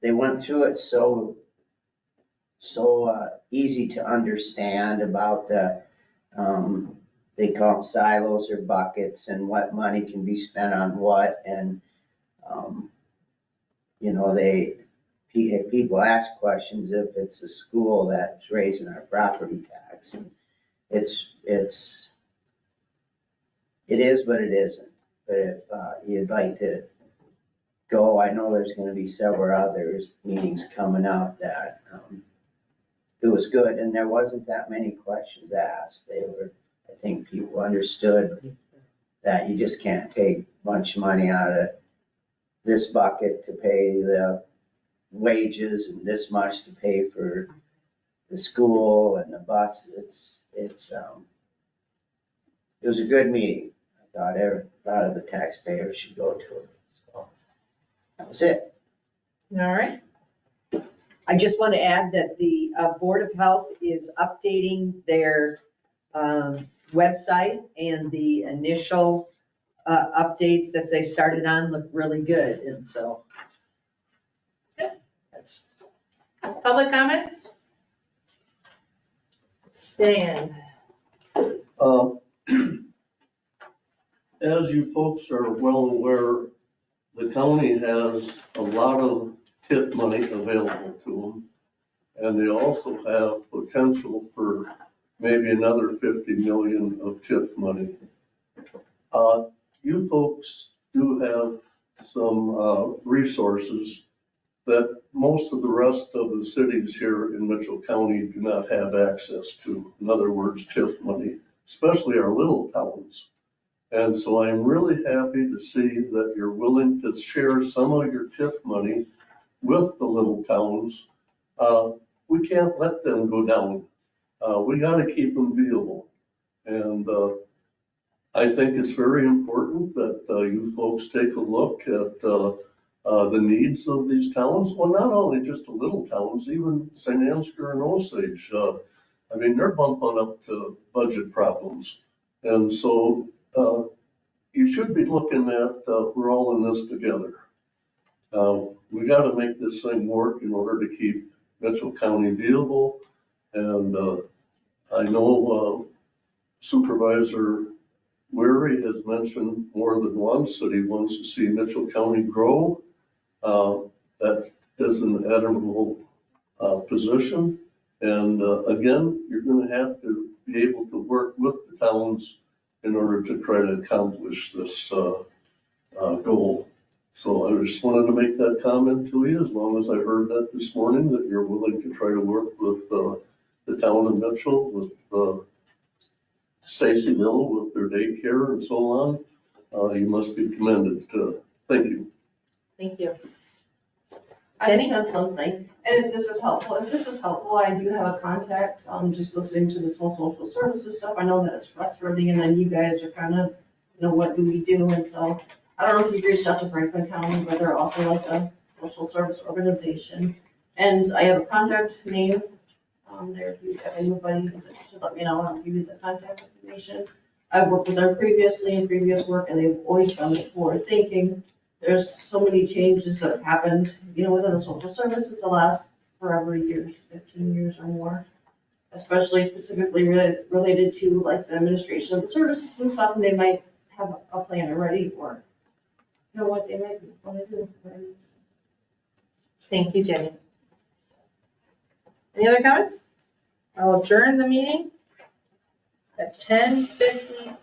they went through it so easy to understand about the they call them silos or buckets and what money can be spent on what, and if people ask questions if it's a school that's raising our property tax, and it's it is, but it isn't. But if you'd like to go, I know there's gonna be several others, meetings coming up that, it was good, and there wasn't that many questions asked. They were, I think people understood that you just can't take a bunch of money out of this bucket to pay the wages and this much to pay for the school and the bus. It was a good meeting. I thought a lot of the taxpayers should go to it. So that was it. All right. I just want to add that the Board of Health is updating their website, and the initial updates that they started on look really good, and so. That's. Public comments? Stan. As you folks are well aware, the county has a lot of TIP money available to them. And they also have potential for maybe another 50 million of TIP money. You folks do have some resources that most of the rest of the cities here in Mitchell County do not have access to. In other words, TIF money, especially our little towns. And so I'm really happy to see that you're willing to share some of your TIF money with the little towns. We can't let them go down. We got to keep them viable. And I think it's very important that you folks take a look at the needs of these towns. Well, not only just the little towns, even St. Ansgar and Osage. I mean, they're bumping up to budget problems. And so you should be looking at, we're all in this together. We got to make this thing work in order to keep Mitchell County viable. And I know Supervisor Weary has mentioned more than once that he wants to see Mitchell County grow. That is an admirable position. And again, you're going to have to be able to work with the towns in order to try to accomplish this goal. So I just wanted to make that comment to you, as long as I heard that this morning, that you're willing to try to work with the town of Mitchell, with Stacyville, with their daycare and so on. You must be commended. Thank you. Thank you. I just have something, and if this is helpful, I do have a contact, just listening to this whole social services stuff, I know that it's frustrating, and then you guys are kind of, what do we do, and so, I don't know if you've reached out to Franklin County, but they're also like a social service organization, and I have a contact name, there, if you have anybody who's interested, let me know, I'll give you the contact information. I've worked with them previously in previous work, and they've always found it forward thinking. There's so many changes that have happened, within the social services the last forever years, 15 years or more, especially specifically related to like the administration of the services and stuff, and they might have a plan already or know what they might want to do. Thank you, Jenny. Any other comments? I'll adjourn the meeting at 10:54.